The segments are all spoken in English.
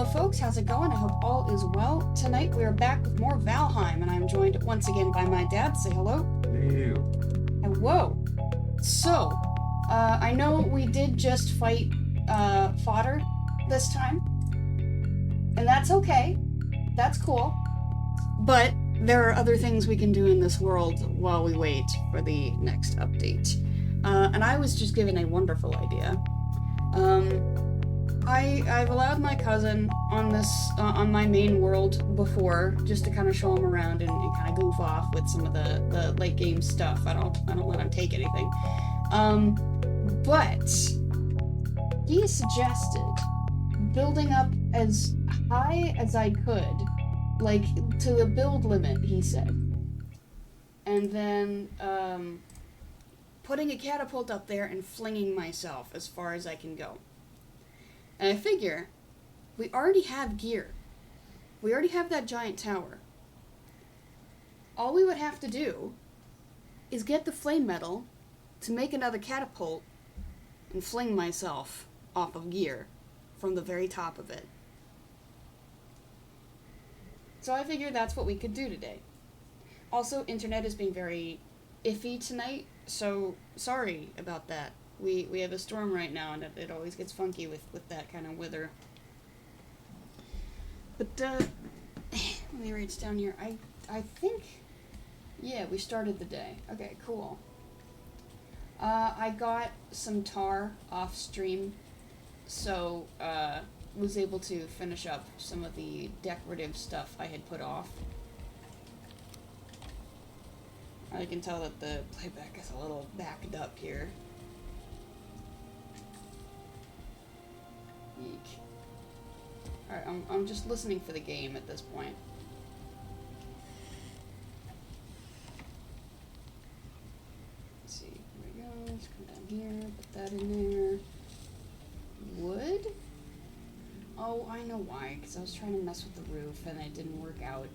Hello folks, how's it going? I hope all is well. Tonight we are back with more Valheim, and I'm joined once again by my dad. Say hello. Hello. Hello. So, I know we did just fight, fodder this time. And that's okay. That's cool. But there are other things we can do in this world while we wait for the next update. And I was just given a wonderful idea. I've allowed my cousin on this, on my main world before, just to kind of show him around and kind of goof off with some of the late game stuff. I don't let him take anything. But he suggested building up as high as I could, like to the build limit, he said. And then, putting a catapult up there and flinging myself as far as I can go. And I figure, we already have gear. We already have that giant tower. All we would have to do is get the flame metal to make another catapult and fling myself off of gear from the very top of it. So I figured that's what we could do today. Also, internet is being very iffy tonight, so sorry about that. We have a storm right now, and it always gets funky with that kind of weather. But, let me reach down here. I think, yeah, we started the day. Okay, cool. I got some tar off stream, so, was able to finish up some of the decorative stuff I had put off. I can tell that the playback is a little backed up here. Eek. Alright, I'm just listening for the game at this point. Let's see, here we go, let's come down here, put that in there. Wood? Oh, I know why, because I was trying to mess with the roof and it didn't work out.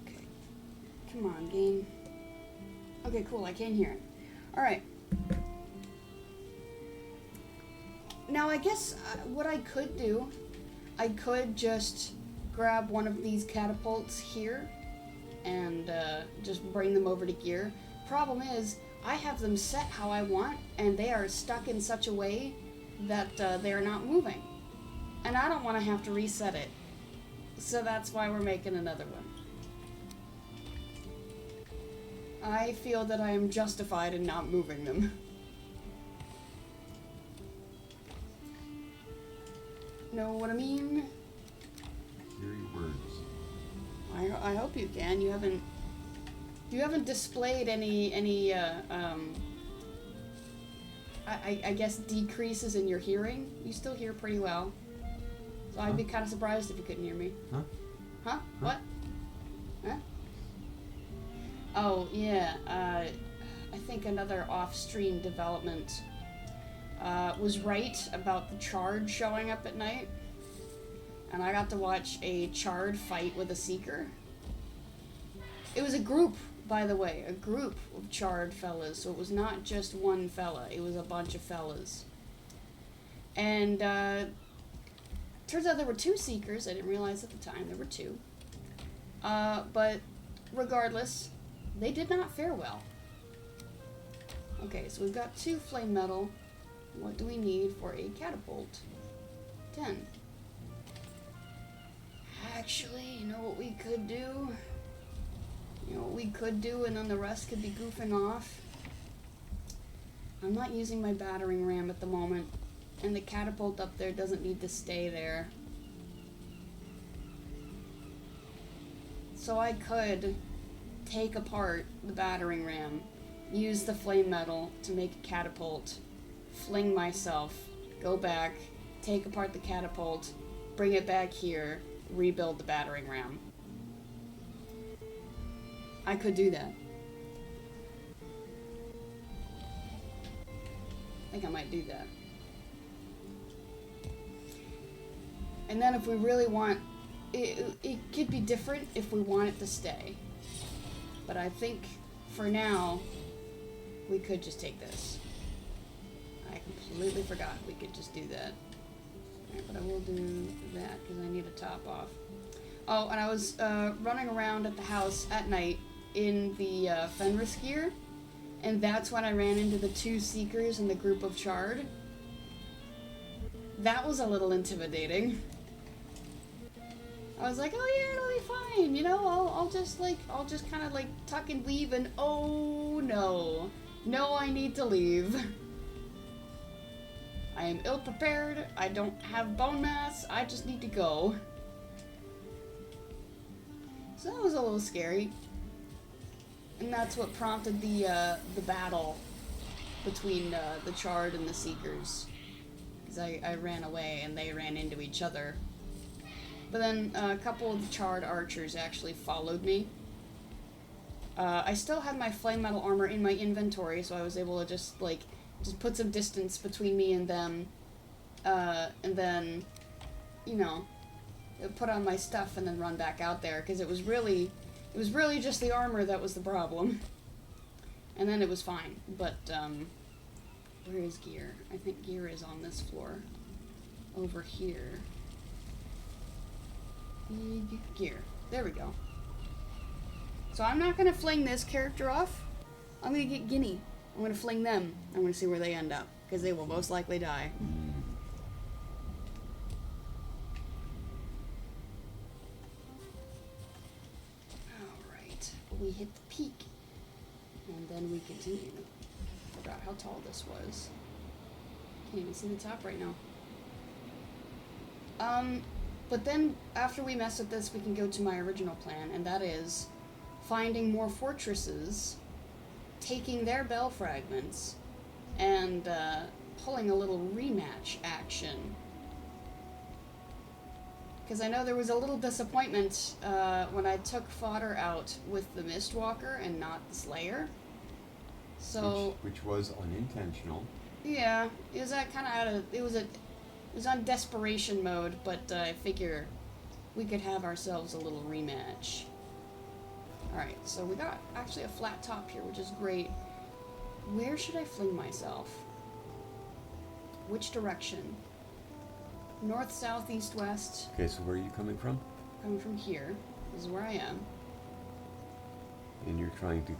Okay. Come on, game. Okay, cool, I can't hear it. Alright. Now, I guess what I could do, I could just grab one of these catapults here and just bring them over to gear. Problem is, I have them set how I want, and they are stuck in such a way that they are not moving. And I don't want to have to reset it. So that's why we're making another one. I feel that I am justified in not moving them. Know what I mean? Hear your words. I hope you can. You haven't displayed any I guess decreases in your hearing. You still hear pretty well. So I'd be kind of surprised if you couldn't hear me. Huh? Huh? What? Huh? Oh, yeah. I think another off-stream development was right about the Chard showing up at night. And I got to watch a Chard fight with a Seeker. It was a group, by the way, a group of Chard fellas, so it was not just one fella, it was a bunch of fellas. And, turns out there were two Seekers, I didn't realize at the time there were two. But, regardless, they did not fare well. Okay, so we've got 2 flame metal. What do we need for a catapult? 10. Actually, you know what we could do? And then the rest could be goofing off. I'm not using my battering ram at the moment, and the catapult up there doesn't need to stay there. So I could take apart the battering ram, use the flame metal to make a catapult, fling myself, go back, take apart the catapult, bring it back here, rebuild the battering ram. I could do that. I think I might do that. And then if we really want, it could be different if we want it to stay. But I think for now, we could just take this. I completely forgot we could just do that. Alright, but I will do that because I need a top off. Oh, and I was running around at the house at night in the Fenris gear, and that's when I ran into the 2 Seekers and the group of Chard. That was a little intimidating. I was like, oh yeah, it'll be fine, you know, I'll just kind of like tuck and weave, and oh no. No, I need to leave. I am ill-prepared, I don't have bone mass, I just need to go. So that was a little scary. And that's what prompted the battle between the Chard and the Seekers. Because I ran away and they ran into each other. But then a couple of the Chard archers actually followed me. I still had my flame metal armor in my inventory, so I was able to just put some distance between me and them. And then, you know, put on my stuff and then run back out there, because it was really just the armor that was the problem. And then it was fine, but where is gear? I think gear is on this floor. Over here. Big gear. There we go. So I'm not gonna fling this character off. I'm gonna get Guinea. I'm gonna fling them. I'm gonna see where they end up, because they will most likely die. We hit the peak, and then we continue. Forgot how tall this was. Can't even see the top right now. But then after we mess with this, we can go to my original plan, and that is finding more fortresses, taking their bell fragments, and pulling a little rematch action. Because I know there was a little disappointment when I took fodder out with the Mistwalker and not the Slayer. So which was unintentional. Yeah, it was kind of out of it was on desperation mode, but I figure we could have ourselves a little rematch. All right, so we got actually a flat top here, which is great. Where should I fling myself? Which direction? North, south, east, west. Okay, so where are you coming from? Coming from here. This is where I am. And you're trying to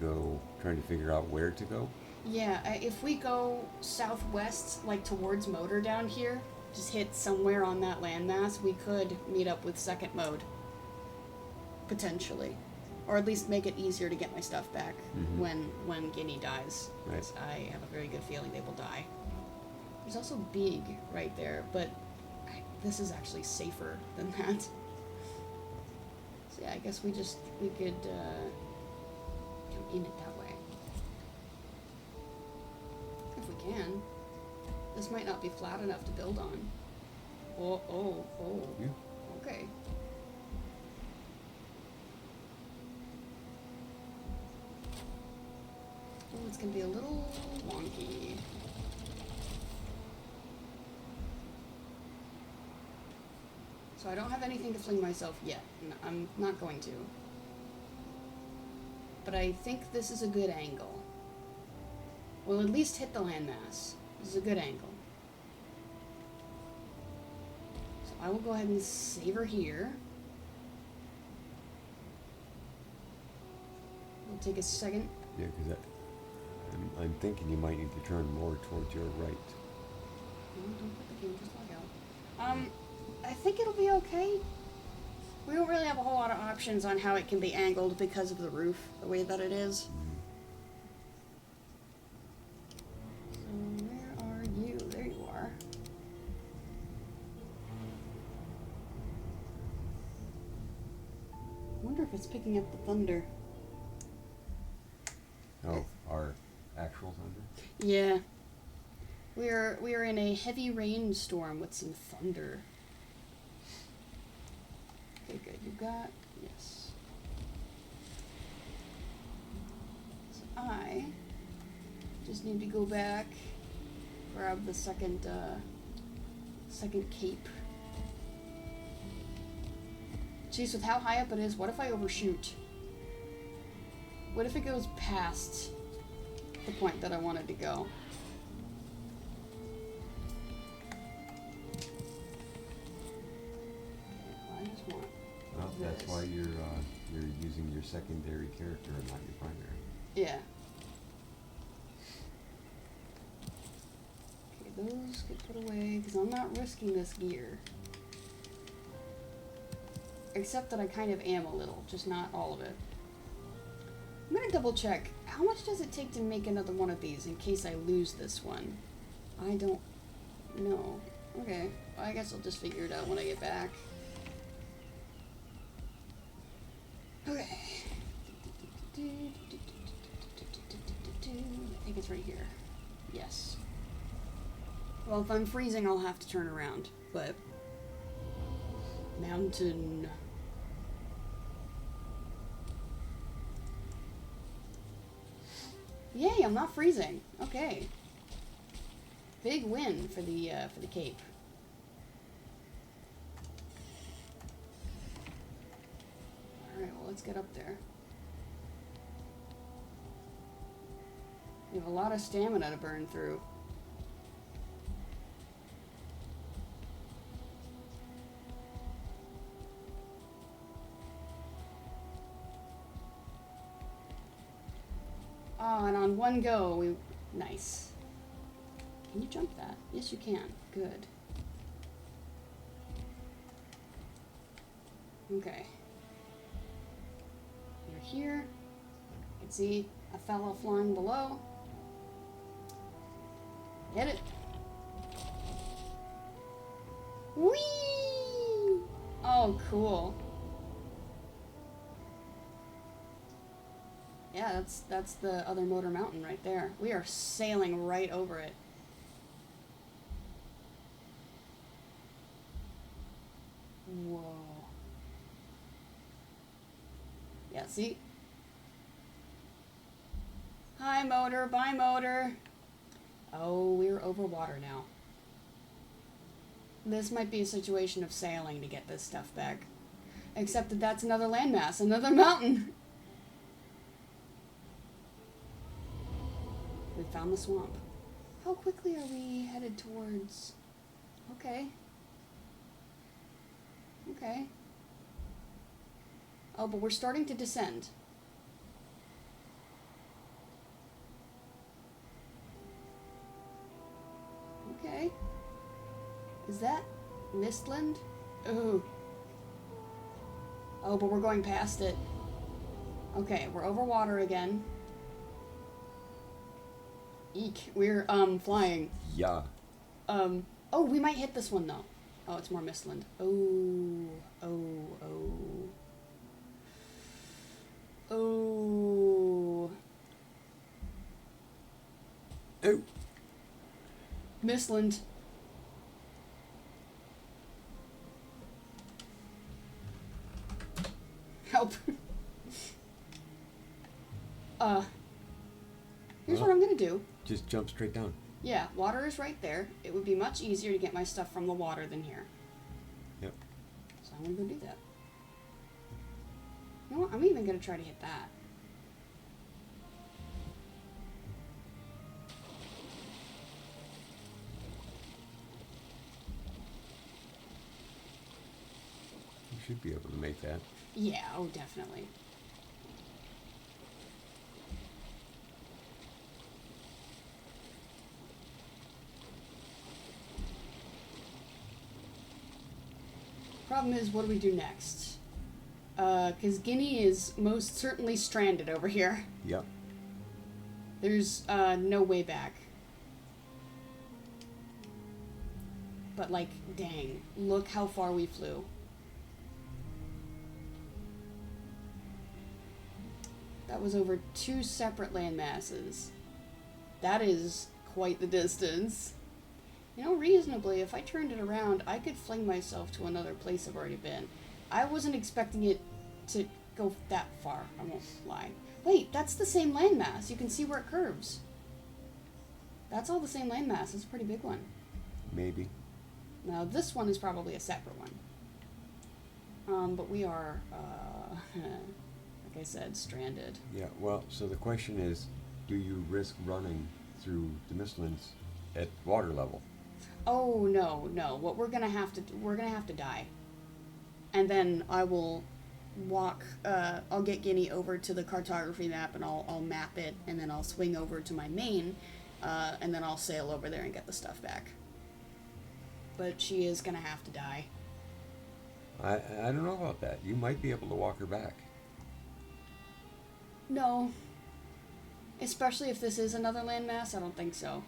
figure out where to go? Yeah, if we go southwest, like towards Motor down here, just hit somewhere on that landmass, we could meet up with second mode. Potentially. Or at least make it easier to get my stuff back when Guinea dies. Right. I have a very good feeling they will die. There's also Big right there, but this is actually safer than that. So yeah, I guess we could come in it that way. If we can. This might not be flat enough to build on. Oh. Yeah. Okay. Oh, it's gonna be a little wonky. So I don't have anything to fling myself yet. I'm not going to. But I think this is a good angle. We'll at least hit the landmass. This is a good angle. So I will go ahead and save her here. We'll take a second. Yeah, because I'm thinking you might need to turn more towards your right. No, don't put the game, just log out. I think it'll be okay. We don't really have a whole lot of options on how it can be angled because of the roof, the way that it is. So where are you? There you are. I wonder if it's picking up the thunder. Oh, our actual thunder? Yeah. We are in a heavy rainstorm with some thunder. Okay, good. You got... Yes. So I just need to go back, grab the second cape. Jeez, with how high up it is, what if I overshoot? What if it goes past the point that I wanted to go? using your secondary character and not your primary. Yeah. Okay, those get put away because I'm not risking this gear. Except that I kind of am a little, just not all of it. I'm gonna double check. How much does it take to make another one of these in case I lose this one? I don't know. Okay, well, I guess I'll just figure it out when I get back. Okay. I think it's right here. Yes. Well, if I'm freezing, I'll have to turn around, but... Mountain... Yay, I'm not freezing. Okay. Big win for the cape. Alright, well, let's get up there. We have a lot of stamina to burn through. Oh, and on one go, we... Nice. Can you jump that? Yes, you can. Good. Okay. You're here. You can see a fellow flying below. Get it. Whee! Oh, cool. Yeah, that's the other motor mountain right there. We are sailing right over it. Whoa. Yeah, see? Hi, motor. Bye, motor. Oh, we're over water now. This might be a situation of sailing to get this stuff back. Except that that's another landmass, another mountain. We found the swamp. How quickly are we headed towards... Okay. Okay. Oh, but we're starting to descend. Okay. Is that Mistland? Ooh. Oh, but we're going past it. Okay, we're over water again. Eek, we're, flying. Yeah. Oh, we might hit this one, though. Oh, it's more Mistland. Oh. Oh. Mistland. Help. Here's what I'm gonna do. Just jump straight down. Yeah, water is right there. It would be much easier to get my stuff from the water than here. Yep. So I'm gonna go do that. You know what? I'm even gonna try to hit that. You should be able to make that. Yeah, oh, definitely. Problem is, what do we do next? Because Guinea is most certainly stranded over here. Yep. There's, no way back. But, like, dang. Look how far we flew. That was over 2 separate land masses. That is quite the distance. You know, reasonably, if I turned it around, I could fling myself to another place I've already been. I wasn't expecting it to go that far, I won't lie. Wait, that's the same landmass. You can see where it curves. That's all the same landmass. It's a pretty big one. Maybe. Now, this one is probably a separate one. But we are, like I said, stranded. Yeah, well, so the question is, do you risk running through the Mistlands at water level? Oh, no. What we're gonna have to do, we're gonna have to die. And then I will walk. I'll get Guinea over to the cartography map, and I'll map it, and then I'll swing over to my main, and then I'll sail over there and get the stuff back. But she is gonna have to die. I don't know about that. You might be able to walk her back. No. Especially if this is another landmass, I don't think so.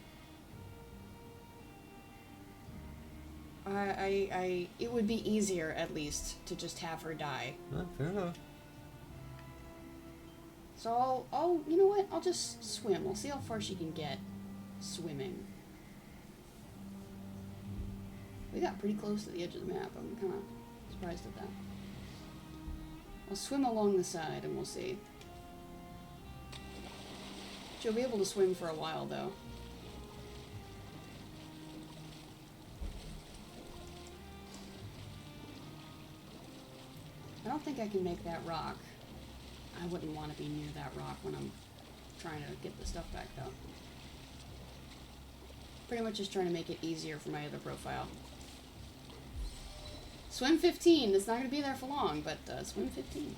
It would be easier, at least, to just have her die. Fair enough. So you know what? I'll just swim. I'll see how far she can get swimming. We got pretty close to the edge of the map. I'm kind of surprised at that. I'll swim along the side and we'll see. She'll be able to swim for a while, though. I don't think I can make that rock. I wouldn't want to be near that rock when I'm trying to get the stuff back, though. Pretty much just trying to make it easier for my other profile. Swim 15. It's not going to be there for long, but swim 15.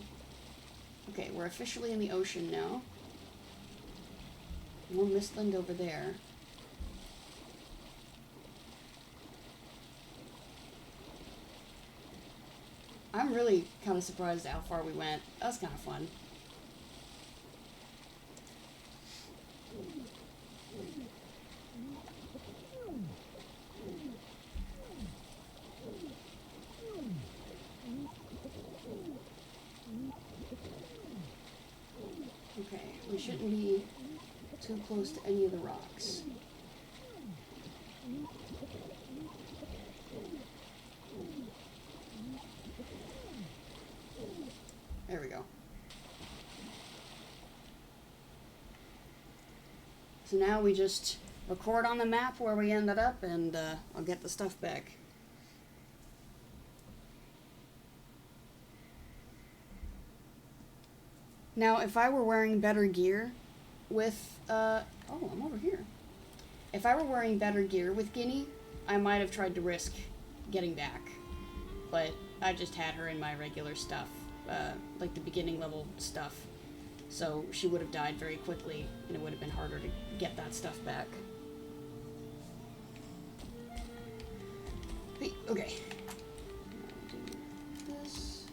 Okay, we're officially in the ocean now. More mistland over there. I'm really kind of surprised at how far we went. That was kind of fun. Okay, we shouldn't be too close to any of the rocks. There we go. So now we just record on the map where we ended up, and I'll get the stuff back. Now, if I were wearing better gear with, oh, I'm over here. If I were wearing better gear with Guinea, I might have tried to risk getting back. But I just had her in my regular stuff, like the beginning level stuff. So she would have died very quickly, and it would have been harder to get that stuff back. Hey, okay. Do this.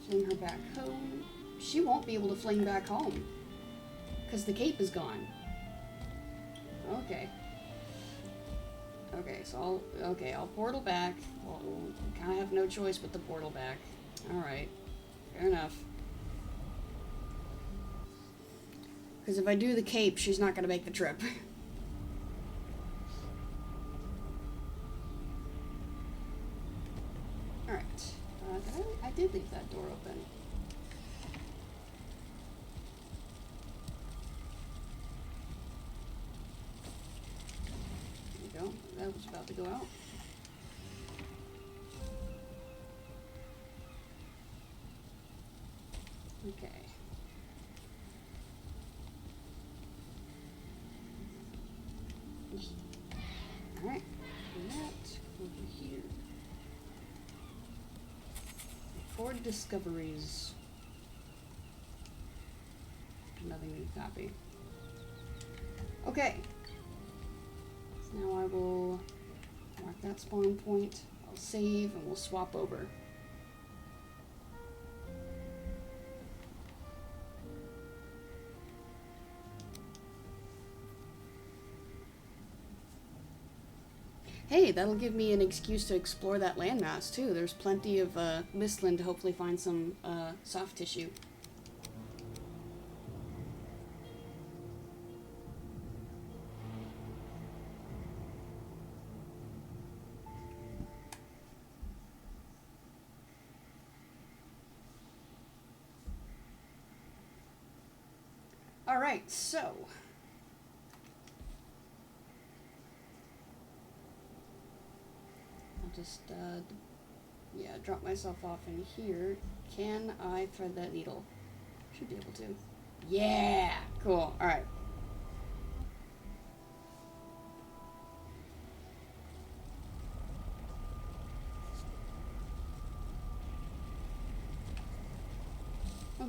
Fling her back home. She won't be able to fling back home, because the cape is gone. Okay. Okay, so I'll portal back. Well, kind of have no choice but to portal back. Alright. Fair enough. Because if I do the cape, she's not going to make the trip. Alright. I did leave that door open. There we go. That was about to go out. Okay. Alright, that over here. Record discoveries. Nothing to copy. Okay. So now I will mark that spawn point. I'll save and we'll swap over. Hey, that'll give me an excuse to explore that landmass, too. There's plenty of mistland to hopefully find some soft tissue. Alright, so... just, yeah, drop myself off in here. Can I thread that needle? Should be able to. Yeah! Cool. Alright.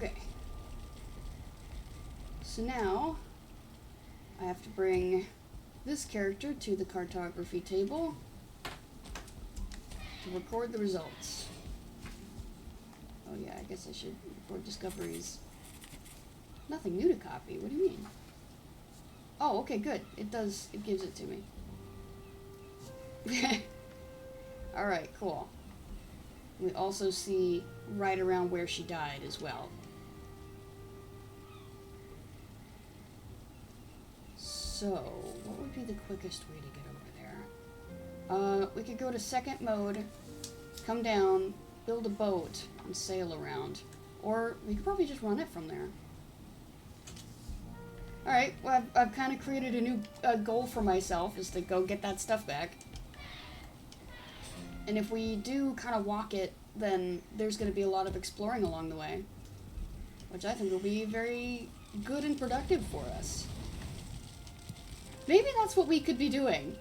Okay. So now, I have to bring this character to the cartography table to record the results. Oh yeah, I guess I should record discoveries. Nothing new to copy, what do you mean? Oh, okay, good. It gives it to me. Alright, cool. We also see right around where she died as well. So, what would be the quickest way to get over there? We could go to second mode, come down, build a boat, and sail around. Or we could probably just run it from there. Alright, well, I've kind of created a new goal for myself, is to go get that stuff back. And if we do kind of walk it, then there's going to be a lot of exploring along the way. Which I think will be very good and productive for us. Maybe that's what we could be doing.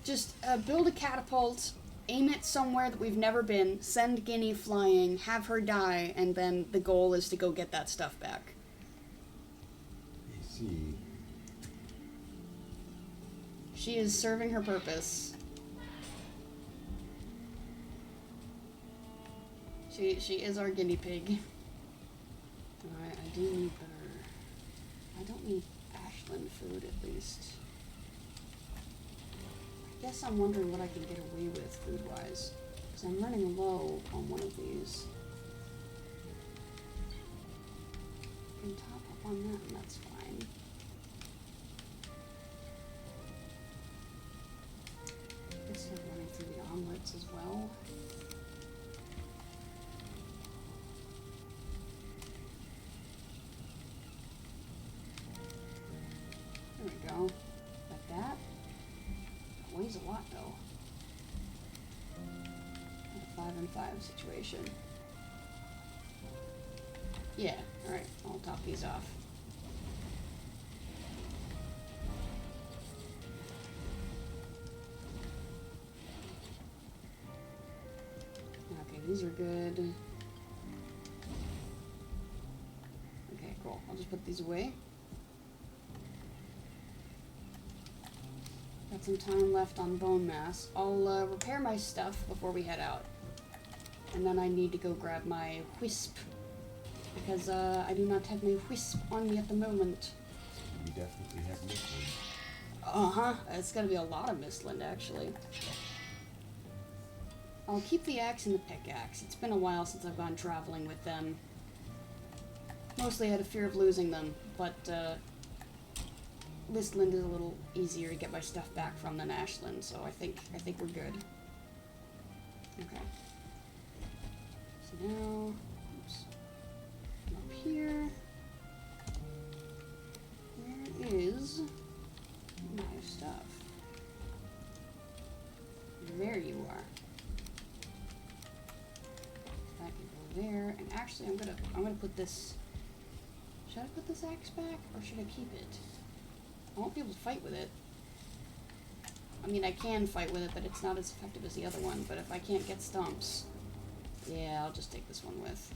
Just build a catapult, aim it somewhere that we've never been, send Guinea flying, have her die, and then the goal is to go get that stuff back. I see. She is serving her purpose. She is our guinea pig. Alright, I do need better... I don't need Ashland food, at least. I guess I'm wondering what I can get away with, food-wise. Because I'm running low on one of these. I can top up on that, and that's fine. I guess I'm running through the omelets as well. There we go. Like that. That weighs a lot, though. Like a 5 and 5 situation. Yeah, alright. I'll top these off. Okay, these are good. Okay, cool. I'll just put these away. Got some time left on bone mass. I'll repair my stuff before we head out. And then I need to go grab my wisp. Because I do not have my wisp on me at the moment. You definitely have Michelin. Uh-huh. It's gonna be a lot of Mistland, actually. I'll keep the axe and the pickaxe. It's been a while since I've gone traveling with them. Mostly out of fear of losing them, but Mistland is a little easier to get my stuff back from than Ashland, so I think we're good. Okay. So now, oops. Come up here. Where is my stuff? There you are. That can go there, and actually I'm gonna put this. Should I put this axe back, or should I keep it? I won't be able to fight with it. I mean, I can fight with it, but it's not as effective as the other one. But if I can't get stumps, yeah, I'll just take this one with.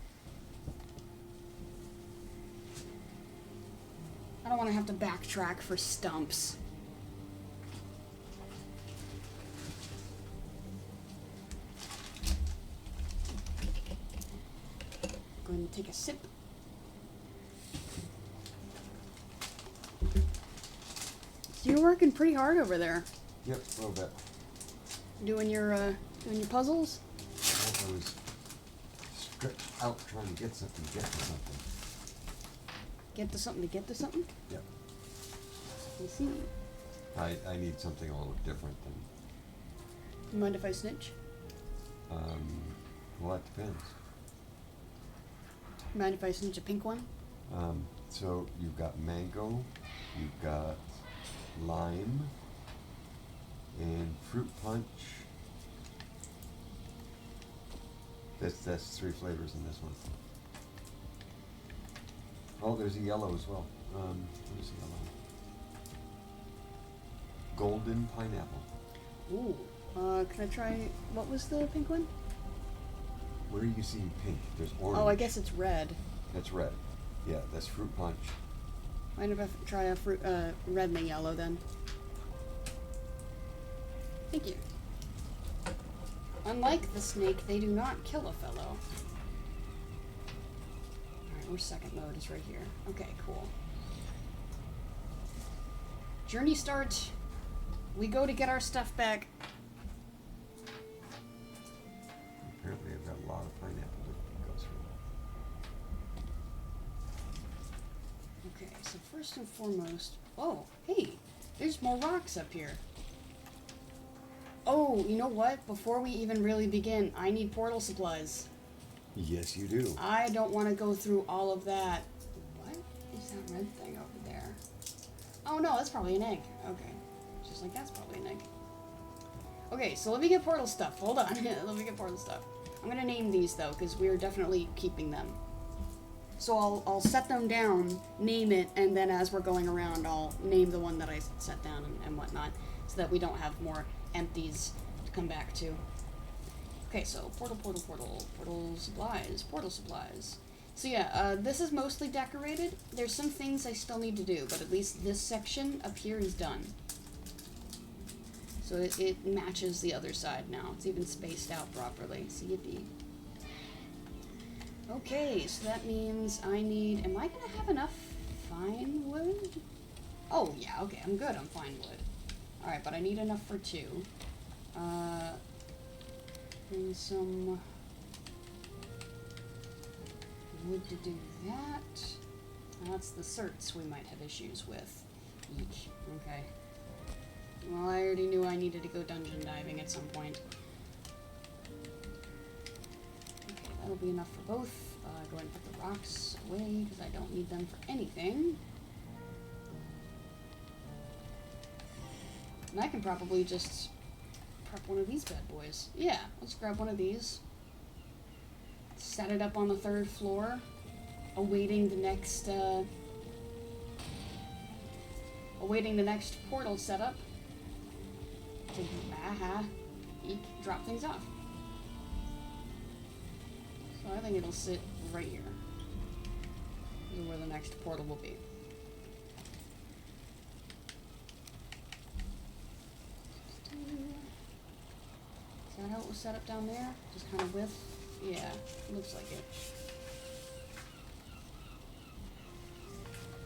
I don't want to have to backtrack for stumps. Going to take a sip. So you're working pretty hard over there. Yep, a little bit. Doing your puzzles? I was stretched out trying to get something, get to something. Get to something to get to something? Yep. I see. I need something a little different than... You mind if I snitch? Well, that depends. Mind if I snitch a pink one? So you've got mango, you've got lime, and fruit punch. That's 3 flavors in this one. Oh, there's a yellow as well. What is the yellow? Golden pineapple. Ooh. Can I try... What was the pink one? Where are you seeing pink? There's orange. Oh, I guess it's red. That's red. Yeah, that's fruit punch. Mind if I try a fruit, red and a yellow then? Thank you. Unlike the snake, they do not kill a fellow. Alright, where's second mode? Is right here. Okay, cool. Journey start. We go to get our stuff back. Apparently I've got a lot of pineapple to go through. Okay, so first and foremost... Oh, hey! There's more rocks up here. Oh, you know what? Before we even really begin, I need portal supplies. Yes, you do. I don't want to go through all of that. What is that red thing over there? Oh no, that's probably an egg. Okay. Just like that's probably an egg. Okay, so let me get portal stuff. Hold on. Let me get portal stuff. I'm going to name these though, because we're definitely keeping them. So I'll set them down, name it, and then as we're going around, I'll name the one that I set down and whatnot, so that we don't have more empties to come back to. Okay, so portal supplies. So yeah, this is mostly decorated. There's some things I still need to do, but at least this section up here is done. So it matches the other side now. It's even spaced out properly. So yippee. Okay, so that means I need... Am I going to have enough fine wood? Oh, yeah, okay, I'm good on fine wood. Alright, but I need enough for 2. And some wood to do that. That's the certs we might have issues with. Eek. Okay. Well, I already knew I needed to go dungeon diving at some point. Okay, that'll be enough for both. Go ahead and put the rocks away, because I don't need them for anything. And I can probably just prep one of these bad boys. Yeah, let's grab one of these. Set it up on the 3rd floor, awaiting the next portal setup. To drop things off. So I think it'll sit right here. This is where the next portal will be. Is that how it was set up down there? Just kind of with? Yeah, looks like it.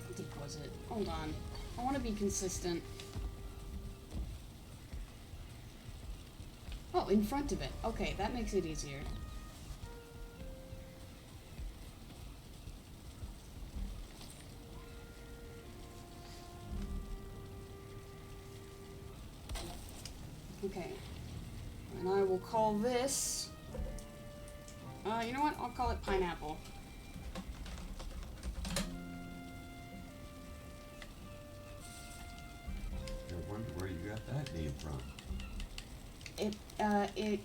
How deep was it? Hold on. I want to be consistent. Oh, in front of it. Okay, that makes it easier. Okay. And I will call this... you know what? I'll call it pineapple. I wonder where you got that name from.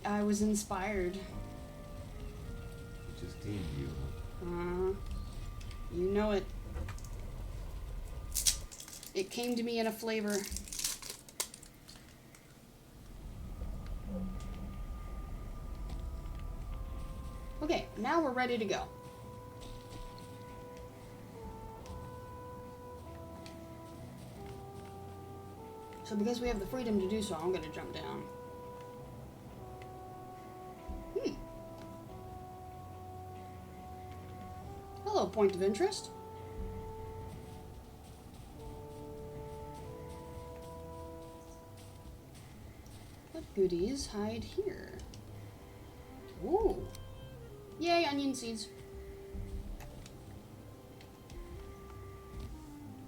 I was inspired. It just came to you, huh? You know it. It came to me in a flavor. Okay, now we're ready to go. So because we have the freedom to do so, I'm gonna jump down. Hello, point of interest. What goodies hide here? Ooh. Yay, onion seeds.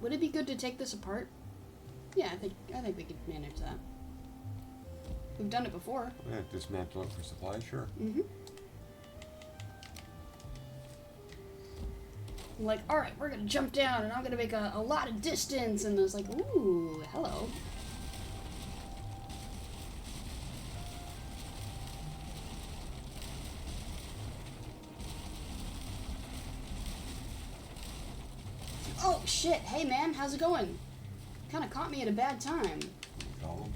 Would it be good to take this apart? Yeah, I think we could manage that. We've done it before. Yeah, dismantle it for supply, sure. Mm-hmm. Like, alright, we're gonna jump down and I'm gonna make a lot of distance, and I was like, ooh, hello. Oh shit, hey man, how's it going? Kinda caught me at a bad time. No.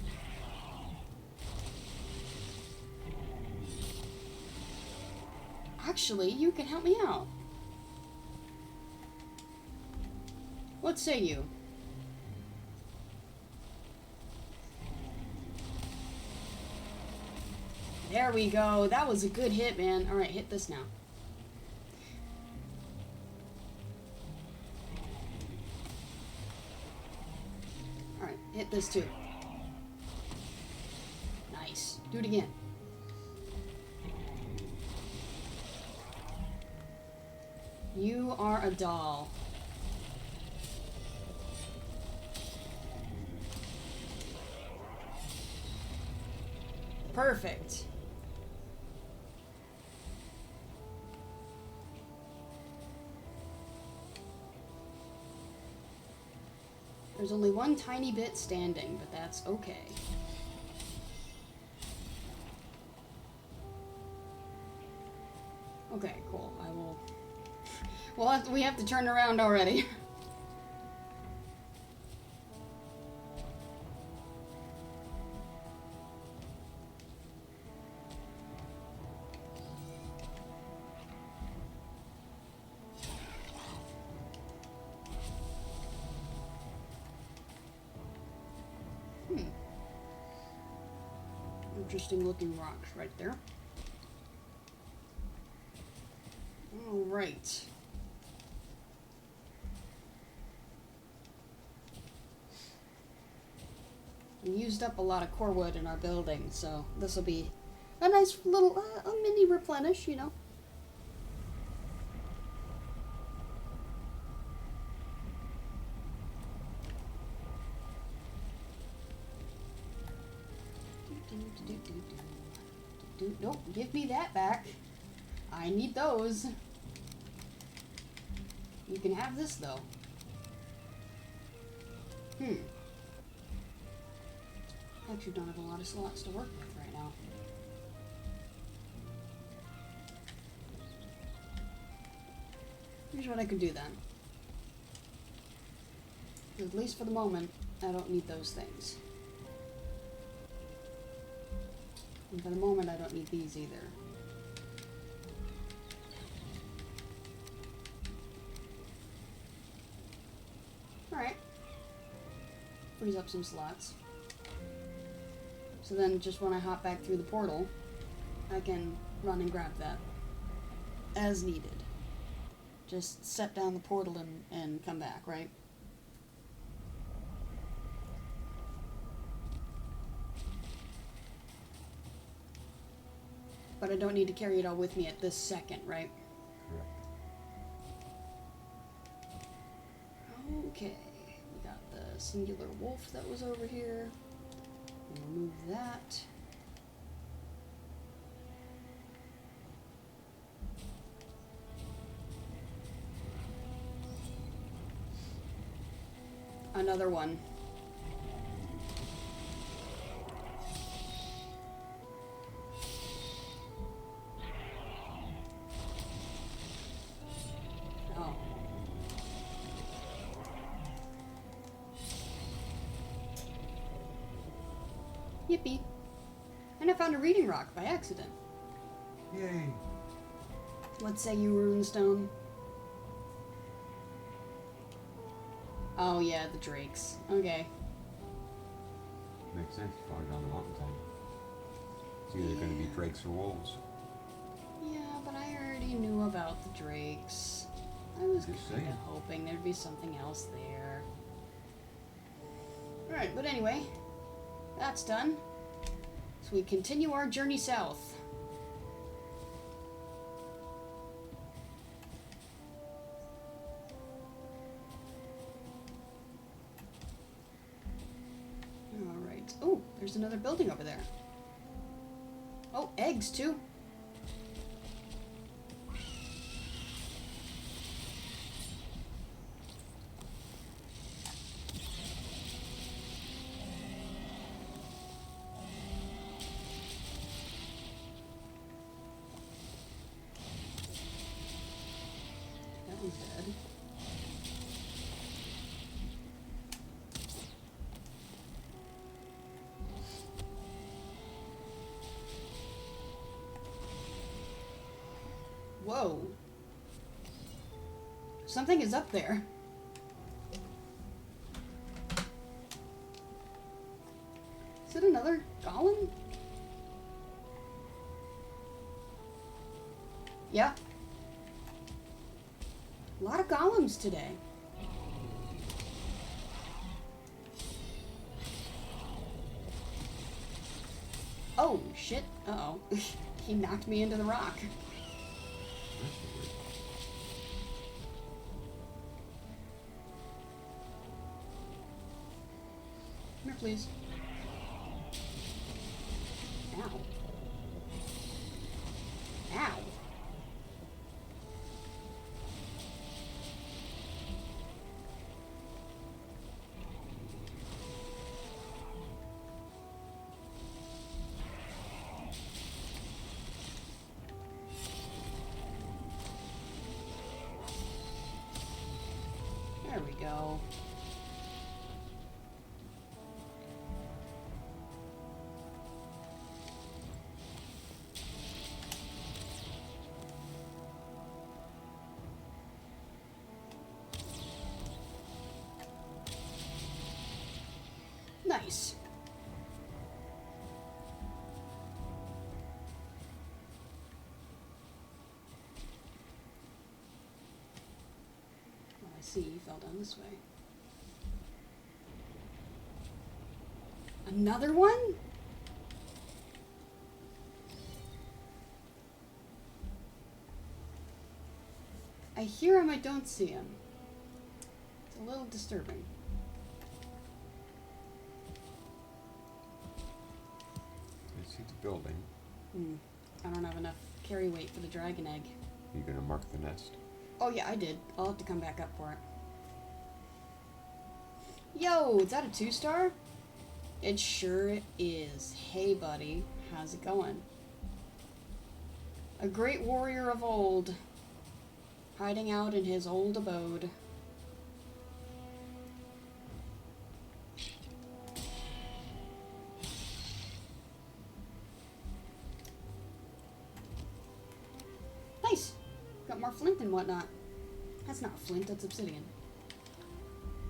Actually, you can help me out. What say you? There we go. That was a good hit, man. Alright, hit this now. Alright, hit this too. Nice. Do it again. You are a doll. Perfect. There's only one tiny bit standing, but that's okay. Okay, cool. I will... we have to turn around already. Interesting looking rocks right there. Alright. We used up a lot of core wood in our building, so this will be a nice little, a mini replenish, you know. Nope, give me that back. I need those. You can have this, though. Actually don't have a lot of slots to work with right now. Here's what I could do then. At least for the moment, I don't need those things. And for the moment, I don't need these either. Alright. Frees up some slots. So then, just when I hop back through the portal, I can run and grab that. As needed. Just set down the portal and come back, right? But I don't need to carry it all with me at this second, right? Correct. Okay. We got the singular wolf that was over here. Remove that. Another one. Oh. Yippee. And I found a reading rock by accident. Yay. What say you, Runestone? Oh yeah, the drakes. Okay. Makes sense, far down the mountaintop. It's either going to be drakes or wolves. Yeah, but I already knew about the drakes. I was Just kind of saying. hoping there'd be something else there. Alright, but anyway, that's done. So we continue our journey south. Alright. Oh, there's another building over there. Oh, eggs too. That one's dead. Whoa. Something is up there. another golem? Yeah. A lot of golems today. Oh, shit. Uh-oh. He knocked me into the rock. Come here, please. Ow. Ow. There we go. Nice. Well, I see you fell down this way. Another one? I hear him, I don't see him. It's a little disturbing. I see the building. I don't have enough carry weight for the dragon egg. Are you gonna mark the nest? Oh yeah, I did. I'll have to come back up for it. Yo, is that a 2-star? It sure is. Hey buddy, how's it going? A great warrior of old, hiding out in his old abode. Nice! Got more flint and whatnot. That's not flint, that's obsidian.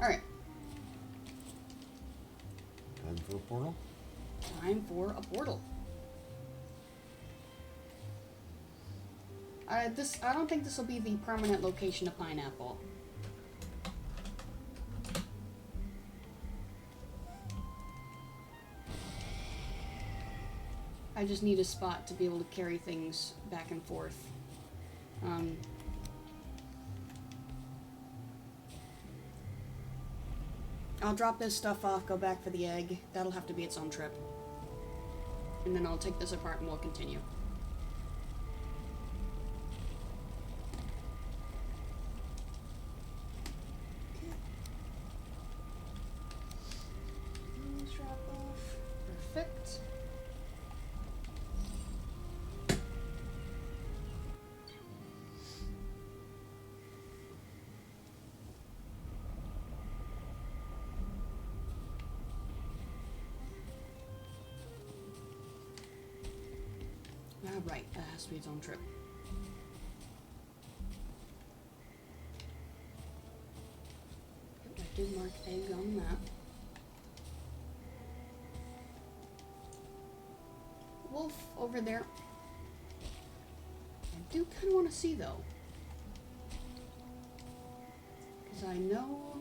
Alright. Time for a portal? Time for a portal. I don't think this will be the permanent location of Pineapple. I just need a spot to be able to carry things back and forth. I'll drop this stuff off, go back for the egg. That'll have to be its own trip. And then I'll take this apart and we'll continue. Drop off. Perfect. Right, that has to be its own trip. I did mark egg on the map. Wolf over there. I do kind of want to see though. Because I know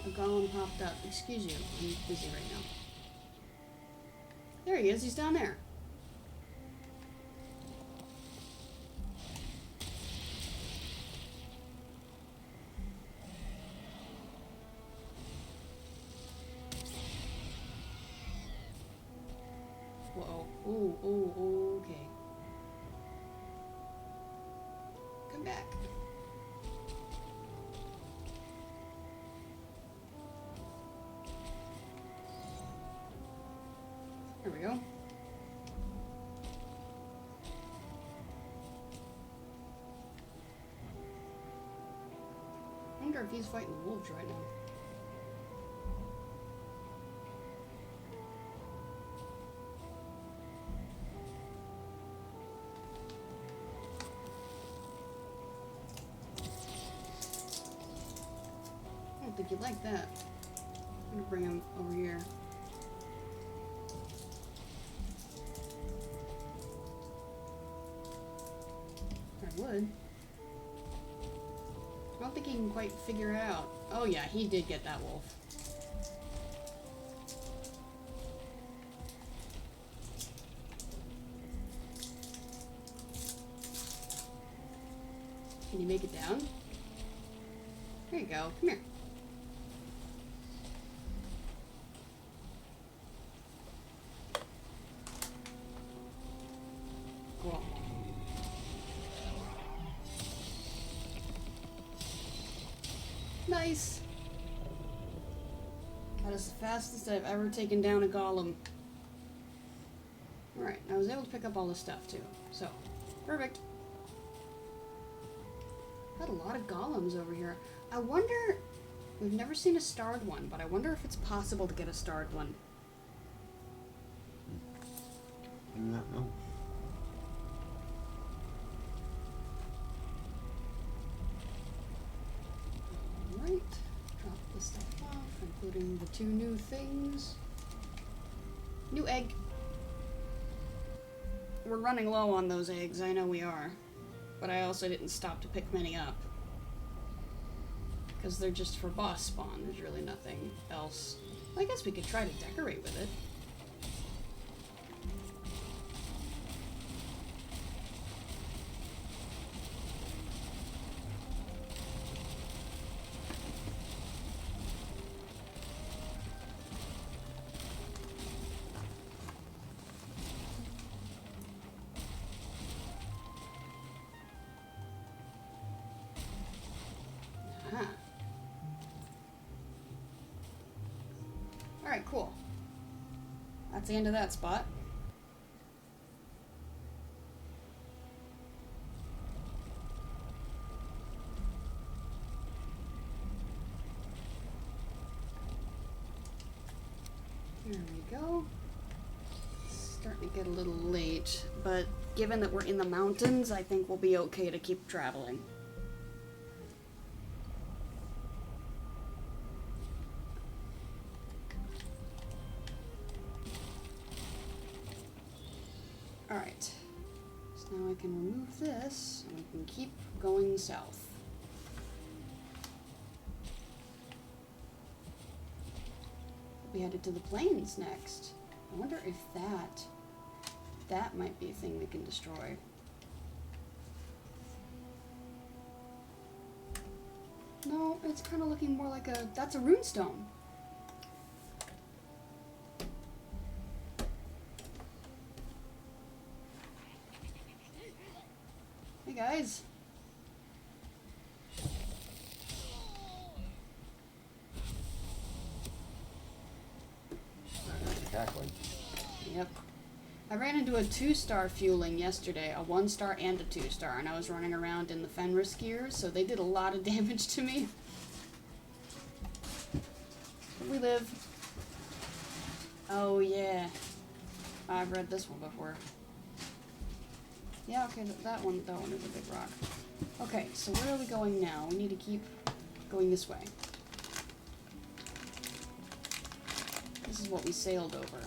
a golem popped up. Excuse you, I'm busy right now. There he is, he's down there. Whoa. Ooh, okay. Come back. There we go. I wonder if he's fighting wolves right now. I don't think you'd like that. I'm gonna bring him over here. would. I don't think he can quite figure it out. Oh yeah, he did get that wolf. Can you make it down? There you go. Come here. Cool. Nice. That is the fastest I've ever taken down a golem. Alright, I was able to pick up all this stuff too. So, perfect. Had a lot of golems over here. I wonder, we've never seen a starred one, but I wonder if it's possible to get a starred one. I do not know. Alright, drop this stuff off, including the 2 new things. New egg. We're running low on those eggs, I know we are. But I also didn't stop to pick many up. Because they're just for boss spawn, there's really nothing else. I guess we could try to decorate with it. Alright, cool. That's the end of that spot. There we go. It's starting to get a little late, but given that we're in the mountains, I think we'll be okay to keep traveling. Alright, so now I can remove this, and we can keep going south. We headed to the plains next. I wonder if that might be a thing we can destroy. No, it's kind of looking more like that's a runestone. Hey guys. Tackling. Yep. I ran into a 2-star fueling yesterday, a 1-star and a 2-star, and I was running around in the Fenris gear, so they did a lot of damage to me. Where we live. Oh yeah. I've read this one before. Yeah, okay, that one is a big rock. Okay, so where are we going now? We need to keep going this way. This is what we sailed over.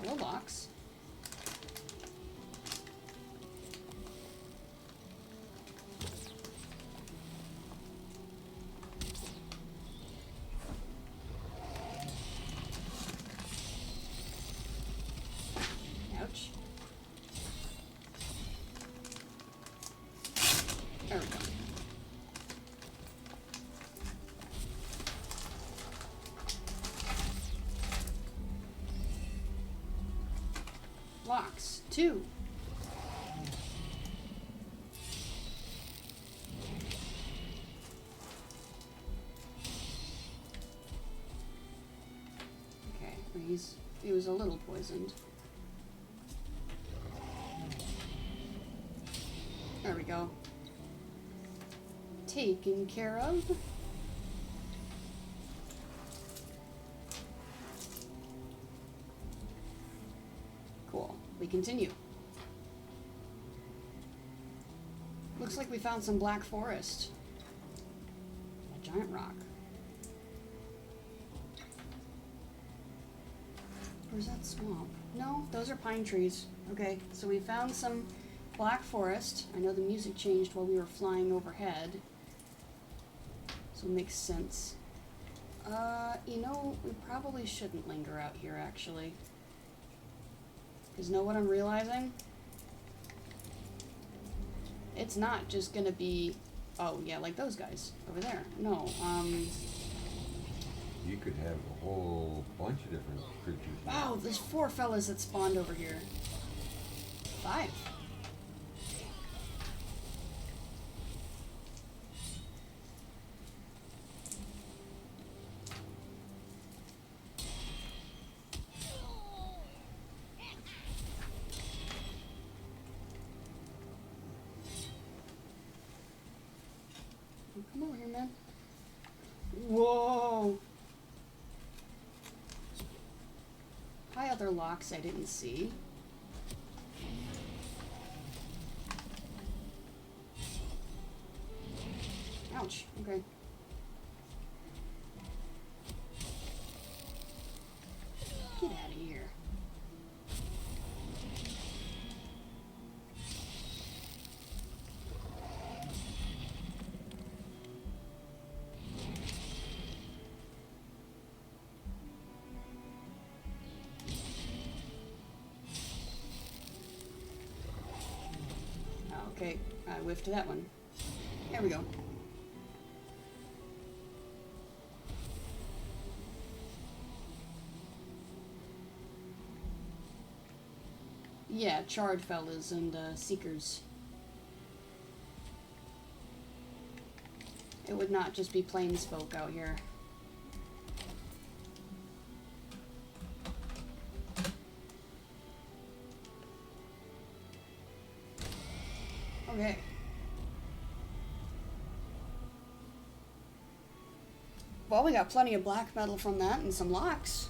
Hello, Lox. Ouch. There we go. Lox 2. Okay, he was a little poisoned. There we go. Taken care of. Cool. We continue. Looks like we found some black forest. A giant rock. Where's that swamp? No, those are pine trees. Okay, so we found some black forest. I know the music changed while we were flying overhead. So it makes sense. You know, we probably shouldn't linger out here, actually. Because know what I'm realizing? It's not just gonna be... Oh, yeah, like those guys over there. No, You could have a whole bunch of different creatures. Wow, there's 4 fellas that spawned over here. 5. Oh, come over here, man. Whoa! Hi, other locks I didn't see. Ouch, okay. Get out of here. Okay, I whiffed that one. There we go. Yeah, charred fellas and seekers. It would not just be plainsfolk out here. Okay. Well, we got plenty of black metal from that and some locks.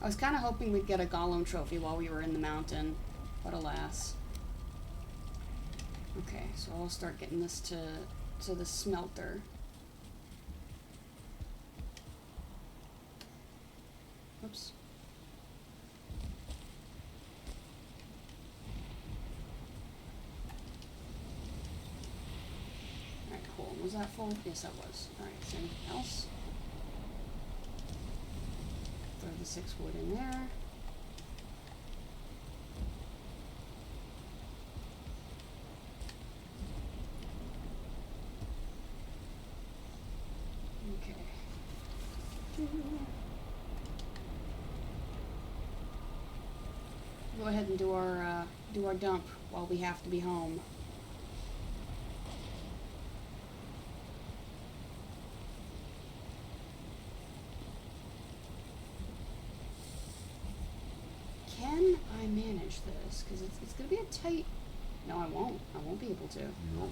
I was kind of hoping we'd get a golem trophy while we were in the mountain, but alas. Okay, so I'll start getting this to the smelter. Oops. Alright, cool. Was that full? Yes, that was. Alright, is there anything else? Throw the 6 wood in there. Okay. Go ahead and do our dump while we have to be home. Can I manage this? Because it's going to be a tight... No, I won't. I won't be able to. No.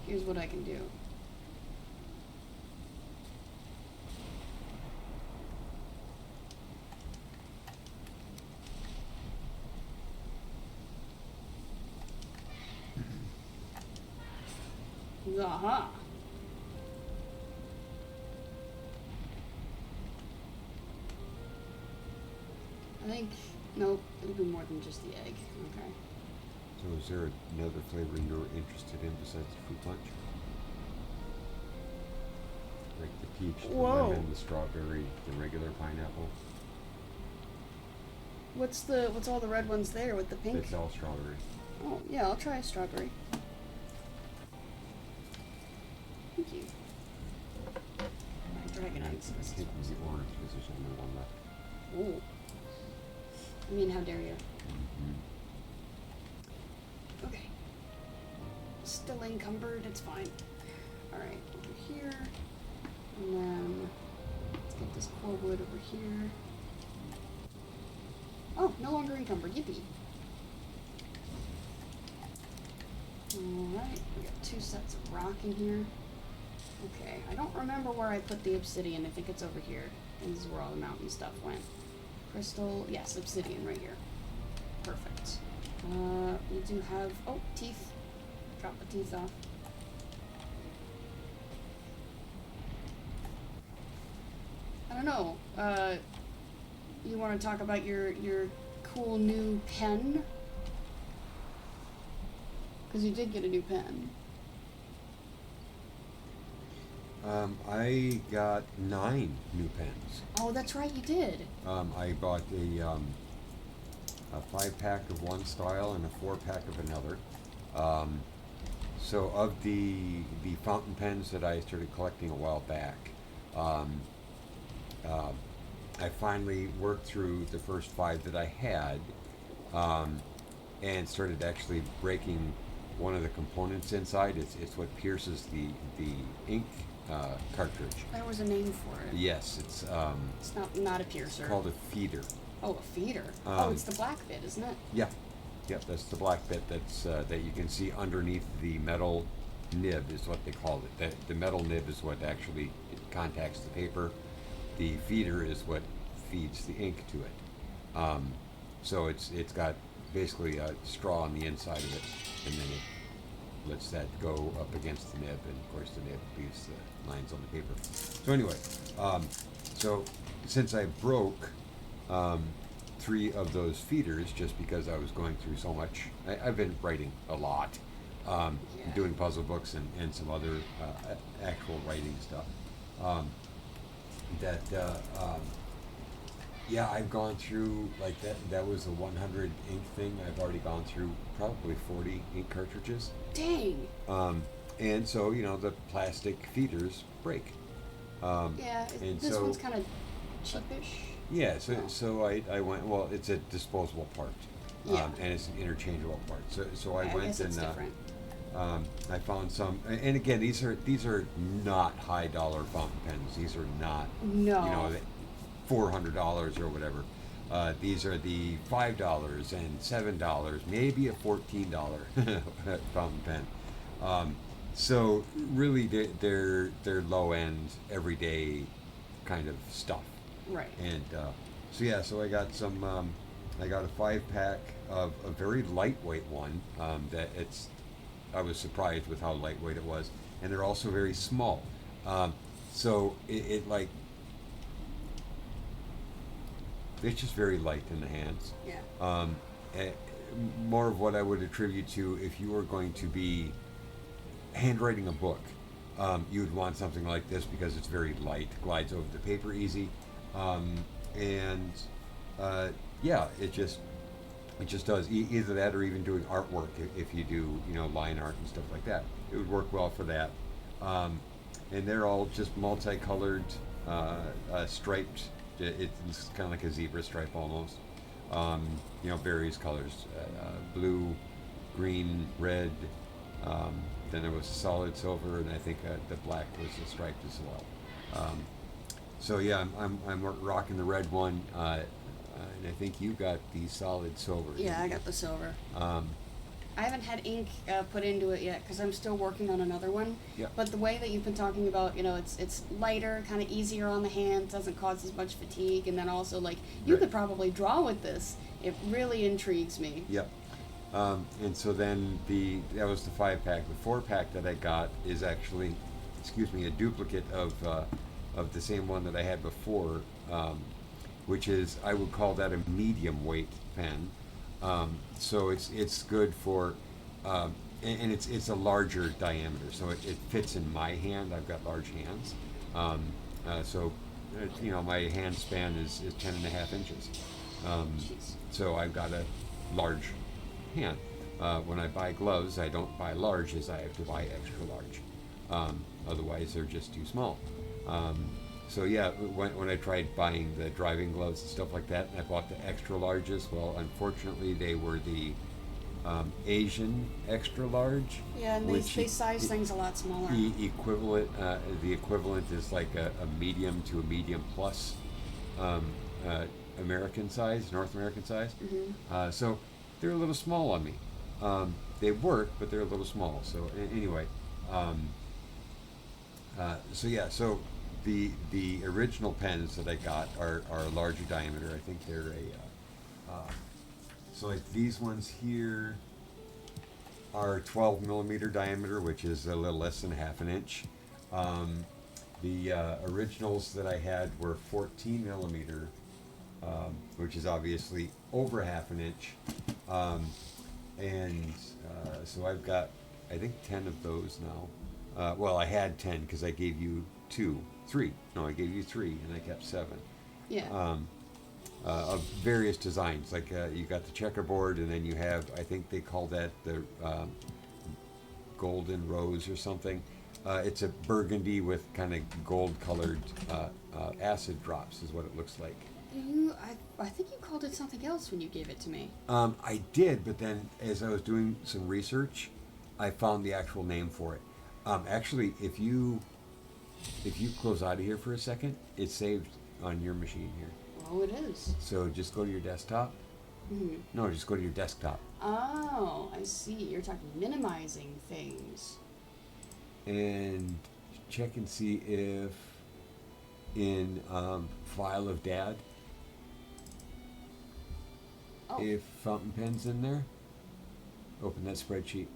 Here's what I can do. Aha! I think, nope, it'll be more than just the egg. Okay. So is there another flavor you're interested in besides the fruit punch? Like the peach, the Whoa. lemon, the strawberry, the regular pineapple? What's all the red ones there with the pink? It's all strawberry. Oh, yeah, I'll try a strawberry. Thank you. My dragon eggs. I think it was the orange because there's only one left. Oh. I mean, how dare you? Okay. Still encumbered, it's fine. Alright, over here. And then let's get this core wood over here. Oh, no longer encumbered. Yippee. Alright, we got 2 sets of rock in here. Okay, I don't remember where I put the obsidian. I think it's over here. And this is where all the mountain stuff went. Crystal, yes, obsidian right here. Perfect. We do have, oh, teeth. Drop the teeth off. I don't know, you want to talk about your cool new pen? Because you did get a new pen. I got 9 new pens. Oh, that's right, you did. I bought a 5-pack of one style and a 4-pack of another. So of the fountain pens that I started collecting a while back, I finally worked through the first 5 that I had, and started actually breaking one of the components inside. It's what pierces the ink cartridge. There was a name for it. Yes, It's not a piercer. called a feeder. Oh, a feeder. Oh, it's the black bit, isn't it? Yeah, yep. That's the black bit that you can see underneath the metal nib is what they call it. The metal nib is what actually contacts the paper. The feeder is what feeds the ink to it. So it's got basically a straw on the inside of it, and then it lets that go up against the nib, and of course the nib leaves the lines on the paper. So anyway, so since I broke 3 of those feeders just because I was going through so much, I've been writing a lot, doing puzzle books and some other actual writing stuff. Yeah, I've gone through, like, that was a 100 ink thing. I've already gone through probably 40 ink cartridges. Dang. And so, the plastic feeders break. Yeah, and this so, one's kind of cheapish. Yeah, so I went, well, it's a disposable part. Yeah. And it's an interchangeable part. So I I went guess it's and different. I found some, and again, these are not high dollar fountain pens. These are not, No. $400 or whatever. These are the $5 and $7, maybe a $14 fountain pen. So really, they're low end, everyday kind of stuff. Right. And so I got some. I got a 5-pack of a very lightweight one. I was surprised with how lightweight it was, and they're also very small. So it's just very light in the hands. Yeah. More of what I would attribute to if you were going to be handwriting a book, you would want something like this because it's very light, glides over the paper easy, it just does either that or even doing artwork. If you do line art and stuff like that, it would work well for that. And they're all just multicolored, striped. It's kind of like a zebra stripe almost. Various colors, blue, green, red. Then there was a solid silver, and I think the black was a striped as well. I'm rocking the red one, and I think you got the solid silver. Yeah, I got the silver. I haven't had ink put into it yet because I'm still working on another one. Yeah. But the way that you've been talking about, it's lighter, kind of easier on the hand, doesn't cause as much fatigue, and then also you Right. could probably draw with this. It really intrigues me. Yep. And so then that was the 5-pack. The 4-pack that I got is actually, a duplicate of the same one that I had before, which is, I would call that a medium weight pen. So it's good for, and it's a larger diameter, so it fits in my hand. I've got large hands, my hand span is 10.5 inches. Jeez. So I've got a large hand. When I buy gloves, I don't buy larges. I have to buy extra large. Otherwise, they're just too small. When I tried buying the driving gloves and stuff like that, and I bought the extra larges, well, unfortunately, they were the Asian extra large. Yeah, and they size things a lot smaller. The equivalent is like a medium to a medium plus American size, North American size. Mm-hmm. So they're a little small on me. They work, but they're a little small. So anyway, so the original pens that I got are a larger diameter. I think they're so like these ones here are 12 millimeter diameter, which is a little less than half an inch. The originals that I had were 14 millimeter which is obviously over half an inch. Um, and so I've got, I think, 10 of those now. Well, I had 10 because I gave you 3. No, I gave you 3, and I kept 7. Yeah. Of various designs. Like you got the checkerboard, and then you have, I think they call that the golden rose or something. It's a burgundy with kind of gold-colored acid drops, is what it looks like. I think you called it something else when you gave it to me. I did, but then as I was doing some research, I found the actual name for it. Actually, if you close out of here for a second, it's saved on your machine here. Oh, it is. So just go to your desktop. Mm-hmm. No, just go to your desktop. Oh, I see. You're talking minimizing things. And check and see if in file of dad, Oh. if fountain pen's in there, open that spreadsheet.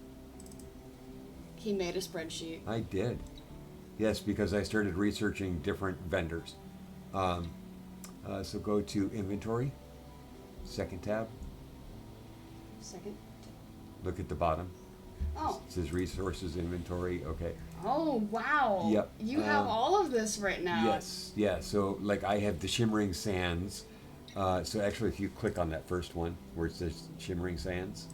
He made a spreadsheet. I did. Yes, because I started researching different vendors. So go to inventory, second tab, Second. look at the bottom. Oh. It says resources inventory. Okay. Oh, wow. Yep. You have all of this right now. Yes. Yeah. So like I have the shimmering sands. So actually, if you click on that first one where it says shimmering sands,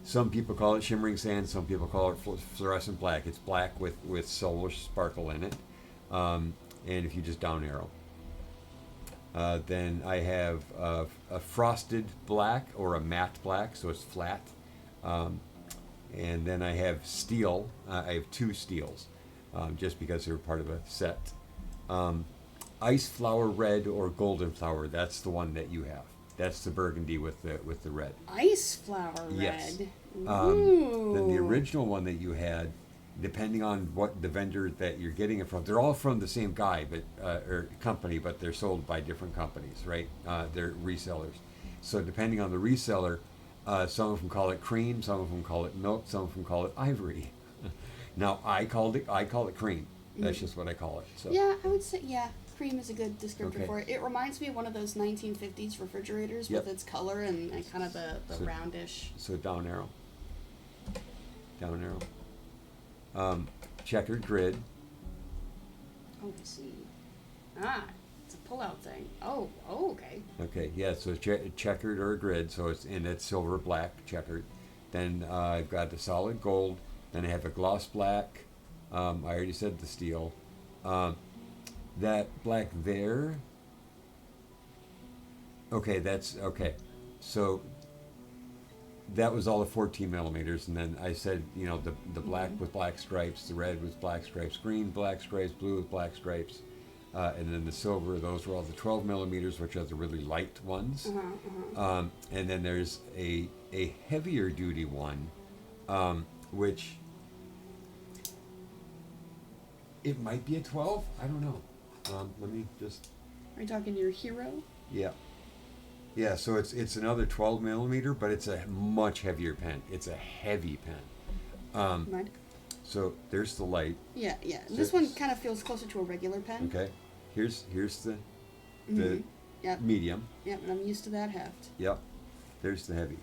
some people call it shimmering sands. Some people call it fluorescent black. It's black with silver sparkle in it. And if you just down arrow. Then I have a frosted black or a matte black, so it's flat. And then I have steel. I have 2 steels, just because they're part of a set. Ice flower red or golden flower. That's the one that you have. That's the burgundy with the red. Ice flower red. Yes. Ooh. Then the original one that you had, depending on what the vendor that you're getting it from, they're all from the same guy, but or company, but they're sold by different companies, right? They're resellers. So depending on the reseller, some of them call it cream, some of them call it milk, some of them call it ivory. Now I call it cream. That's just what I call it. So. Yeah, I would say cream is a good descriptor Okay. for it. It reminds me of one of those 1950s refrigerators Yep. with its color and kind of the So- roundish. So down arrow. Down arrow. Checkered grid. Oh, I see. It's a pull-out thing. Oh, okay. Okay, yeah, so checkered or a grid, so it's silver black checkered. Then I've got the solid gold. Then I have a gloss black. I already said the steel. That black there. Okay, that's okay. So that was all the 14 millimeters, and then I said, the black with black stripes, the red with black stripes, green black stripes, blue with black stripes, and then the silver. Those were all the 12 millimeters, which are the really light ones. And then there's a heavier duty one, which it might be a 12. I don't know. Let me just. Are you talking your hero? Yeah. Yeah, so it's another 12 millimeter, but it's a much heavier pen. It's a heavy pen. Mind? So there's the light. Yeah. So This one kind of feels closer to a regular pen. Okay. Here's the Yep. medium. Yep, and I'm used to that heft. Yep. There's the heavy.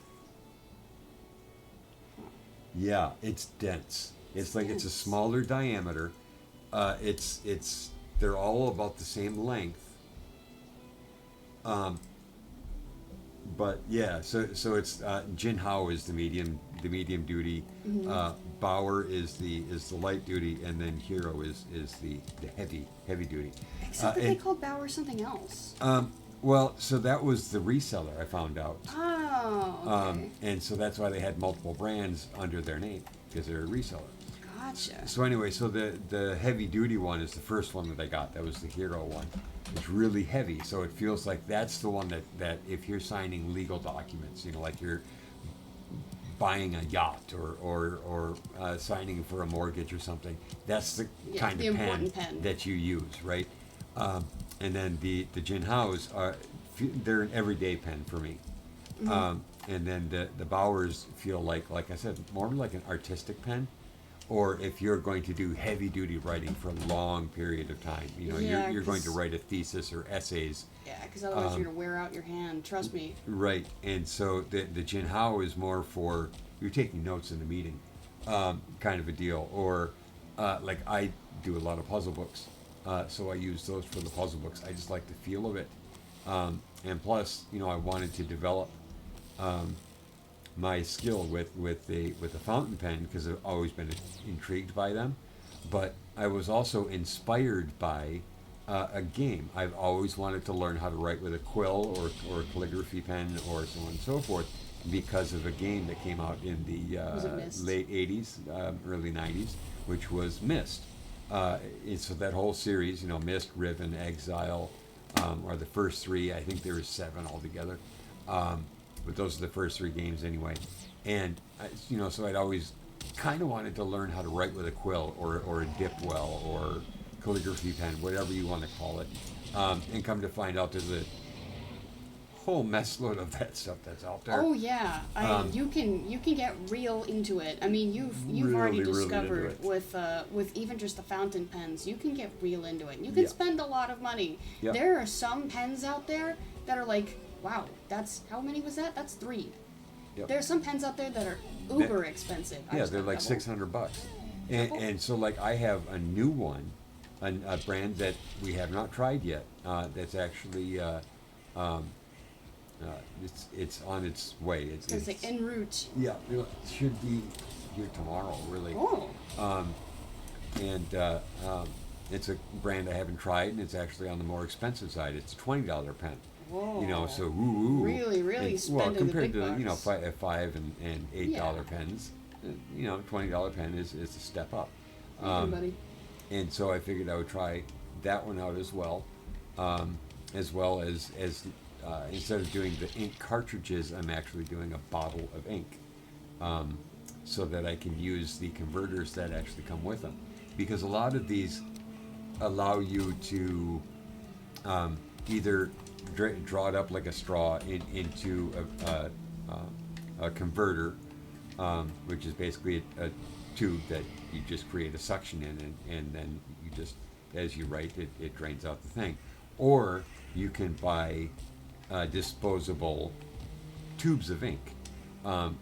Yeah, it's dense. It's like it's a dense. smaller diameter. They're all about the same length. But yeah, so it's Jinhao is the medium duty. Bauer is the light duty, and then Hero is the heavy duty. Except that they called Bauer something else. Well, so that was the reseller, I found out. Oh, okay. And so that's why they had multiple brands under their name, because they're a reseller. Gotcha. So anyway, so the heavy duty one is the first one that I got. That was the Hero one. It's really heavy, so it feels like that's the one that if you're signing legal documents, like you're buying a yacht or signing for a mortgage or something, that's the kind the of important pen. that you use, right? And then the Jinhaos they're an everyday pen for me. And then the Bauers feel like I said, more like an artistic pen, or if you're going to do heavy duty writing for a long period of time, Yeah, you're going to 'cause- write a thesis or essays. Yeah, because otherwise you're gonna wear out your hand. Trust me. Right, and so the Jinhao is more for you're taking notes in the meeting, kind of a deal. Or like I do a lot of puzzle books, so I use those for the puzzle books. I just like the feel of it, and plus, I wanted to develop my skill with a fountain pen because I've always been intrigued by them, but I was also inspired by a game. I've always wanted to learn how to write with a quill or a calligraphy pen or so on and so forth because of a game that came out in the Was it Myst? late 80s, early 90s, which was Myst. And so that whole series, Myst, Riven, Exile, are the first three. I think there were 7 altogether. But those are the first 3 games anyway. And, so I'd always kind of wanted to learn how to write with a quill or a dip well or calligraphy pen, whatever you want to call it. And come to find out there's a whole mess load of that stuff that's out there. Oh yeah, you can get real into it. I mean, you've already Really, really discovered into it. with even just the fountain pens, you can get real into it. You can Yeah. spend a lot of money. Yeah. There are some pens out there that are like, wow, that's how many was that? That's 3. Yep. There are some pens out there that are uber expensive. I Yeah, just they're got like double. $600. Double? And so like I have a new one, a brand that we have not tried yet. That's actually it's on its way. It's like en route. Yeah, it should be here tomorrow, really. Oh, And it's a brand I haven't tried, and it's actually on the more expensive side. It's a $20 pen. whoa. So ooh. Really, really And, spending the compared big to bucks. $5 and $8 Yeah. pens, $20 pen is a step up. Everybody. And so I figured I would try that one out as well as instead of doing the ink cartridges, I'm actually doing a bottle of ink, so that I can use the converters that actually come with them, because a lot of these allow you to either draw it up like a straw into a converter, which is basically a tube that you just create a suction in, and then you just, as you write, it drains out the thing. Or you can buy disposable tubes of ink, kind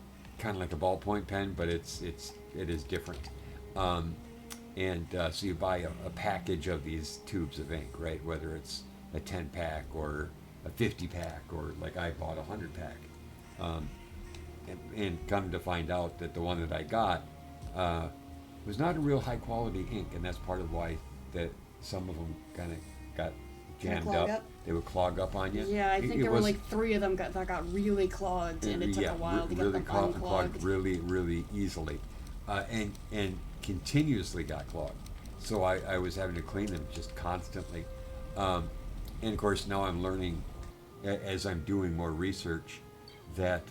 of like a ballpoint pen, but it is different. So you buy a package of these tubes of ink, right? Whether it's a 10-pack or a 50-pack, or like I bought a 100-pack. And come to find out that the one that I got was not a real high-quality ink, and that's part of why that some of them kind of got jammed clog up. up? They would clog up on you. Yeah, I It- think it there were was- like 3 of them that got really clogged, and it took yeah, a while to get really them clogged unclogged. really easily, and continuously got clogged. So I was having to clean them just constantly, and of course now I'm learning as I'm doing more research that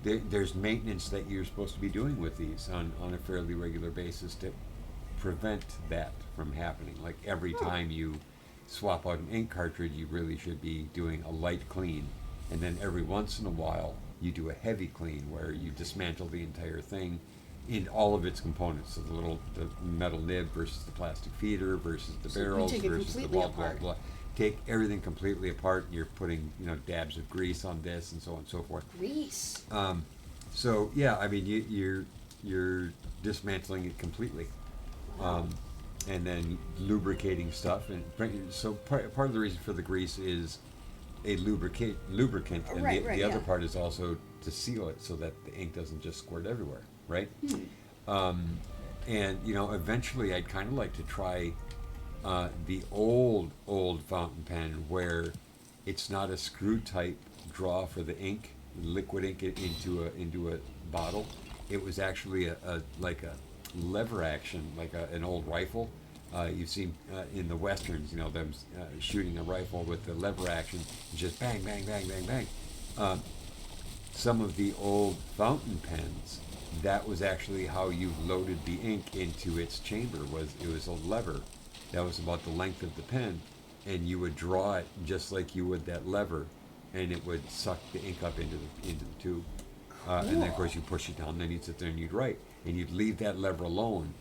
there's maintenance that you're supposed to be doing with these on a fairly regular basis to prevent that from happening. Like every time you swap out an ink cartridge, you really should be doing a light clean, and then every once in a while you do a heavy clean where you dismantle the entire thing in all of its components. So the metal nib versus the plastic feeder versus the So you barrels take it versus the completely blah apart. blah. Take everything completely apart. And you're putting dabs of grease on this and so on and so forth. Grease. So yeah, I mean you're dismantling it completely, and then lubricating stuff. And so part of the reason for the grease is a lubricant, and Right, the other yeah. part is also to seal it so that the ink doesn't just squirt everywhere, right? And eventually I'd kind of like to try the old fountain pen where it's not a screw type draw for the ink, liquid ink it into a bottle. It was actually a lever action, like an old rifle. You've seen in the westerns, them shooting a rifle with the lever action, just bang, bang, bang, bang, bang. Some of the old fountain pens, that was actually how you loaded the ink into its chamber. It was a lever that was about the length of the pen, and you would draw it just like you would that lever, and it would suck the ink up into the tube. And then of course you push it down, then you'd sit there and you'd write. And you'd leave that lever alone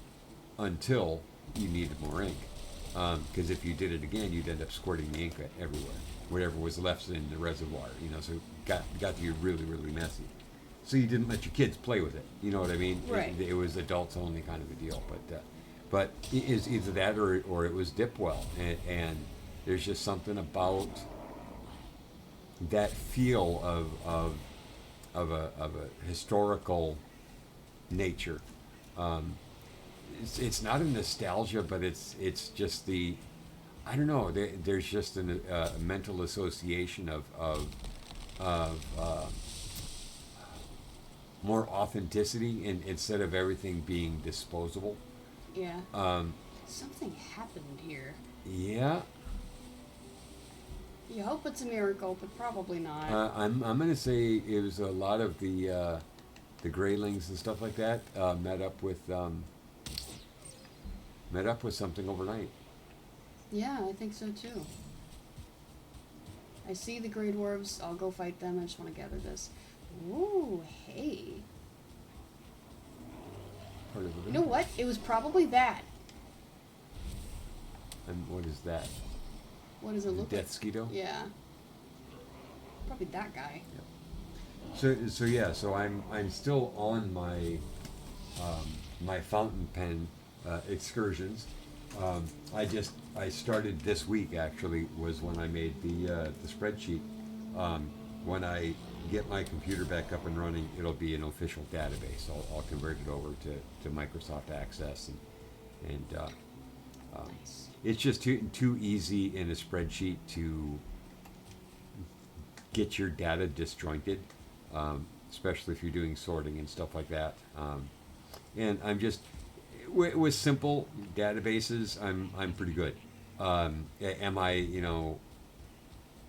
until you needed more ink. Because if you did it again, you'd end up squirting the ink everywhere. Whatever was left in the reservoir, so it got to be really, really messy. So you didn't let your kids play with it. You know what I mean? Right. It was adults only kind of a deal. But it is either that or it was dip well. And there's just something about that feel of a historical nature. It's not a nostalgia, but it's just the, I don't know. There's just a mental association of more authenticity instead of everything being disposable. Yeah. Something happened here. Yeah. You hope it's a miracle, but probably not. I'm gonna say it was a lot of the Greylings and stuff like that met up with something overnight. Yeah, I think so too. I see the Grey Dwarves. I'll go fight them. I just want to gather this. Ooh, hey. Part of You know what? It was probably that. And what is that? What does it look like? Death Skeeto? Yeah. Probably that guy. So yeah, so I'm still on my my fountain pen excursions. I started this week actually was when I made the spreadsheet. When I get my computer back up and running, it'll be an official database. I'll convert it over to Microsoft Access and Nice. it's just too easy in a spreadsheet to get your data disjointed, especially if you're doing sorting and stuff like that. And I'm just with simple databases, I'm pretty good. Am I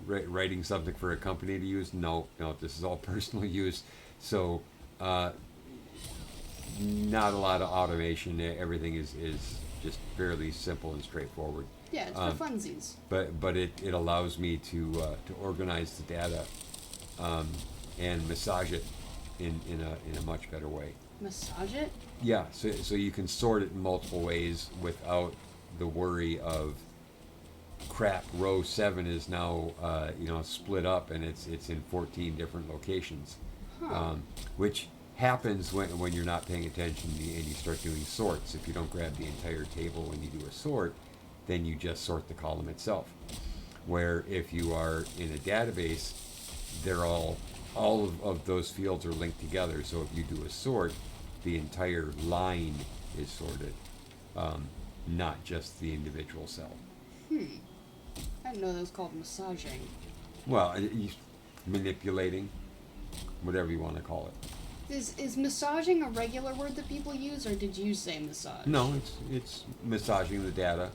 writing something for a company to use? No. This is all personal use. So not a lot of automation. Everything is just fairly simple and straightforward. Yeah, it's for funsies. But it allows me to organize the data and massage it in a much better way. Massage it? Yeah, so you can sort it in multiple ways without the worry of crap. Row 7 is now split up and it's in 14 different locations, which happens when you're not paying attention and you start doing sorts. If you don't grab the entire table when you do a sort, then you just sort the column itself. Where if you are in a database, they're all of those fields are linked together. So if you do a sort, the entire line is sorted, not just the individual cell. I didn't know that was called massaging. Well, manipulating, whatever you want to call it. Is massaging a regular word that people use, or did you say massage? No, it's massaging the data,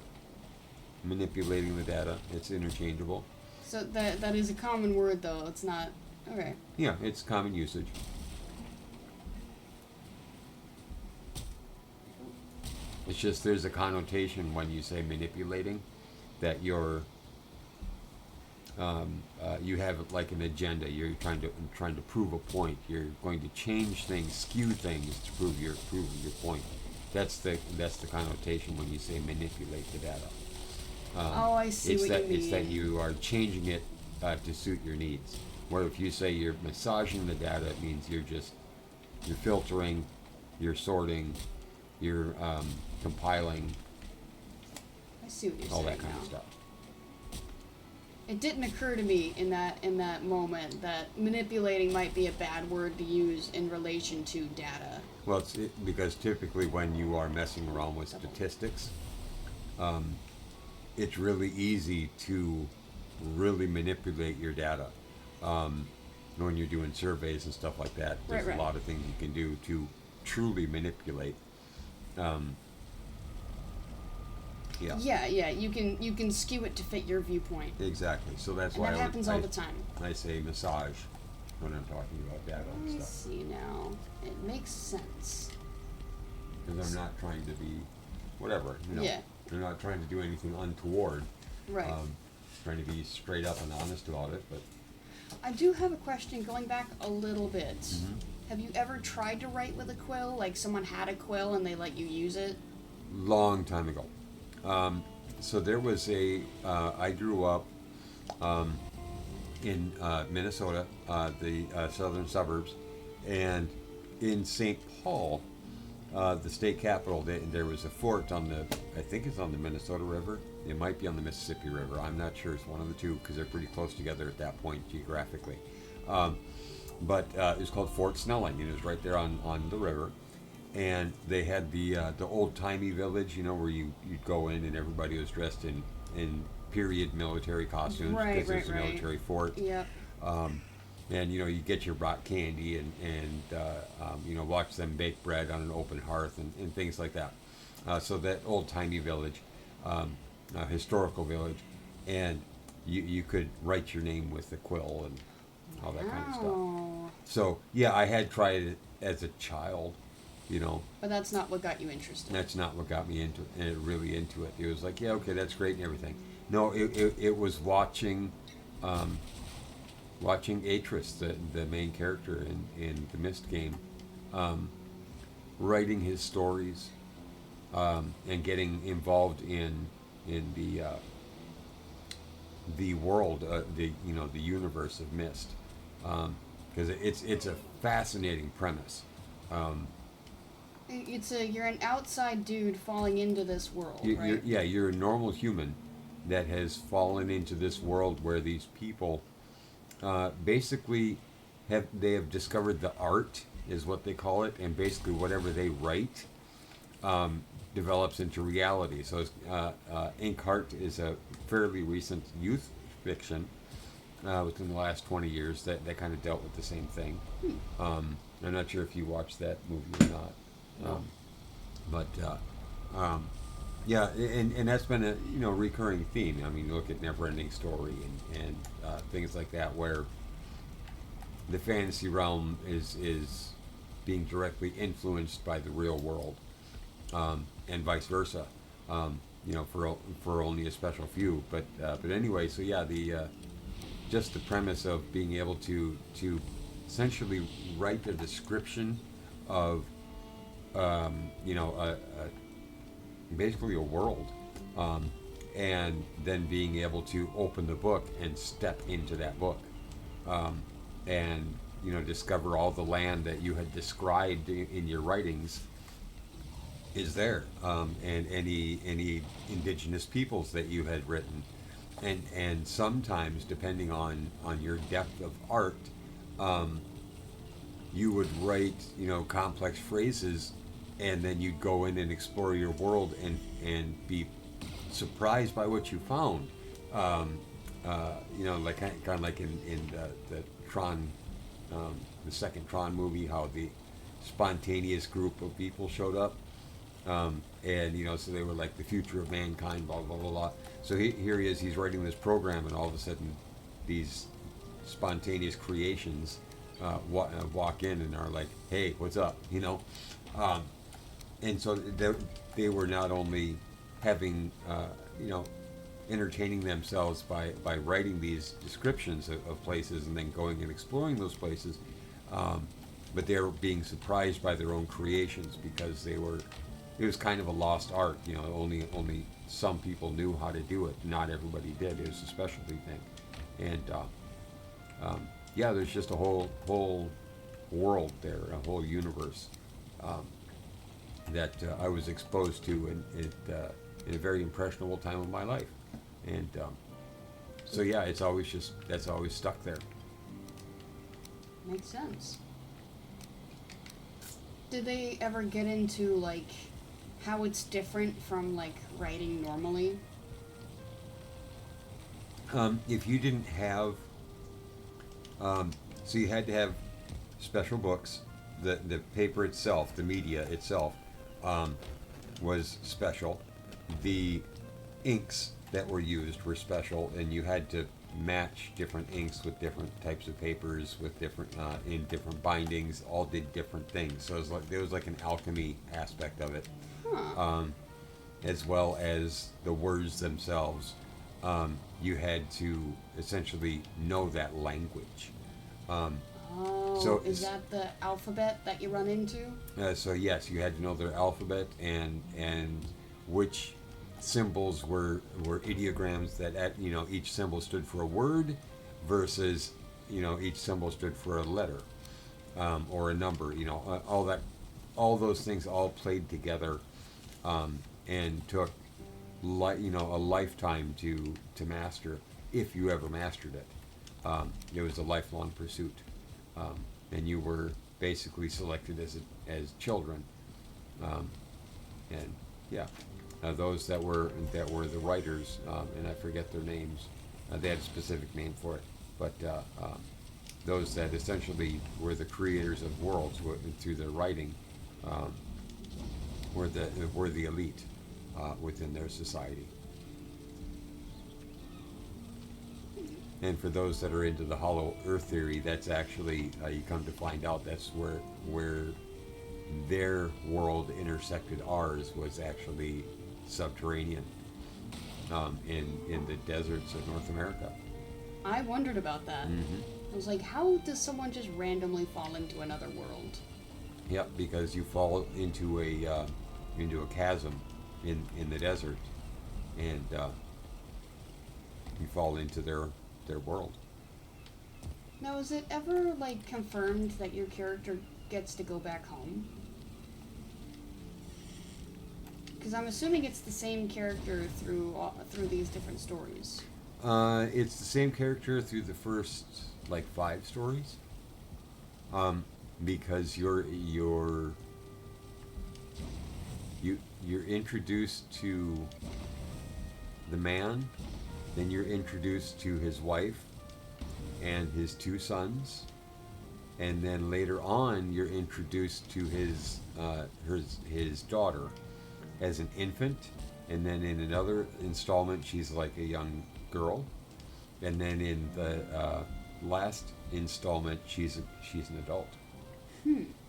manipulating the data. It's interchangeable. So that is a common word, though. It's not. Okay. Yeah, it's common usage. It's just there's a connotation when you say manipulating that you're you have like an agenda. You're trying to prove a point. You're going to change things, skew things to prove your point. That's the connotation when you say manipulate the data. I see what you mean. It's that you are changing it to suit your needs. Where if you say you're massaging the data, it means you're filtering, you're sorting, you're compiling, I see what you're all saying that kind now. of stuff. It didn't occur to me in that moment that manipulating might be a bad word to use in relation to data. Well, because typically when you are messing around with statistics, it's really easy to really manipulate your data. When you're doing surveys and stuff like that, there's Right. a lot of things you can do to truly manipulate. Yeah. Yeah. You can skew it to fit your viewpoint. Exactly. So that's And why that happens all the time. I say massage when I'm talking about data Let and me stuff. see now. It makes sense. Because I'm not trying to be whatever. Yeah. I'm not trying to do anything untoward. Right. Trying to be straight up and honest about it, but I do have a question going back a little bit. Have you ever tried to write with a quill? Like someone had a quill and they let you use it? Long time ago. So there was I grew up in Minnesota, the southern suburbs, and in St. Paul, the state capital, there was a fort on I think it's on the Minnesota River. It might be on the Mississippi River. I'm not sure. It's one of the two because they're pretty close together at that point geographically. But it was called Fort Snelling, and it was right there on the river. And they had the old timey village, where you'd go in and everybody was dressed in period military costumes because it's a military fort. Yep. And you get your rock candy and watch them bake bread on an open hearth and things like that. So that old timey village, historical village, and you could write your name with a quill and all that kind of stuff. So yeah, I had tried it as a child. But that's not what got you interested. That's not what got me really into it. It was like, yeah, okay, that's great and everything. No, it was watching Atris, the main character in the Myst game, writing his stories, and getting involved in the world, the universe of Myst, because it's a fascinating premise. You're an outside dude falling into this world, right? You're a normal human that has fallen into this world where these people basically they have discovered the art, is what they call it, and basically whatever they write develops into reality. So Inkheart is a fairly recent youth fiction within the last 20 years that kind of dealt with the same thing. I'm not sure if you watched that movie or not. Yeah, and that's been a recurring theme. I mean, look at Neverending Story and things like that, where the fantasy realm is being directly influenced by the real world, and vice versa. For only a special few. But anyway, so yeah, just the premise of being able to essentially write a description of basically a world, and then being able to open the book and step into that book, and discover all the land that you had described in your writings is there, and any indigenous peoples that you had written, and sometimes depending on your depth of art, you would write complex phrases, and then you'd go in and explore your world and be surprised by what you found. Like kind of like in the Tron, the second Tron movie, how the spontaneous group of people showed up, and so they were like the future of mankind, blah blah blah blah. So here he is, he's writing this program, and all of a sudden, these spontaneous creations walk in and are like, "Hey, what's up?" And so they were not only having, entertaining themselves by writing these descriptions of places and then going and exploring those places, but they were being surprised by their own creations because it was kind of a lost art. Only some people knew how to do it. Not everybody did. It was a specialty thing, and there's just a whole world there, a whole universe that I was exposed to in a very impressionable time of my life, and so yeah, that's always stuck there. Makes sense. Did they ever get into like how it's different from like writing normally? If you didn't have, so you had to have special books. The paper itself, the media itself, was special. The inks that were used were special, and you had to match different inks with different types of papers, with different in different bindings. All did different things. So there was like an alchemy aspect of it, as well as the words themselves. You had to essentially know that language. Oh, So is that the alphabet that you run into? so yes, you had to know their alphabet and which symbols were ideograms that each symbol stood for a word versus each symbol stood for a letter or a number. All those things all played together and took a lifetime to master if you ever mastered it. It was a lifelong pursuit, and you were basically selected as children, and yeah, those that were the writers, and I forget their names. They had a specific name for it, but those that essentially were the creators of worlds through their writing um, were the elite within their society. And for those that are into the hollow earth theory, that's actually you come to find out that's where their world intersected ours was actually subterranean in the deserts of North America. I wondered about that. I was like, how does someone just randomly fall into another world? Yep, because you fall into a chasm in the desert, and you fall into their world. Now, is it ever like confirmed that your character gets to go back home? Because I'm assuming it's the same character through these different stories. It's the same character through the first 5 stories, because you're introduced to the man, then you're introduced to his wife and his 2 sons, and then later on you're introduced to his daughter as an infant, and then in another installment she's like a young girl, and then in the last installment she's an adult.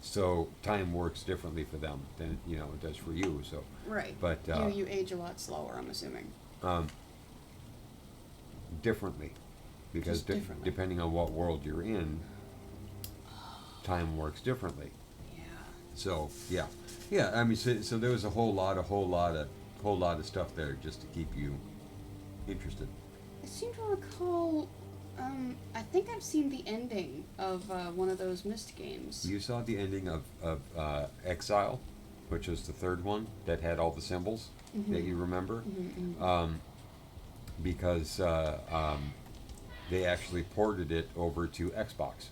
So time works differently for them than it does for you. So Right. But you age a lot slower, I'm assuming. differently, because Just differently. depending on what world you're in, time works differently. Yeah. So yeah. I mean, so there was a whole lot of stuff there just to keep you interested. I seem to recall. I think I've seen the ending of one of those Myst games. You saw the ending of Exile, which was the third one that had all the symbols that you remember, because they actually ported it over to Xbox.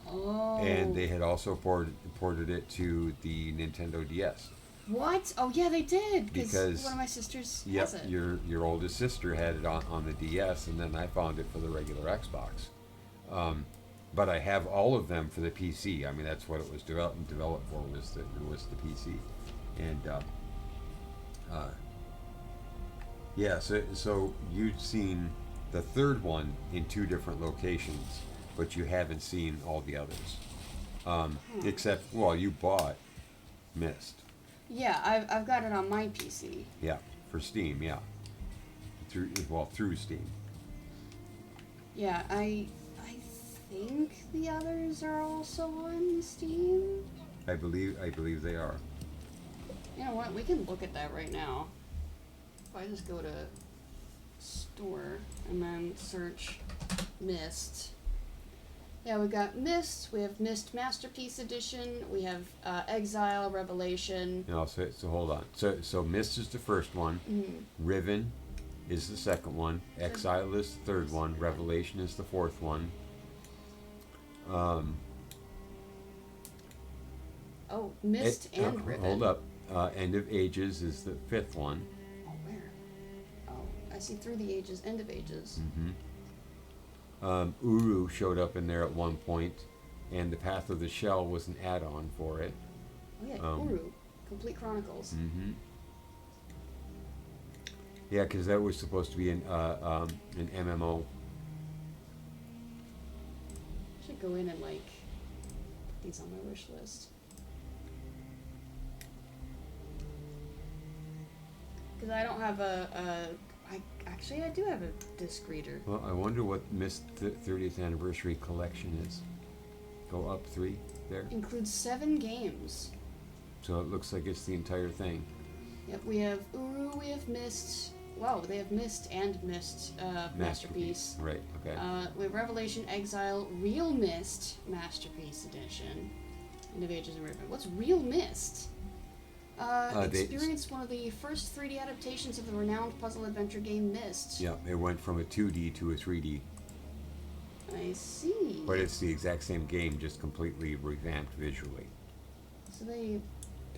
Oh. And they had also ported it to the Nintendo DS. What? Oh yeah, they did. Because one of my sisters yep, has it. your oldest sister had it on the DS, and then I found it for the regular Xbox. But I have all of them for the PC. I mean, that's what it was developed for, was the PC. And yeah, so you'd seen the third one in 2 different locations, but you haven't seen all the others. Except, well, you bought Myst. Yeah, I've got it on my PC. Yeah, for Steam, yeah. Through Steam. Yeah, I think the others are also on Steam. I believe they are. You know what? We can look at that right now. If I just go to store and then search Myst. Yeah, we got Myst. We have Myst Masterpiece Edition. We have Exile, Revelation. No, so hold on. So Myst is the first one. Riven is the second one. Exile is the third one. Revelation is the fourth one. Myst and Riven. Hold up. End of Ages is the fifth one. Oh, where? Oh, I see Through the Ages, End of Ages. Uru showed up in there at one point, and the Path of the Shell was an add-on for it. Oh yeah, Uru, Complete Chronicles. Yeah, because that was supposed to be an MMO. I should go in and put these on my wish list. Because I don't have I do have a disc reader. Well, I wonder what Myst 30th Anniversary Collection is. Go up 3 there. Includes 7 games. So it looks like it's the entire thing. Yep, we have Uru, we have Myst. Wow, they have Myst and Myst Masterpiece. Right, okay. We have Revelation, Exile, Real Myst Masterpiece Edition. End of Ages and Riven. What's Real Myst? Experienced one of the first 3D adaptations of the renowned puzzle adventure game Myst. Yeah, it went from a 2D to a 3D. I see. But it's the exact same game, just completely revamped visually. So they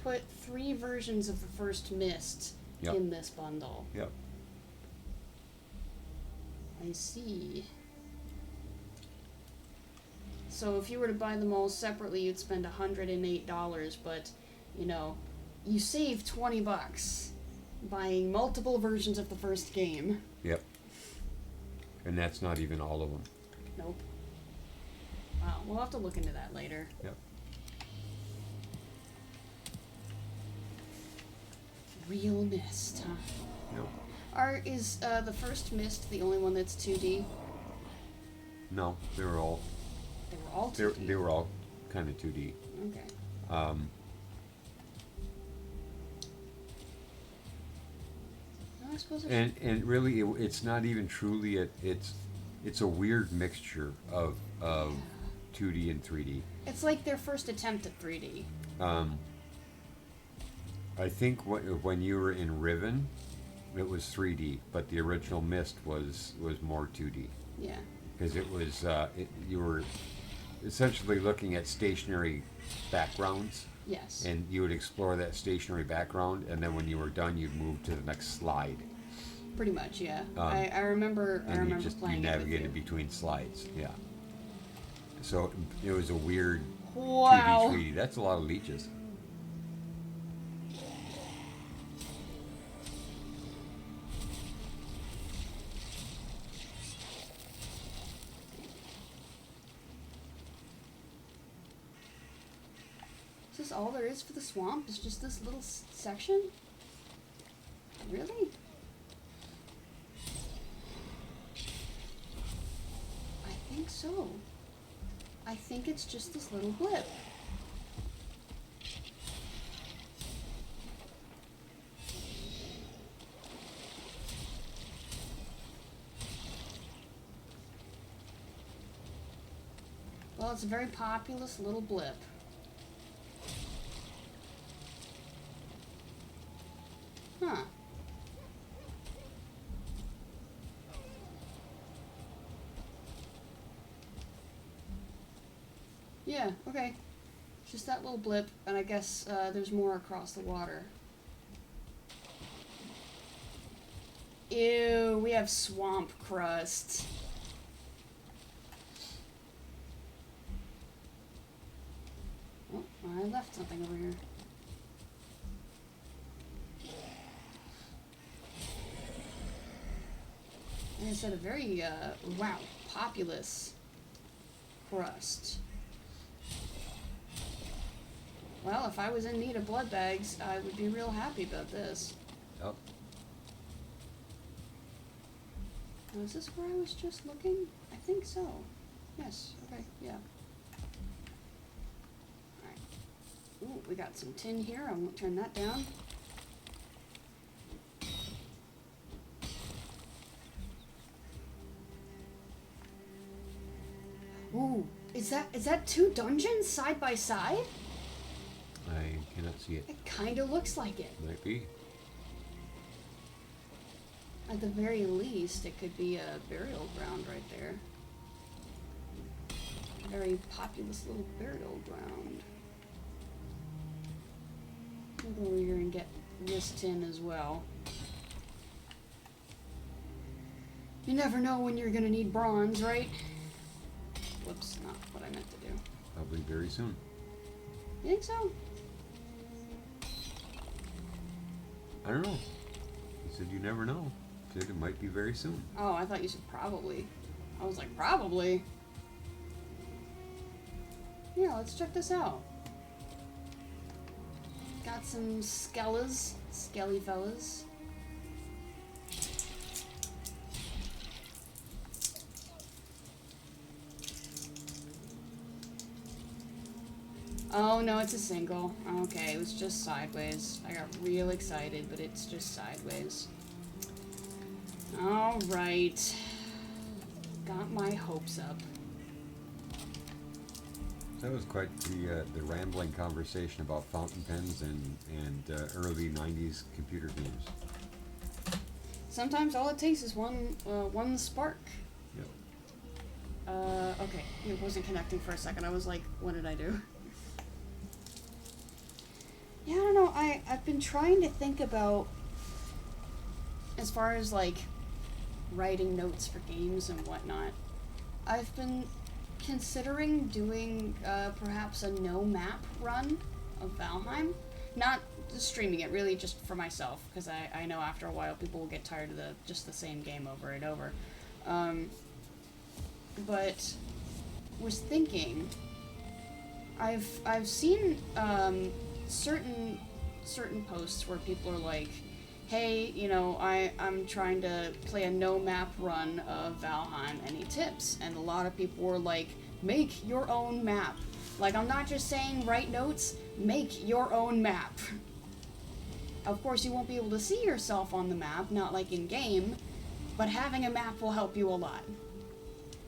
put 3 versions of the first Myst in this bundle. Yep. I see. So if you were to buy them all separately, you'd spend $108, but, you know, you save $20 buying multiple versions of the first game. Yep. And that's not even all of them. Nope. Wow, we'll have to look into that later. Yep. Real Myst, huh? Nope. Is the first Myst the only one that's 2D? No, they were all 2D? they were all kind of 2D. Okay. I suppose And really, it's not even truly it's a weird mixture of 2D and 3D. It's like their first attempt at 3D. I think when you were in Riven, it was 3D, but the original Myst was more 2D. Yeah. Because it was you were essentially looking at stationary backgrounds. Yes. And you would explore that stationary background, and then when you were done, you'd move to the next slide. Pretty much, yeah. I remember. I remember playing you it with navigated you. between slides. Yeah. So it was a weird Wow. 2D, 3D. That's a lot of leeches. Is this all there is for the swamp? Is just this little section? Really? I think so. I think it's just this little blip. Well, it's a very populous little blip. Huh. Yeah, okay. Just that little blip, and I guess there's more across the water. Ew, we have swamp crust. Oh, I left something over here. Like I said, a very, wow, populous crust. Well, if I was in need of blood bags, I would be real happy about this. Yep. Now, is this where I was just looking? I think so. Yes, okay, yeah. Alright. Ooh, we got some tin here. I won't turn that down. Ooh, is that 2 dungeons side by side? I cannot see it. It kind of looks like it. Might be. At the very least, it could be a burial ground right there. A very populous little burial ground. I'll go over here and get this tin as well. You never know when you're gonna need bronze, right? Whoops, not what I meant to do. Probably very soon. You think so? I don't know. You said you never know. You said it might be very soon. Oh, I thought you said probably. I was like, probably? Yeah, let's check this out. Got some skellies, skelly fellas. Oh, no, it's a single. Okay, it was just sideways. I got real excited, but it's just sideways. Alright. Got my hopes up. That was quite the rambling conversation about fountain pens and early 90s computer games. Sometimes all it takes is one spark. Yep. Okay. It wasn't connecting for a second. I was like, what did I do? Yeah, I don't know. I've been trying to think about, as far as, like, writing notes for games and whatnot. I've been considering doing perhaps a no map run of Valheim. Not streaming it, really just for myself, because I know after a while people will get tired of just the same game over and over. But was thinking, I've seen certain posts where people are like, hey, you know, I'm trying to play a no map run of Valheim, any tips? And a lot of people were like, make your own map. Like, I'm not just saying write notes, make your own map. Of course, you won't be able to see yourself on the map, not like in game, but having a map will help you a lot.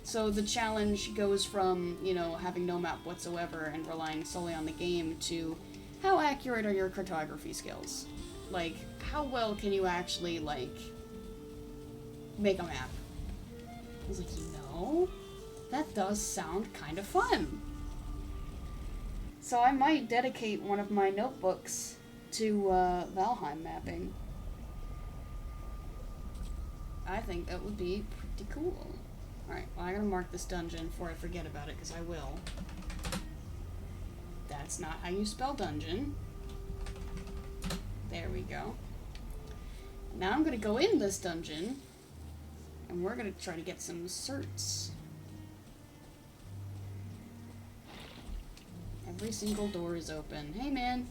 So the challenge goes from, you know, having no map whatsoever and relying solely on the game to how accurate are your cartography skills? Like, how well can you actually, like, make a map? I was like, you know, that does sound kind of fun. So I might dedicate one of my notebooks to Valheim mapping. I think that would be pretty cool. Alright, well, I gotta mark this dungeon before I forget about it, because I will. That's not how you spell dungeon. There we go. Now I'm gonna go in this dungeon, and we're gonna try to get some certs. Every single door is open. Hey, man.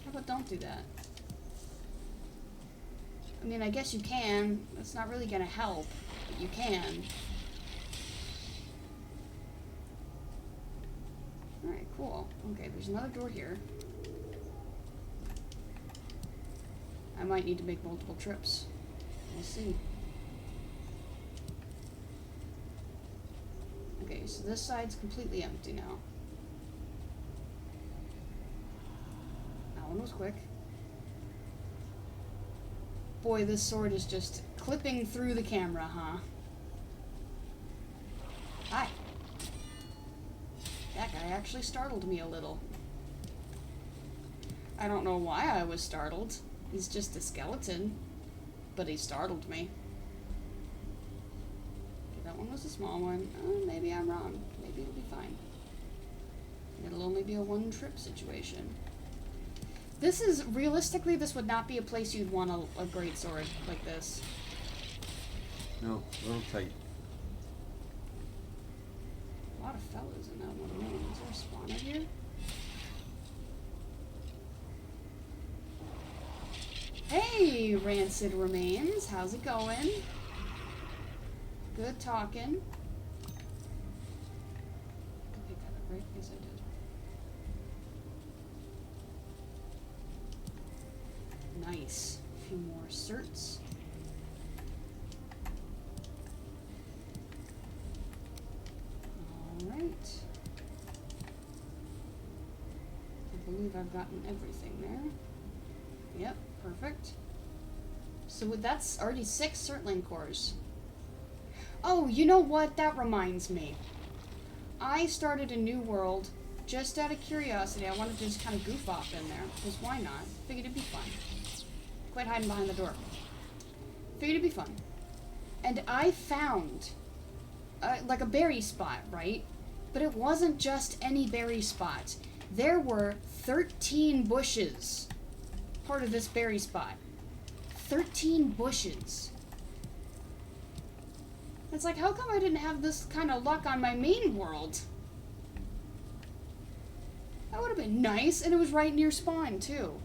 How about don't do that? I mean, I guess you can. It's not really gonna help, but you can. Alright, cool. Okay, there's another door here. I might need to make multiple trips. We'll see. Okay, so this side's completely empty now. That one was quick. Boy, this sword is just clipping through the camera, huh? Hi. That guy actually startled me a little. I don't know why I was startled. He's just a skeleton. But he startled me. Okay, that one was a small one. Maybe I'm wrong. Maybe it'll be fine. It'll only be a one-trip situation. This is, realistically, this would not be a place you'd want a great sword like this. No, a little tight. A lot of fellas in that one. Is there a spawner here? Hey, Rancid Remains. How's it going? Good talking. Did I pick that up, right? Yes, I did. Nice. A few more certs. Alright. I believe I've gotten everything there. Yep, perfect. So that's already 6 certling cores. Oh, you know what? That reminds me. I started a new world just out of curiosity. I wanted to just kind of goof off in there, because why not? Figured it'd be fun. Quit hiding behind the door. Figured it'd be fun. And I found, like a berry spot, right? But it wasn't just any berry spot. There were 13 bushes part of this berry spot. 13 bushes. It's like, how come I didn't have this kind of luck on my main world? That would have been nice, and it was right near spawn, too.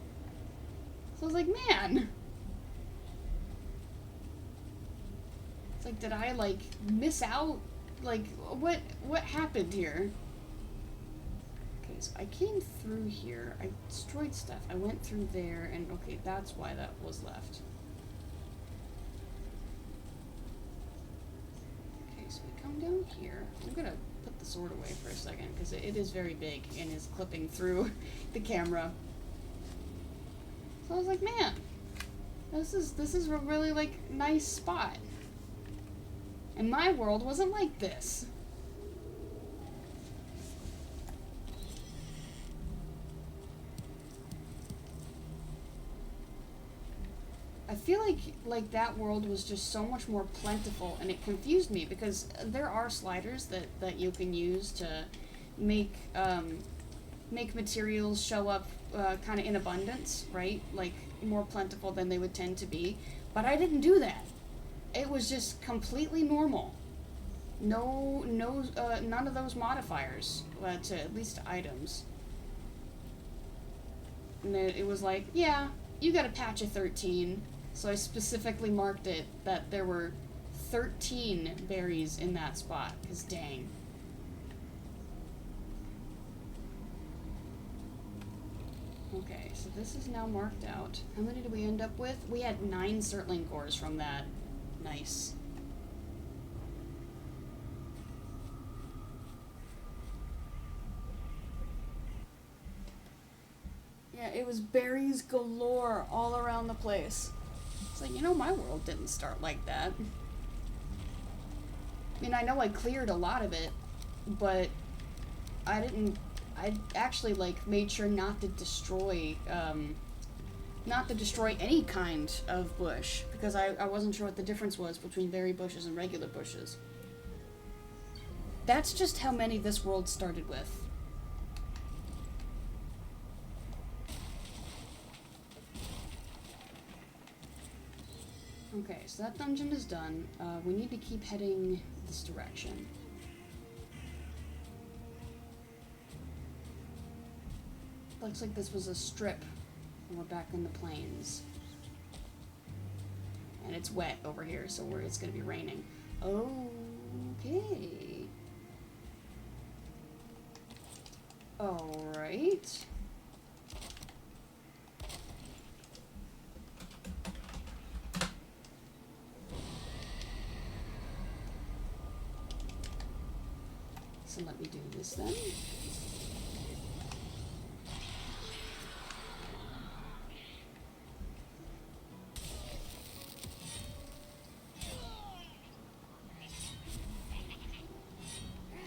So I was like, man. It's like, did I, like, miss out? Like, what happened here? so I came through here. I destroyed stuff. I went through there, and okay, that's why that was left. Okay, so we come down here. I'm gonna put the sword away for a second, because it is very big and is clipping through the camera. So I was like, man, this is a really, like, nice spot. And my world wasn't like this. I feel like that world was just so much more plentiful, and it confused me because there are sliders that you can use to make make materials show up kind of in abundance, right? Like more plentiful than they would tend to be. But I didn't do that. It was just completely normal. None of those modifiers to at least items. And it was like, yeah, you got a patch of 13. So I specifically marked it that there were 13 berries in that spot, because dang. Okay, so this is now marked out. How many did we end up with? We had 9 Surtling cores from that. Nice. Yeah, it was berries galore all around the place. It's like, you know, my world didn't start like that. I mean, I know I cleared a lot of it, but I actually, like, made sure not to destroy any kind of bush, because I wasn't sure what the difference was between berry bushes and regular bushes. That's just how many this world started with. Okay, so that dungeon is done. We need to keep heading this direction. Looks like this was a strip, and we're back in the plains. And it's wet over here, so it's gonna be raining. Okay. Alright. So let me do this then.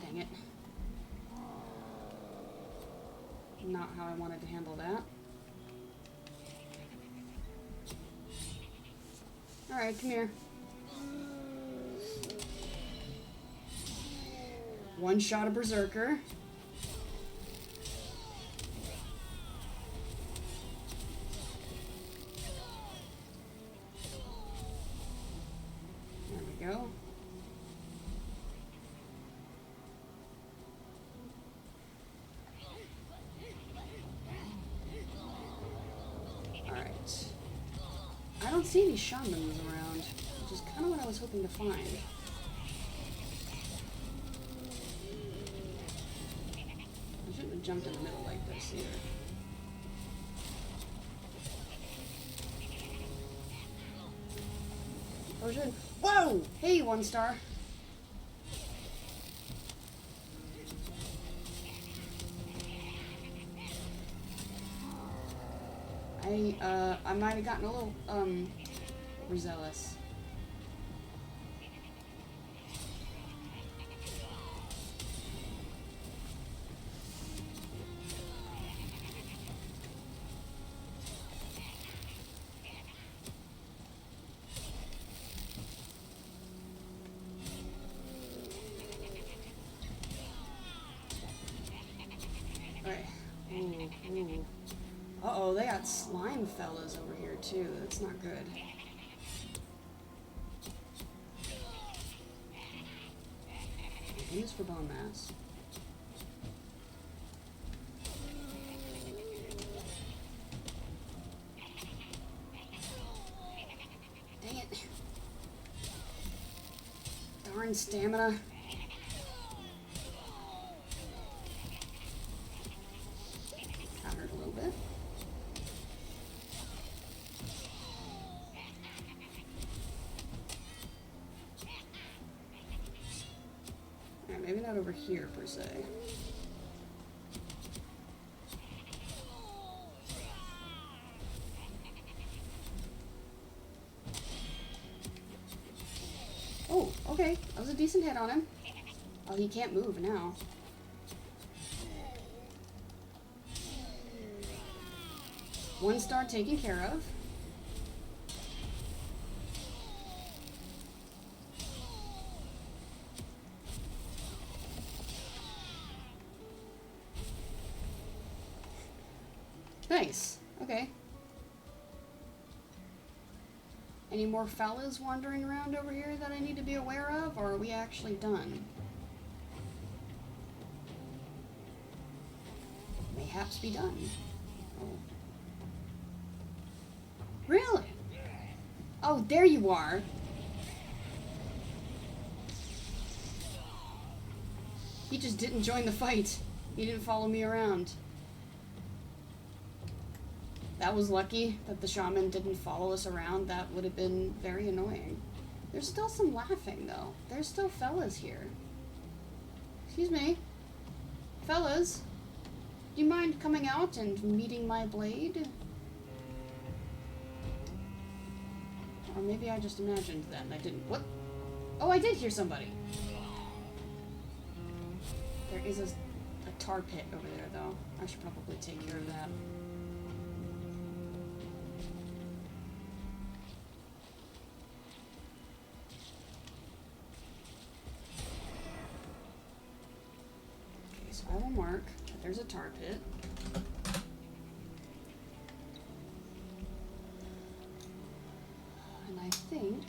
Dang it. Not how I wanted to handle that. Alright, come here. One shot of Berserker. There we go. Alright. I don't see any shamans around, which is kind of what I was hoping to find. Jumped in the middle like this either. Ocean. Whoa! Hey, 1 star. I might have gotten a little overzealous. Ooh. Uh-oh, they got slime fellas over here, too. That's not good. Use for bone mass. Dang it. Darn stamina. maybe not over here, per se. Oh, okay. That was a decent hit on him. Oh, he can't move now. One star taken care of. Nice. Okay. Any more fellas wandering around over here that I need to be aware of, or are we actually done? Mayhaps be done. Oh. Really? Oh, there you are. He just didn't join the fight. He didn't follow me around. That was lucky that the shaman didn't follow us around. That would have been very annoying. There's still some laughing, though. There's still fellas here. Excuse me. Fellas, do you mind coming out and meeting my blade? Or maybe I just imagined that and I didn't. What? Oh, I did hear somebody. There is a tar pit over there, though. I should probably take care of that. I will mark that there's a tar pit. And I think,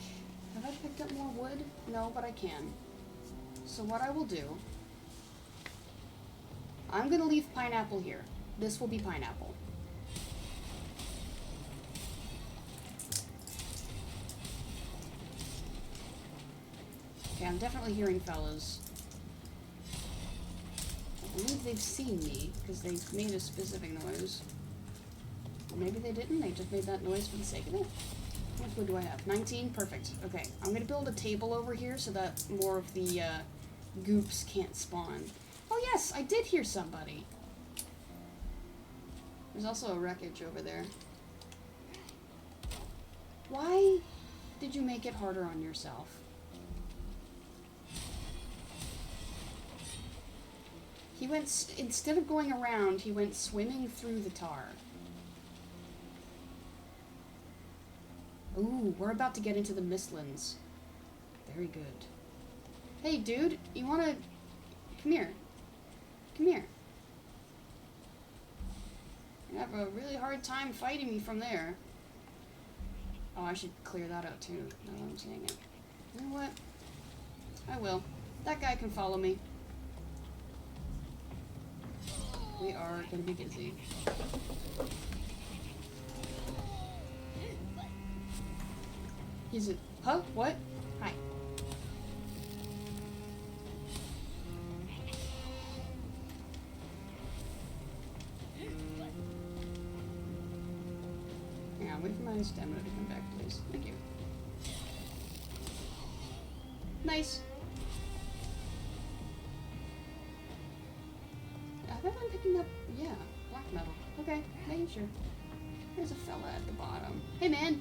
have I picked up more wood? No, but I can. So what I will do, I'm going to leave pineapple here. This will be pineapple. Okay, I'm definitely hearing fellas. I believe they've seen me, because they made a specific noise. Or maybe they didn't, they just made that noise for the sake of it. How much wood do I have? 19? Perfect. Okay, I'm going to build a table over here so that more of the goops can't spawn. Oh yes, I did hear somebody. There's also a wreckage over there. Why did you make it harder on yourself? He went, instead of going around, he went swimming through the tar. Ooh, we're about to get into the Mistlands. Very good. Hey, dude, you wanna... Come here. Come here. You have a really hard time fighting me from there. Oh, I should clear that out, too, now that I'm saying it. You know what? I will. That guy can follow me. We are gonna be busy. He's a... Huh? What? Hi. Hang on, wait for my stamina to come back, please. Thank you. Nice. Have I been picking up... Yeah, black metal. Okay, making sure. There's a fella at the bottom. Hey, man!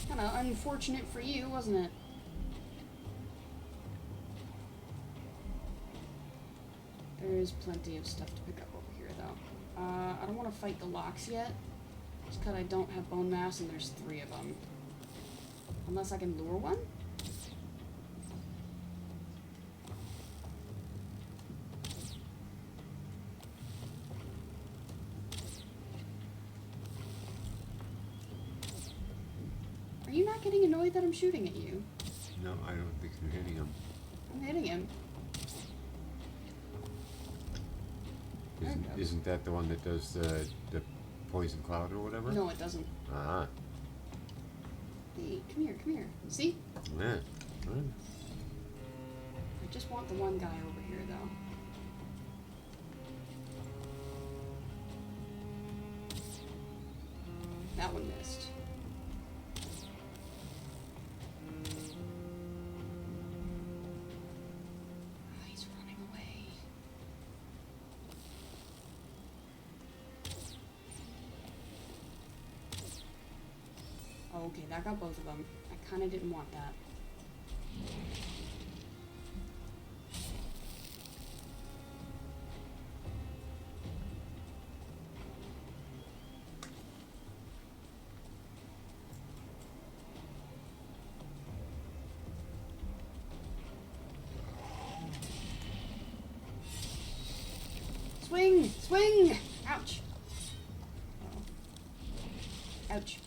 Kinda unfortunate for you, wasn't it? There is plenty of stuff to pick up over here, though. I don't want to fight the locks yet. Just because I don't have bone mass and there's 3 of them. Unless I can lure one? Are you not getting annoyed that I'm shooting at you? No, I don't think you're hitting him. I'm hitting him. Isn't that the one that does the poison cloud or whatever? No, it doesn't. Ah. Hey, come here, come here. See? Yeah. Right. I just want the one guy over here, though. That one missed. Okay, that got both of them. I kind of didn't want that. Swing! Swing! Ouch! Oh. Ouch.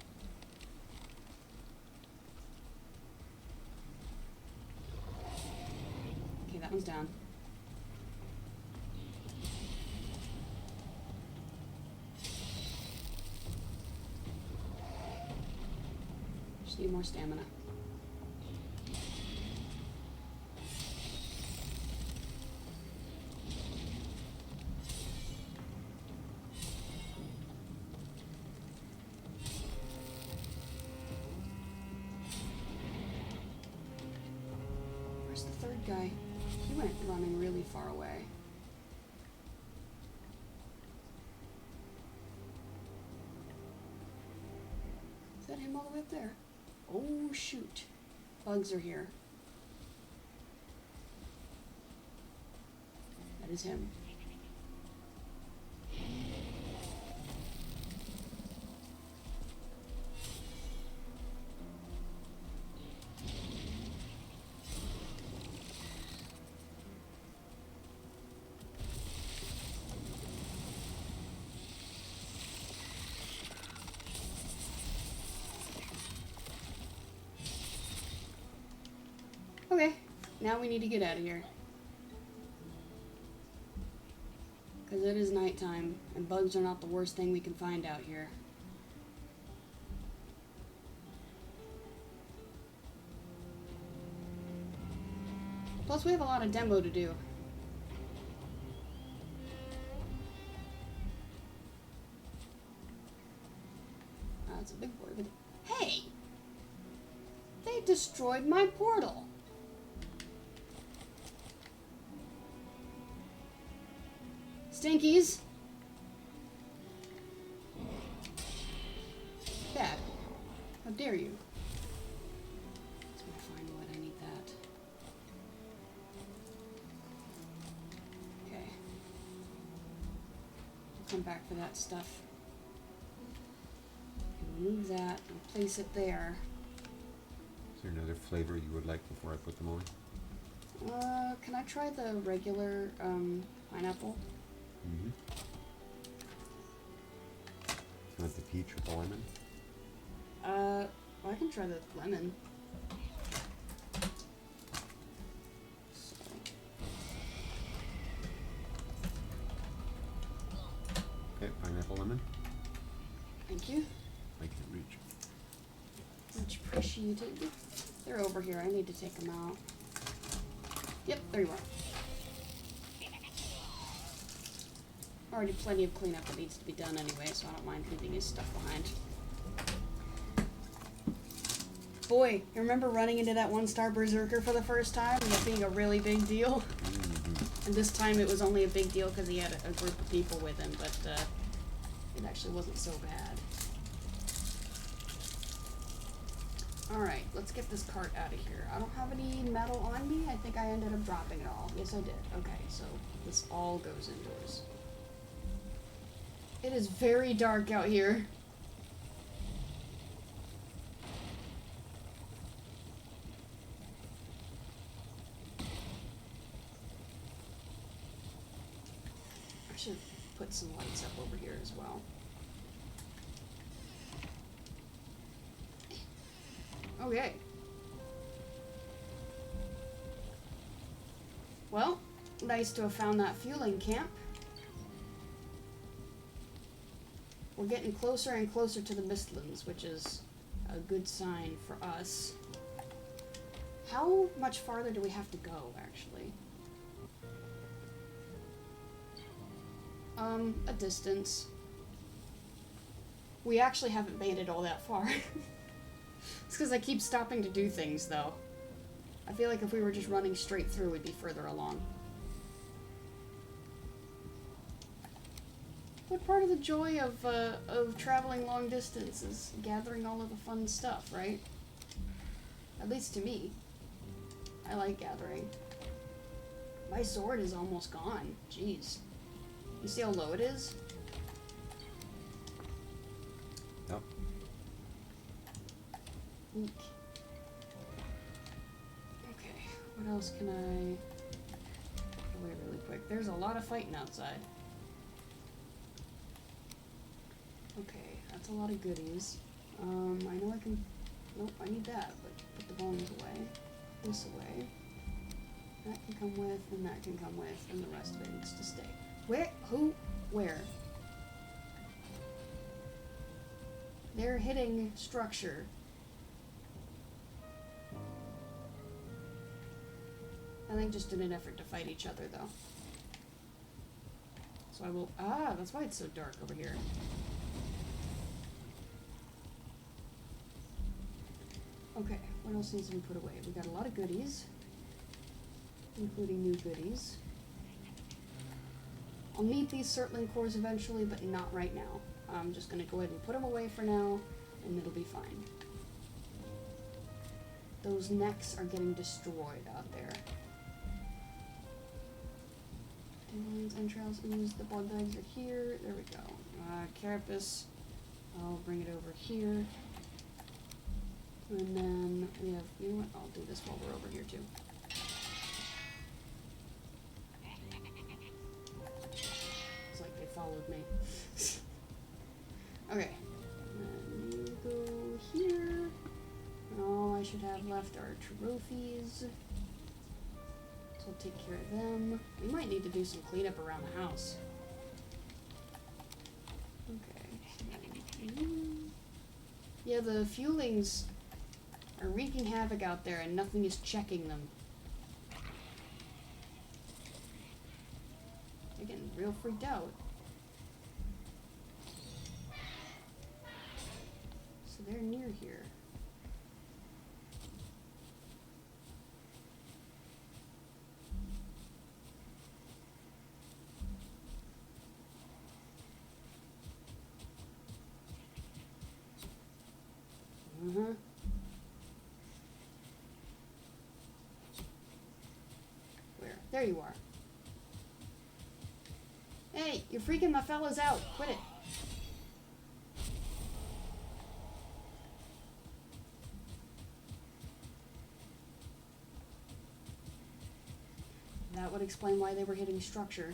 Okay, that one's down. Just need more stamina. Where's the third guy? He went running really far away. Is that him all the way up there? Oh, shoot. Bugs are here. That is him. Okay, now we need to get out of here. Because it is nighttime, and bugs are not the worst thing we can find out here. Plus, we have a lot of demo to do. That's a big boy. But hey! They destroyed my portal! Stinkies! Bad. How dare you? Let's go find what I need that. Okay. I'll come back for that stuff. Remove that and place it there. Is there another flavor you would like before I put them on? Can I try the regular pineapple? Mm-hmm. Want the peach or the lemon? Well, I can try the lemon. So. Okay, pineapple lemon. Thank you. I can't reach. Much appreciated. They're over here. I need to take them out. Yep, there you are. Already plenty of cleanup that needs to be done anyway, so I don't mind leaving his stuff behind. Boy, you remember running into that one-star berserker for the first time and it being a really big deal? Mm-hmm. And this time it was only a big deal because he had a group of people with him, but it actually wasn't so bad. Alright, let's get this cart out of here. I don't have any metal on me. I think I ended up dropping it all. Yes, I did. Okay, so this all goes indoors. It is very dark out here. I should put some lights up over here as well. Okay. Well, nice to have found that fueling camp. We're getting closer and closer to the Mistlands, which is a good sign for us. How much farther do we have to go, actually? A distance. We actually haven't made it all that far. It's because I keep stopping to do things, though. I feel like if we were just running straight through, we'd be further along. What part of the joy of traveling long distance is gathering all of the fun stuff, right? At least to me. I like gathering. My sword is almost gone. Jeez. You see how low it is? Yep. Eek. Okay, what else can I... Wait really quick. There's a lot of fighting outside. Okay, that's a lot of goodies. I know I can... Nope, I need that, but put the bones away. This away. That can come with, and that can come with, and the rest of it needs to stay. Where? Who? Where? They're hitting structure. I think just in an effort to fight each other, though. So I will... Ah, that's why it's so dark over here. Okay, what else needs to be put away? We got a lot of goodies, including new goodies. I'll need these Surtling cores eventually, but not right now. I'm just going to go ahead and put them away for now, and it'll be fine. Those necks are getting destroyed out there. Dandelions, entrails, ooze, the blood bags are here. There we go. Carapace, I'll bring it over here. And then we have, you know what, I'll do this while we're over here too. It's like they followed me. Okay. And you go here. And all I should have left are trophies. So I'll take care of them. We might need to do some cleanup around the house. Okay. Yeah, the fuelings are wreaking havoc out there and nothing is checking them. They're getting real freaked out. So they're near here. Uh-huh. There you are. Hey, you're freaking my fellas out. Quit it. That would explain why they were hitting structure.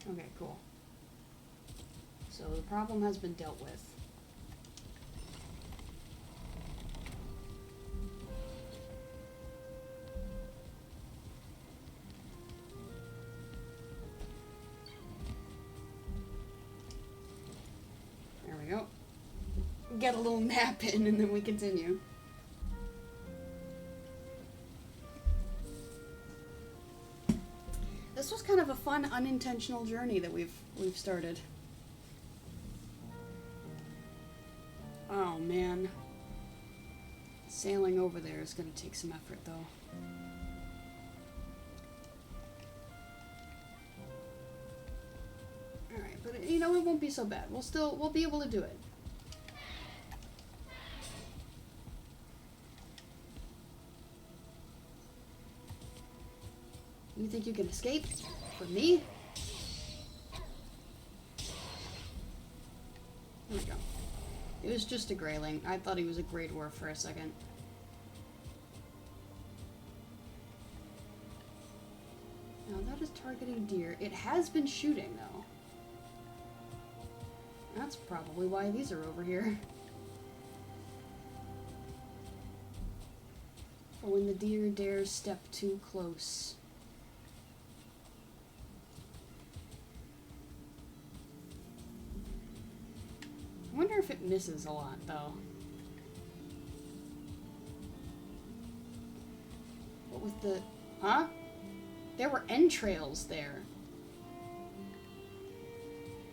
Okay, cool. So the problem has been dealt with. There we go. Get a little nap in and then we continue. This was kind of a fun, unintentional journey that we've started. Oh man. Sailing over there is going to take some effort though. Alright, but you know, it won't be so bad. We'll be able to do it. You think you can escape from me? There we go. It was just a grayling. I thought he was a Grey Dwarf for a second. Now that is targeting deer. It has been shooting though. That's probably why these are over here. For when the deer dares step too close. I wonder if it misses a lot, though. What was the... Huh? There were entrails there.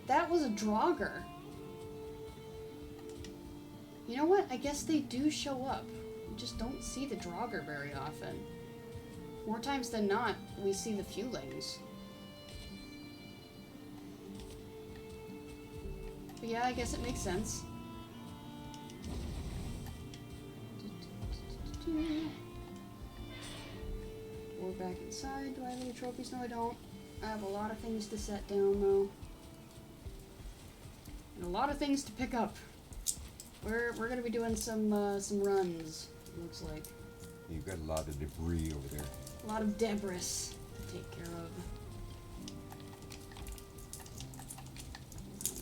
That was a Draugr. You know what? I guess they do show up. You just don't see the Draugr very often. More times than not, we see the Fulings. But yeah, I guess it makes sense. We're back inside. Do I have any trophies? No, I don't. I have a lot of things to set down, though. And a lot of things to pick up. We're gonna be doing some runs, it looks like. You've got a lot of debris over there. A lot of debris to take care of.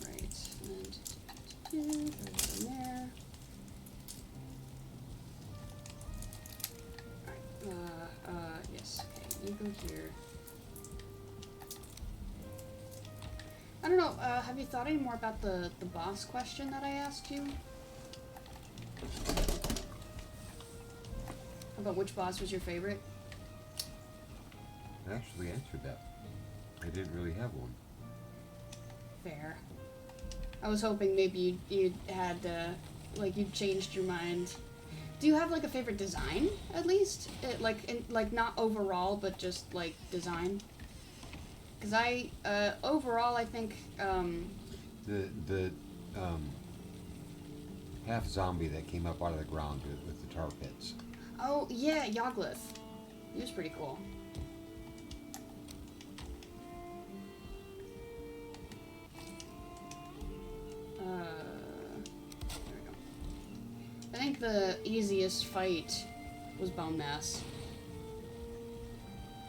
Alright, and throw that in there. Alright, yes, okay, you go here. I don't know, have you thought any more about the boss question that I asked you? About which boss was your favorite? I actually answered that. I didn't really have one. Fair. I was hoping maybe you'd had, like, you'd changed your mind. Do you have, like, a favorite design, at least? Like, not overall, but just, like, design? Because overall, I think, The half zombie that came up out of the ground with the tar pits. oh, yeah, Yogglith. He was pretty cool. There we go. I think the easiest fight was Bone Mass.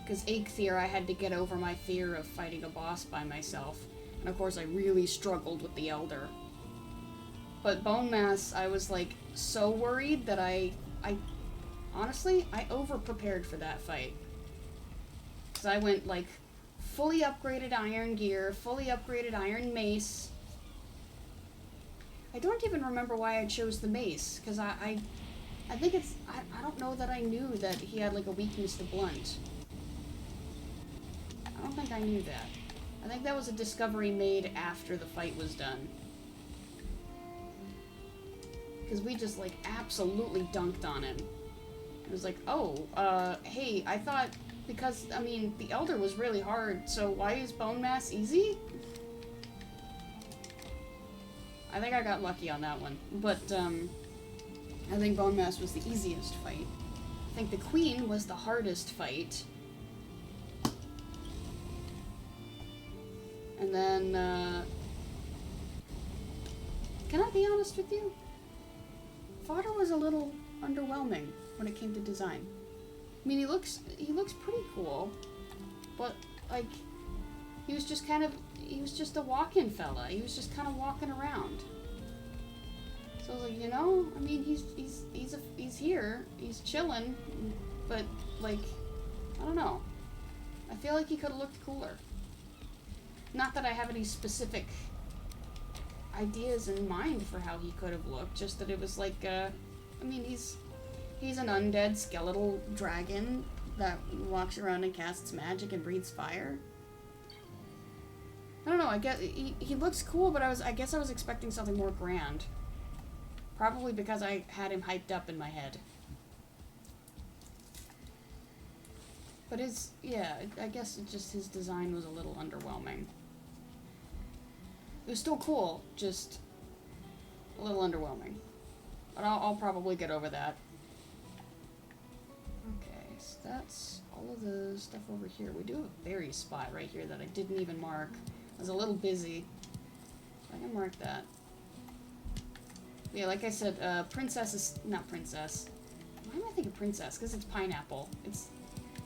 Because Eikthyr, I had to get over my fear of fighting a boss by myself. And of course, I really struggled with the Elder. But Bone Mass, I was, like, so worried that honestly, I over-prepared for that fight. Because I went, like, fully upgraded iron gear, fully upgraded iron mace. I don't even remember why I chose the mace, because I think it's, I don't know that I knew that he had, like, a weakness to blunt. I don't think I knew that. I think that was a discovery made after the fight was done. Because we just, like, absolutely dunked on him. It was like, oh, hey, I thought, because, I mean, the Elder was really hard, so why is Bone Mass easy? I think I got lucky on that one. But, I think Bone Mass was the easiest fight. I think the Queen was the hardest fight. And then, can I be honest with you? Fodder was a little underwhelming when it came to design. I mean, he looks pretty cool, but, like, he was just a walk-in fella. He was just kind of walking around. So I was like, you know, I mean, he's here, he's chilling, but, like, I don't know. I feel like he could have looked cooler. Not that I have any specific ideas in mind for how he could have looked, just that it was like, I mean, he's an undead skeletal dragon that walks around and casts magic and breathes fire. I don't know, I guess he looks cool, but I guess I was expecting something more grand. Probably because I had him hyped up in my head. But I guess his design was a little underwhelming. It was still cool, just a little underwhelming. But I'll probably get over that. Okay, so that's all of the stuff over here. We do have a berry spot right here that I didn't even mark. I was a little busy. So I can mark that. Yeah, like I said, princess is not princess. Why am I thinking princess? Because it's pineapple. It's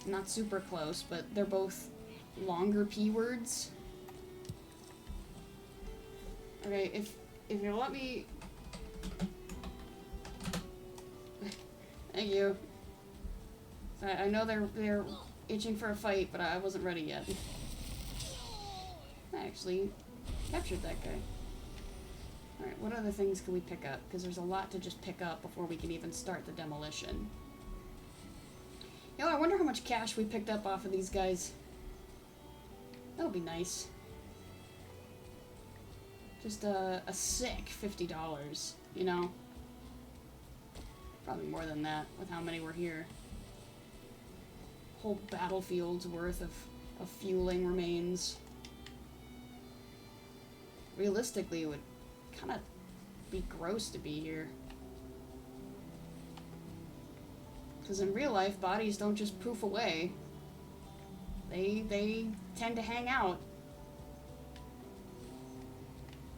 not super close, but they're both longer P words. Okay, if you'll let me... Thank you. I know they're itching for a fight, but I wasn't ready yet. I actually captured that guy. Alright, what other things can we pick up? Because there's a lot to just pick up before we can even start the demolition. You know, I wonder how much cash we picked up off of these guys. That'll be nice. Just a sick $50, you know? Probably more than that, with how many were here. Whole battlefield's worth of fueling remains. Realistically, it would kind of be gross to be here. Because in real life, bodies don't just poof away. They tend to hang out.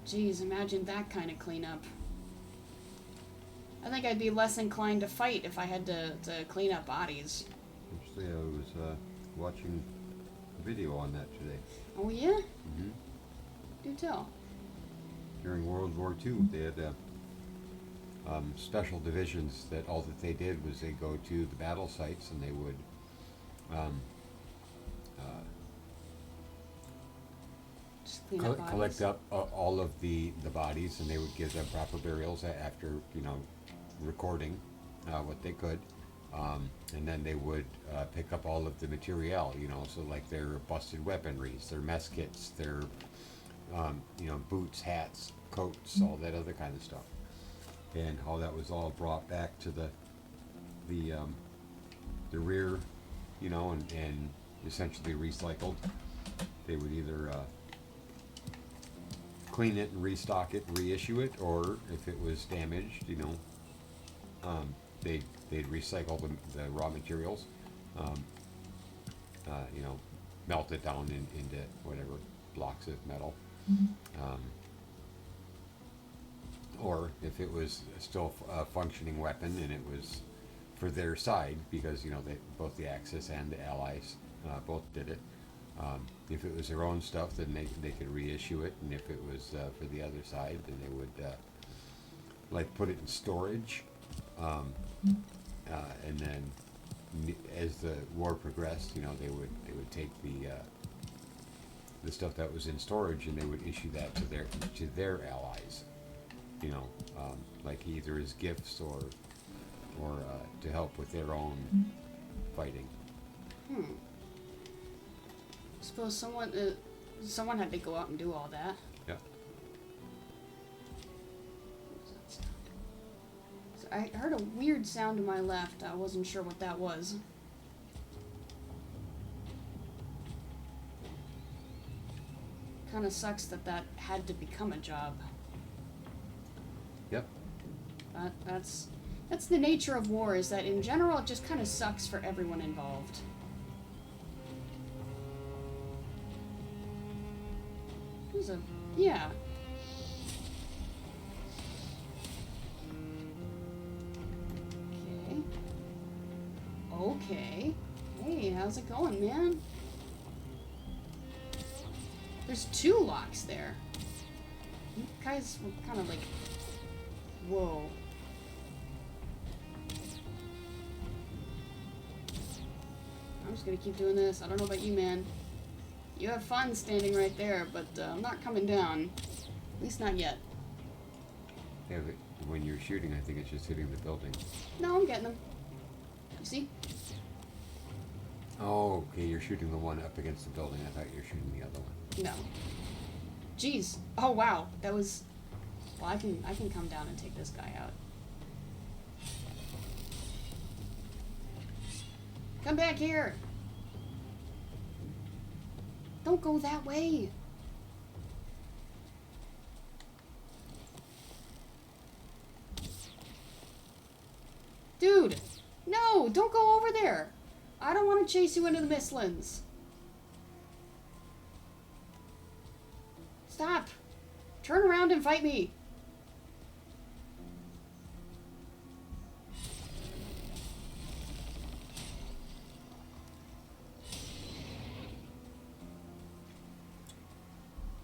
Jeez, imagine that kind of cleanup. I think I'd be less inclined to fight if I had to clean up bodies. Actually, I was watching a video on that today. Oh yeah? Mm-hmm. Do tell. During World War II, they had special divisions that all that they did was they go to the battle sites and they would Just clean up bodies. collect up all of the bodies, and they would give them proper burials after, you know, recording what they could. And then they would pick up all of the material, you know, so like their busted weaponries, their mess kits, their, you know, boots, hats, coats, all that other kind of stuff. And how that was all brought back to the rear, you know, and essentially recycled. They would either clean it and restock it and reissue it, or if it was damaged, you know, they'd recycle the raw materials, you know, melt it down into whatever blocks of metal. Or if it was still a functioning weapon and it was for their side, because, you know, both the Axis and the Allies both did it. If it was their own stuff, then they could reissue it, and if it was for the other side, then they would like put it in storage, and then as the war progressed, you know, they would take the stuff that was in storage and they would issue that to their allies, you know, like either as gifts or to help with their own fighting. Suppose someone had to go out and do all that. Yeah. So I heard a weird sound to my left. I wasn't sure what that was. Kind of sucks that had to become a job. Yep. That's the nature of war, is that in general it just kind of sucks for everyone involved. Yeah. Okay. Hey, how's it going, man? There's 2 locks there. You guys were kind of like... Whoa. I'm just gonna keep doing this. I don't know about you, man. You have fun standing right there, but I'm not coming down. At least not yet. Yeah, but when you're shooting, I think it's just hitting the building. No, I'm getting them. You see? Oh, okay, you're shooting the one up against the building. I thought you were shooting the other one. No. Jeez. Oh, wow. That was... Well, I can come down and take this guy out. Come back here! Don't go that way! Dude! No! Don't go over there! I don't want to chase you into the mistlands. Stop! Turn around and fight me!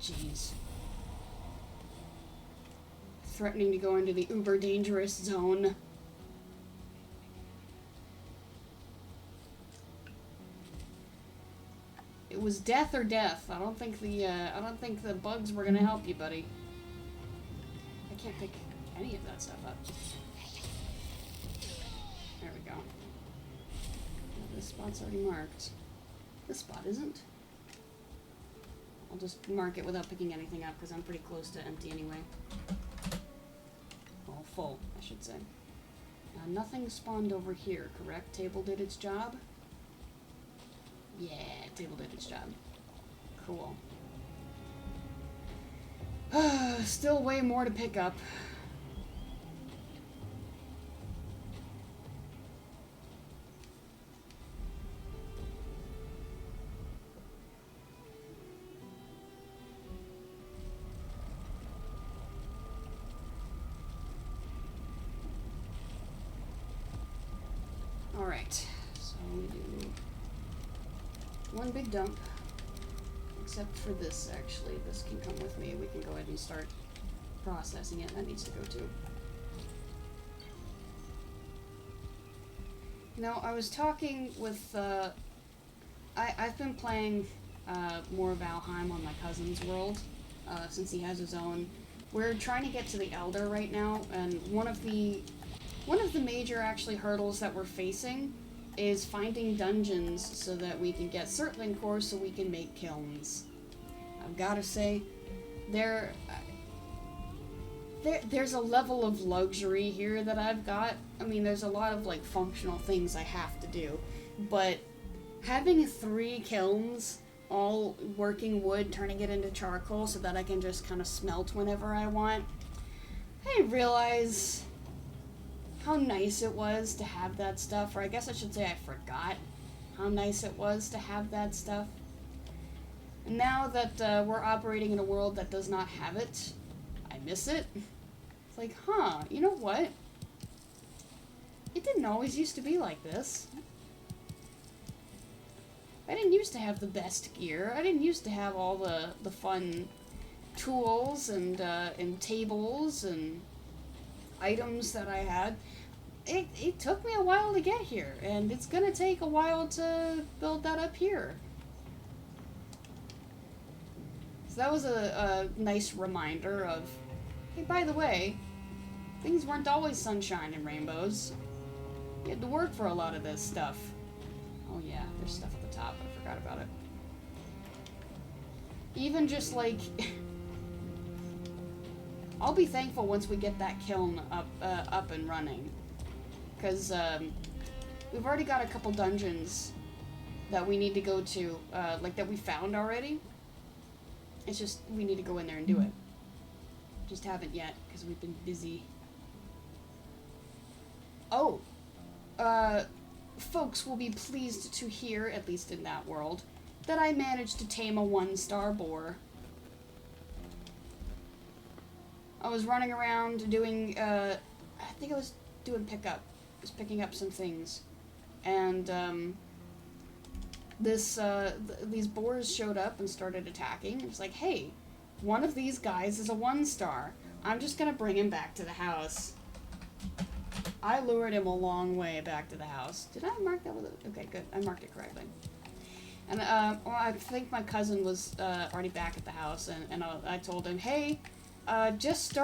Jeez. Threatening to go into the uber dangerous zone. It was death or death. I don't think the bugs were gonna help you, buddy. I can't pick any of that stuff up. There we go. This spot's already marked. This spot isn't. I'll just mark it without picking anything up because I'm pretty close to empty anyway. Well, full, I should say. Nothing spawned over here, correct? Table did its job? Yeah, table did its job. Cool. Still way more to pick up. Alright, so we do one big dump, except for this actually. This can come with me. We can go ahead and start processing it. That needs to go too. You know, I was talking with, I've been playing more Valheim on my cousin's world, since he has his own. We're trying to get to the Elder right now, and one of the major actually hurdles that we're facing is finding dungeons so that we can get Surtling cores so we can make kilns. I've got to say, there's a level of luxury here that I've got. I mean, there's a lot of like functional things I have to do, but having 3 kilns, all working wood, turning it into charcoal so that I can just kind of smelt whenever I want, I realize how nice it was to have that stuff, or I guess I should say I forgot how nice it was to have that stuff. And now that we're operating in a world that does not have it, I miss it. It's like, you know what? It didn't always used to be like this. I didn't used to have the best gear. I didn't used to have all the fun tools and tables and items that I had. It took me a while to get here, and it's gonna take a while to build that up here. So that was a nice reminder of, hey, by the way, things weren't always sunshine and rainbows. You had to work for a lot of this stuff. Oh yeah, there's stuff at the top. I forgot about it. Even just like... I'll be thankful once we get that kiln up and running. Because we've already got a couple dungeons that we need to go to, like that we found already. It's just, we need to go in there and do it. Just haven't yet, because we've been busy. Oh! Folks will be pleased to hear, at least in that world, that I managed to tame a 1-star boar. I was running around doing, I think I was doing pickup. I was picking up some things. And, these boars showed up and started attacking. It was like, hey, one of these guys is a 1-star. I'm just gonna bring him back to the house. I lured him a long way back to the house. Did I mark that with it? Okay, good. I marked it correctly. And, well, I think my cousin was, already back at the house, and I told him, hey, just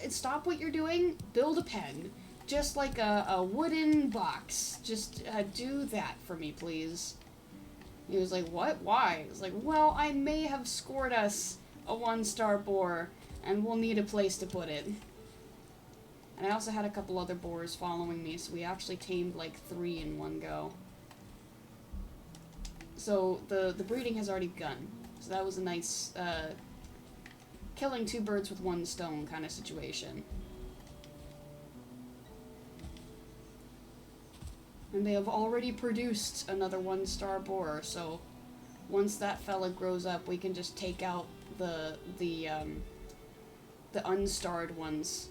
stop what you're doing, build a pen. Just like a wooden box. Just, do that for me, please. He was like, what? Why? I was like, well, I may have scored us a 1-star boar, and we'll need a place to put it. And I also had a couple other boars following me, so we actually tamed like 3 in one go. So the breeding has already begun. So that was a nice killing 2 birds with 1 stone kind of situation. And they have already produced another 1-star boar, so once that fella grows up, we can just take out the unstarred ones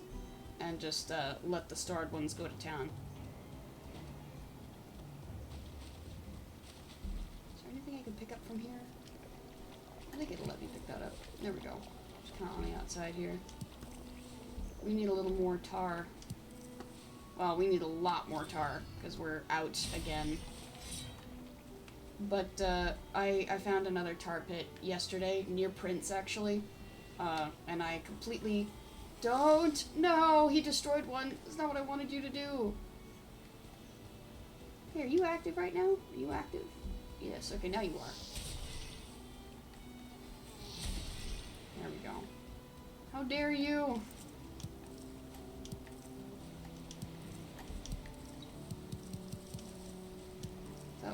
and just let the starred ones go to town. Is there anything I can pick up from here? I think it'll let me pick that up. There we go. Just kind of on the outside here. We need a little more tar. Well, we need a lot more tar, because we're out again. But, I found another tar pit yesterday, near Prince, actually. And I completely... Don't! No! He destroyed one! That's not what I wanted you to do! Hey, are you active right now? Are you active? Yes, okay, now you are. There we go. How dare you!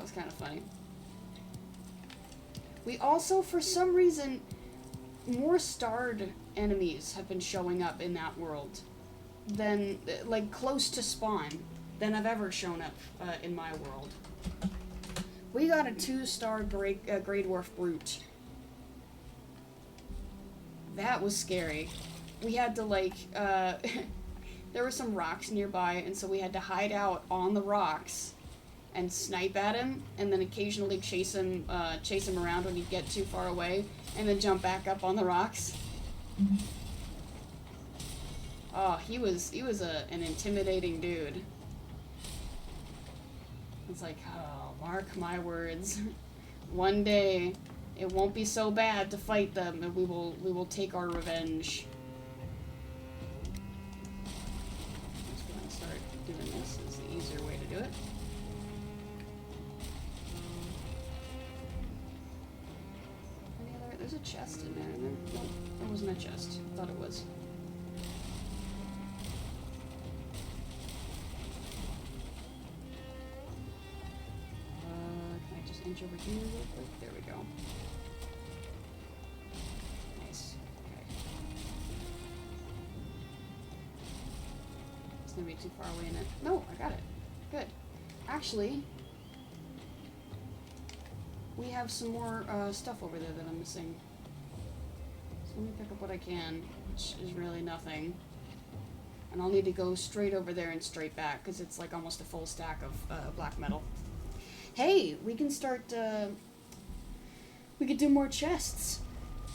was kind of funny. We also, for some reason, more starred enemies have been showing up in that world than, like, close to spawn than have ever shown up in my world. We got a 2-star Grey Dwarf Brute. That was scary. We had to, like, there were some rocks nearby, and so we had to hide out on the rocks and snipe at him, and then occasionally chase him around when he'd get too far away, and then jump back up on the rocks. Oh, he was an intimidating dude. It's like, oh, mark my words. One day, it won't be so bad to fight them, and we will take our revenge. Let's go ahead and start doing this. It's the easier way to do it. Any other? There's a chest in there. No, that wasn't a chest. I thought it was. Inch over here real quick. There we go. Nice. Okay. It's gonna be too far away in it. No, I got it. Good. Actually, we have some more stuff over there that I'm missing. So let me pick up what I can, which is really nothing. And I'll need to go straight over there and straight back, because it's like almost a full stack of black metal. Hey, we can start, we could do more chests.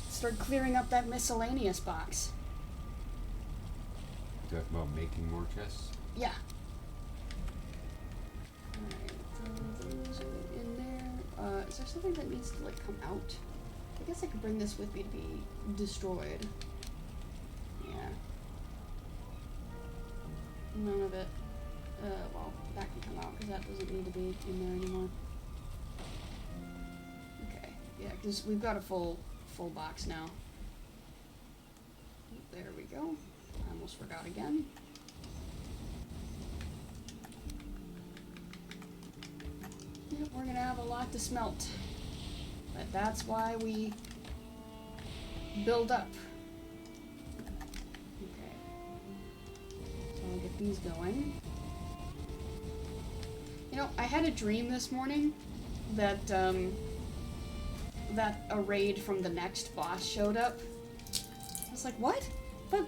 Start clearing up that miscellaneous box. Talk about making more chests? Yeah. Alright, those are in there. Is there something that needs to, like, come out? I guess I could bring this with me to be destroyed. Yeah. None of it. Well, that can come out, because that doesn't need to be in there anymore. Okay, yeah, because we've got a full box now. There we go. I almost forgot again. Yep, we're gonna have a lot to smelt. But that's why we build up. Okay. So I'll get these going. You know, I had a dream this morning that, that a raid from the next boss showed up. I was like, what? But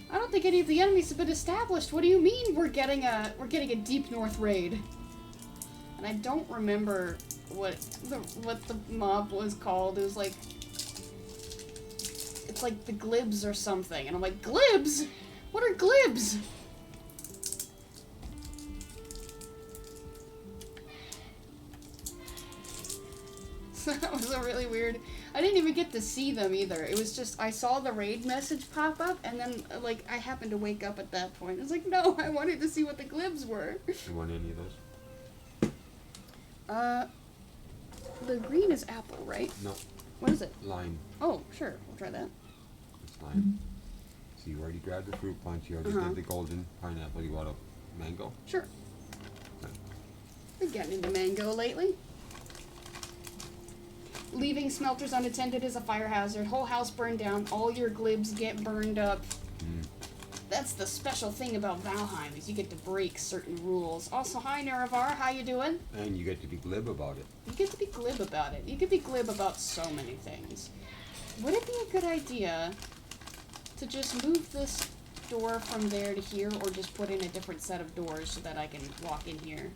I don't think any of the enemies have been established. What do you mean we're getting a Deep North raid? And I don't remember what the mob was called. It was like, it's like the glibs or something. And I'm like, glibs? What are glibs? That was a really weird. I didn't even get to see them either. It was just I saw the raid message pop up, and then like I happened to wake up at that point. I was like, no, I wanted to see what the glibs were. You want any of those? The green is apple, right? No. What is it? Lime. Oh, sure, we'll try that. It's lime. So you already grabbed the fruit punch. You already did the golden pineapple. You want a mango? Sure. Okay. Been getting into mango lately. Leaving smelters unattended is a fire hazard. Whole house burned down. All your glibs get burned up. That's the special thing about Valheim, is you get to break certain rules. Also, hi Nerevar, how you doing? And you get to be glib about it. You get to be glib about it. You can be glib about so many things. Would it be a good idea to just move this door from there to here, or just put in a different set of doors so that I can walk in here?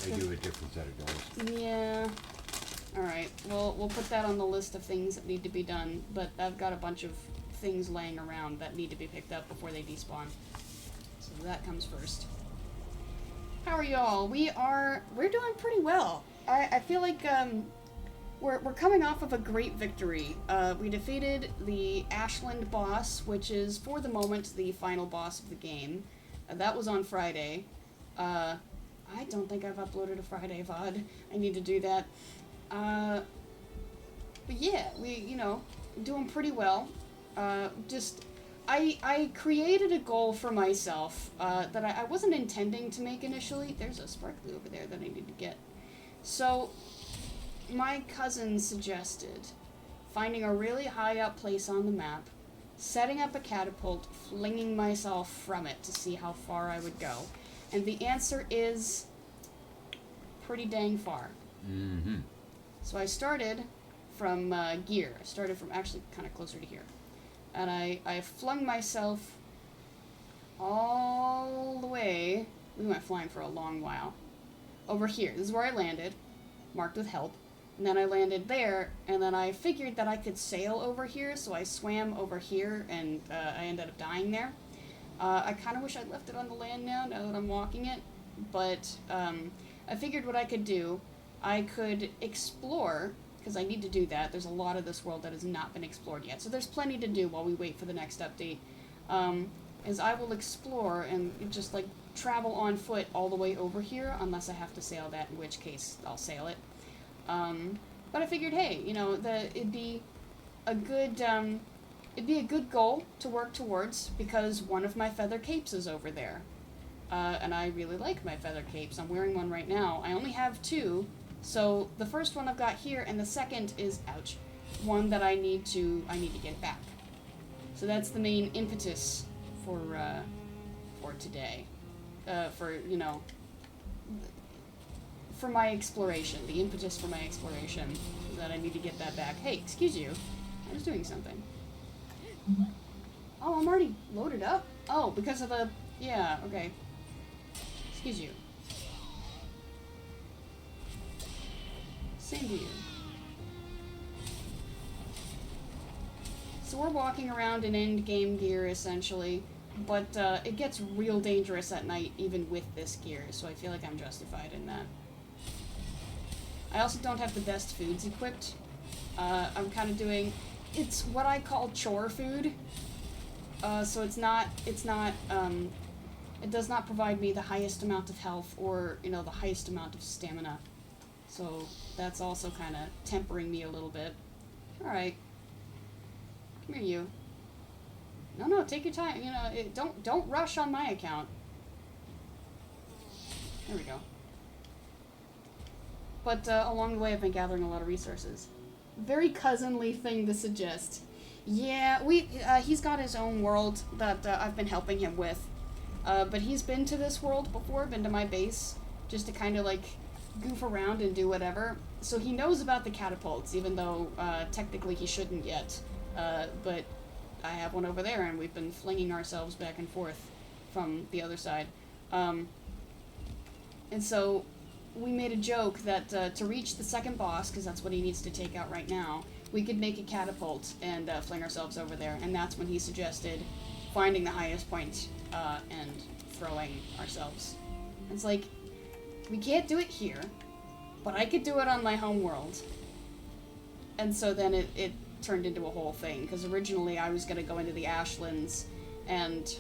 They do a different set of doors. Yeah. Alright, well, we'll put that on the list of things that need to be done, but I've got a bunch of things laying around that need to be picked up before they despawn. So that comes first. How are y'all? We're doing pretty well. I feel like, we're coming off of a great victory. We defeated the Ashland boss, which is, for the moment, the final boss of the game. That was on Friday. I don't think I've uploaded a Friday VOD. I need to do that. But yeah, doing pretty well. I created a goal for myself, that I wasn't intending to make initially. There's a sparkly over there that I need to get. So, my cousin suggested finding a really high up place on the map, setting up a catapult, flinging myself from it to see how far I would go. And the answer is pretty dang far. Mm-hmm. So I started from gear. I started from actually kind of closer to here. And I flung myself all the way. We went flying for a long while. Over here. This is where I landed, marked with help. And then I landed there, and then I figured that I could sail over here, so I swam over here, and I ended up dying there. I kind of wish I'd left it on the land now that I'm walking it, but I figured what I could do, I could explore, because I need to do that. There's a lot of this world that has not been explored yet, so there's plenty to do while we wait for the next update. Is I will explore and just, like, travel on foot all the way over here, unless I have to sail that, in which case I'll sail it. But I figured, hey, you know, it'd be a good goal to work towards, because one of my feather capes is over there. And I really like my feather capes. I'm wearing one right now. I only have two, so the first one I've got here, and the second is, ouch, one that I need to get back. So that's the main impetus for today. For my exploration, the impetus for my exploration, is that I need to get that back. Hey, excuse you. I was doing something. Oh, I'm already loaded up? Oh, because of the... Yeah, okay. Excuse you. Same to you. So we're walking around in end-game gear, essentially, but it gets real dangerous at night, even with this gear, so I feel like I'm justified in that. I also don't have the best foods equipped. I'm kind of doing... It's what I call chore food. So it does not provide me the highest amount of health or, you know, the highest amount of stamina. So that's also kind of tempering me a little bit. Alright. Come here, you. No, take your time. You know, don't rush on my account. There we go. But along the way, I've been gathering a lot of resources. Very cousinly thing to suggest. Yeah, he's got his own world that I've been helping him with. But he's been to this world before, been to my base, just to kind of, like, goof around and do whatever. So he knows about the catapults, even though technically he shouldn't yet. But I have one over there, and we've been flinging ourselves back and forth from the other side. And so we made a joke that to reach the second boss, because that's what he needs to take out right now, we could make a catapult and fling ourselves over there. And that's when he suggested finding the highest point and throwing ourselves. It's like, we can't do it here, but I could do it on my home world. And so then it turned into a whole thing, because originally I was going to go into the Ashlands and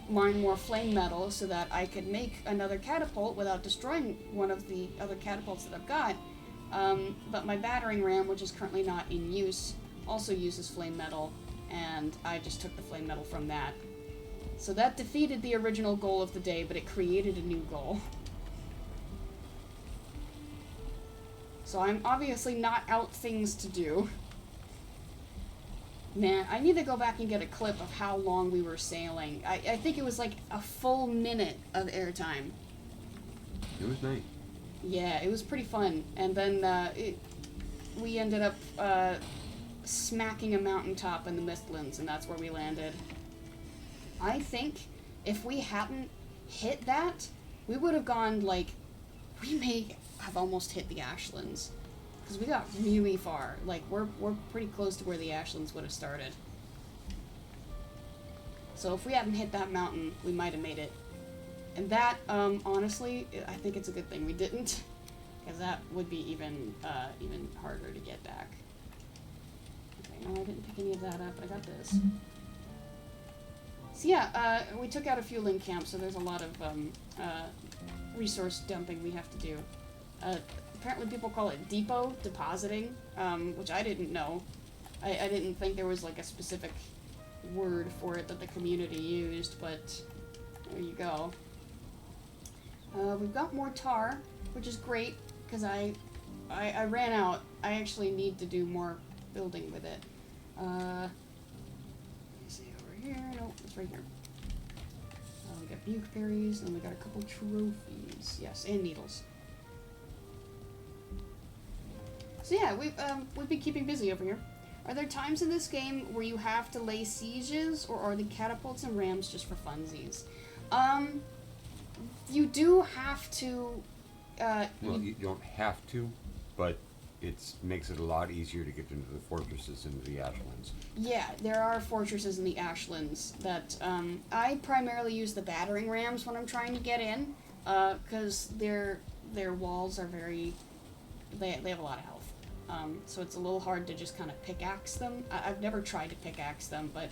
mine more flame metal so that I could make another catapult without destroying one of the other catapults that I've got. But my battering ram, which is currently not in use, also uses flame metal, and I just took the flame metal from that. So that defeated the original goal of the day, but it created a new goal. So I'm obviously not out things to do. Man, I need to go back and get a clip of how long we were sailing. I think it was like a full minute of airtime. It was nice. Yeah, it was pretty fun. And then we ended up smacking a mountaintop in the Mistlands, and that's where we landed. I think if we hadn't hit that, we would have gone, like, we may have almost hit the Ashlands. Because we got really far. Like, we're pretty close to where the Ashlands would have started. So if we hadn't hit that mountain, we might have made it. And that, honestly, I think it's a good thing we didn't. Because that would be even harder to get back. Okay, no, I didn't pick any of that up. I got this. So yeah, we took out a few link camps, so there's a lot of resource dumping we have to do. Apparently people call it depot depositing, which I didn't know. I didn't think there was like a specific word for it that the community used, but there you go. We've got more tar, which is great, because I ran out. I actually need to do more building with it. Let me see over here. Nope, it's right here. We got buke berries, and we got a couple trophies. Yes, and needles. So yeah, we've been keeping busy over here. Are there times in this game where you have to lay sieges, or are the catapults and rams just for funsies? You do have to. Well, you don't have to, but it makes it a lot easier to get into the fortresses into the Ashlands. Yeah, there are fortresses in the Ashlands that I primarily use the battering rams when I'm trying to get in, because their walls are very. They have a lot of health. So it's a little hard to just kind of pickaxe them. I've never tried to pickaxe them, but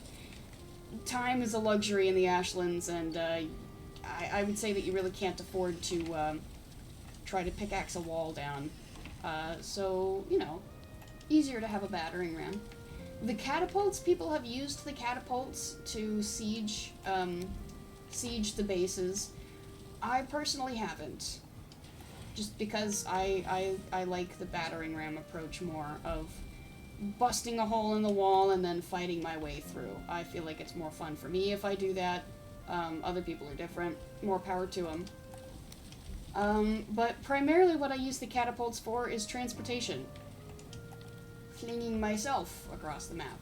time is a luxury in the Ashlands, and I would say that you really can't afford to try to pickaxe a wall down. So, you know, easier to have a battering ram. The catapults, people have used the catapults to siege the bases. I personally haven't. Just because I like the battering ram approach more of busting a hole in the wall and then fighting my way through. I feel like it's more fun for me if I do that. Other people are different. More power to them. But primarily what I use the catapults for is transportation. Flinging myself across the map,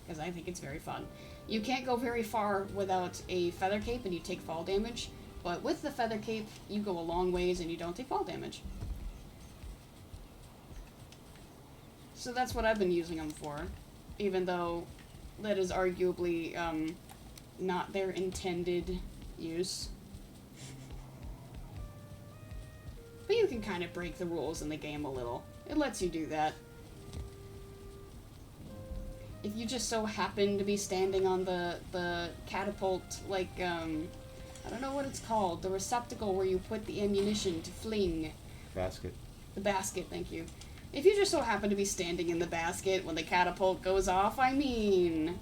because I think it's very fun. You can't go very far without a feather cape and you take fall damage. But with the feather cape, you go a long ways and you don't take fall damage. So that's what I've been using them for, even though that is arguably not their intended use. But you can kind of break the rules in the game a little. It lets you do that. If you just so happen to be standing on the catapult, like, I don't know what it's called. The receptacle where you put the ammunition to fling. Basket. The basket, thank you. If you just so happen to be standing in the basket when the catapult goes off, I mean...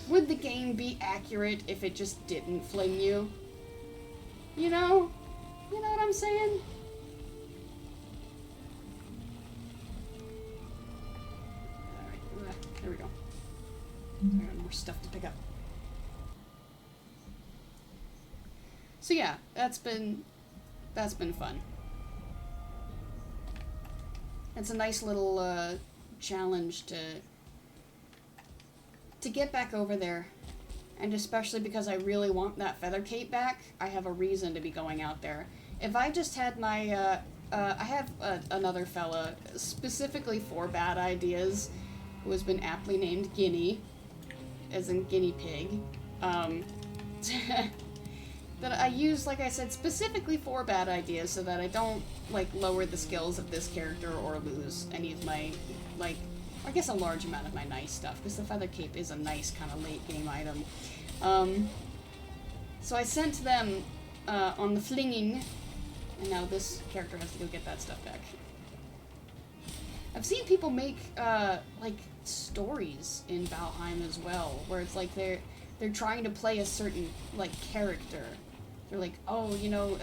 Would the game be accurate if it just didn't fling you? You know? You know what I'm saying? Alright, there we go. I got more stuff to pick up. So yeah, that's been fun. It's a nice little challenge to get back over there, and especially because I really want that feather cape back, I have a reason to be going out there. If I just had my, I have another fella specifically for bad ideas, who has been aptly named Guinea, as in guinea pig. That I use, like I said, specifically for bad ideas so that I don't, like, lower the skills of this character or lose any of my, like, I guess a large amount of my nice stuff, because the feather cape is a nice kind of late game item. So I sent them on the flinging, and now this character has to go get that stuff back. I've seen people make, like, stories in Valheim as well, where it's like they're trying to play a certain, like, character. They're like, oh, you know,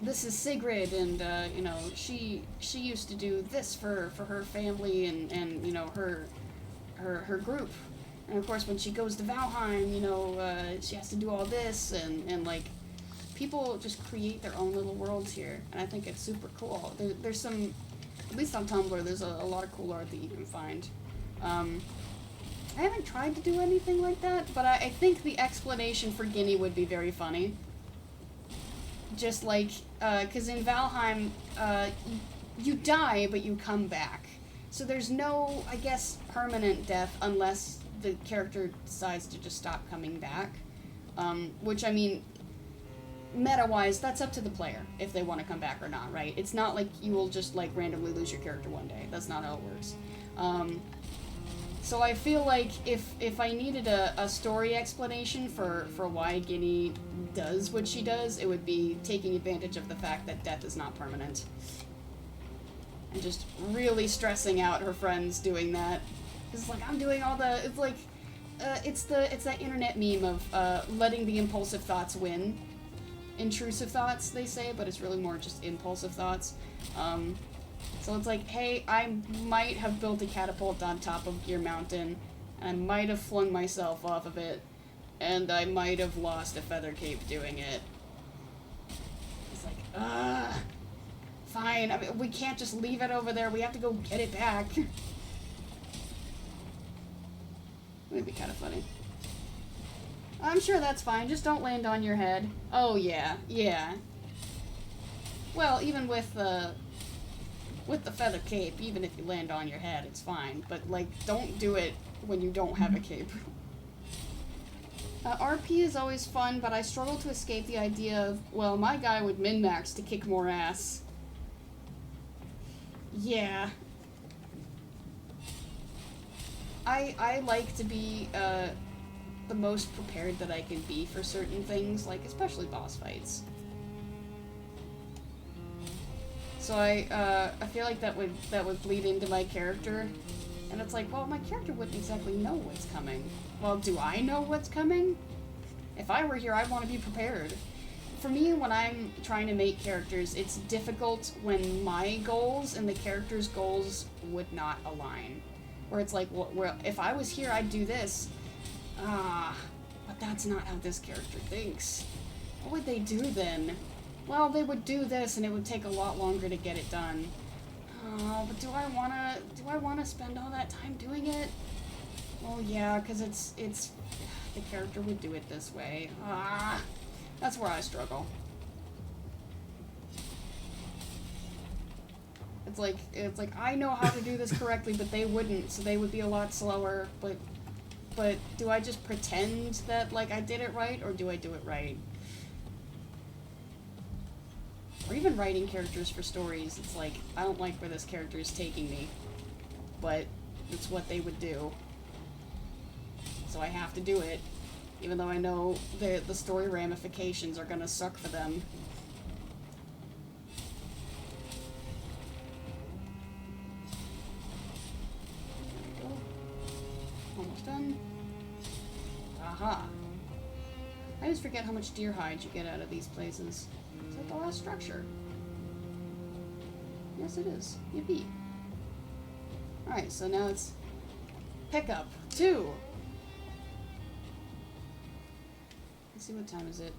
this is Sigrid, and, you know, she used to do this for her family and you know, her group. And of course, when she goes to Valheim, you know, she has to do all this, and like, people just create their own little worlds here, and I think it's super cool. There's some, at least on Tumblr, there's a lot of cool art that you can find. I haven't tried to do anything like that, but I think the explanation for Guinea would be very funny. Just like, because in Valheim, you die, but you come back. So there's no, I guess, permanent death unless the character decides to just stop coming back. Which, I mean, meta-wise, that's up to the player, if they want to come back or not, right? It's not like you will just, like, randomly lose your character one day. That's not how it works. So I feel like if I needed a story explanation for why Guinea does what she does, it would be taking advantage of the fact that death is not permanent. And just really stressing out her friends doing that. It's like, I'm doing all the... It's like... it's that internet meme of letting the impulsive thoughts win. intrusive thoughts, they say, but it's really more just impulsive thoughts. So it's like, hey, I might have built a catapult on top of Gear Mountain, and I might have flung myself off of it, and I might have lost a feather cape doing it. It's like, fine. I mean, we can't just leave it over there. We have to go get it back. It'd be kind of funny. I'm sure that's fine. Just don't land on your head. Oh, yeah. Yeah. Well, even with the feather cape, even if you land on your head, it's fine. But, like, don't do it when you don't have a cape. RP is always fun, but I struggle to escape the idea of, well, my guy would min-max to kick more ass. Yeah. I like to be, the most prepared that I can be for certain things, like, especially boss fights. So I feel like that would bleed into my character. And it's like, well, my character wouldn't exactly know what's coming. Well, do I know what's coming? If I were here, I'd want to be prepared. For me, when I'm trying to make characters, it's difficult when my goals and the character's goals would not align. Where it's like, well, if I was here, I'd do this. But that's not how this character thinks. What would they do then? Well, they would do this, and it would take a lot longer to get it done. Oh, but do I wanna spend all that time doing it? Well, yeah, because it's the character would do it this way. That's where I struggle. It's like I know how to do this correctly, but they wouldn't, so they would be a lot slower. But do I just pretend that like I did it right, or do I do it right? Or even writing characters for stories, it's like, I don't like where this character is taking me, but it's what they would do. So I have to do it, even though I know the story ramifications are gonna suck for them. There we go. Almost done. Aha. I always forget how much deer hide you get out of these places. Is that the last structure? Yes, it is. Yippee. Alright, so now it's pickup 2. Let's see, what time is it?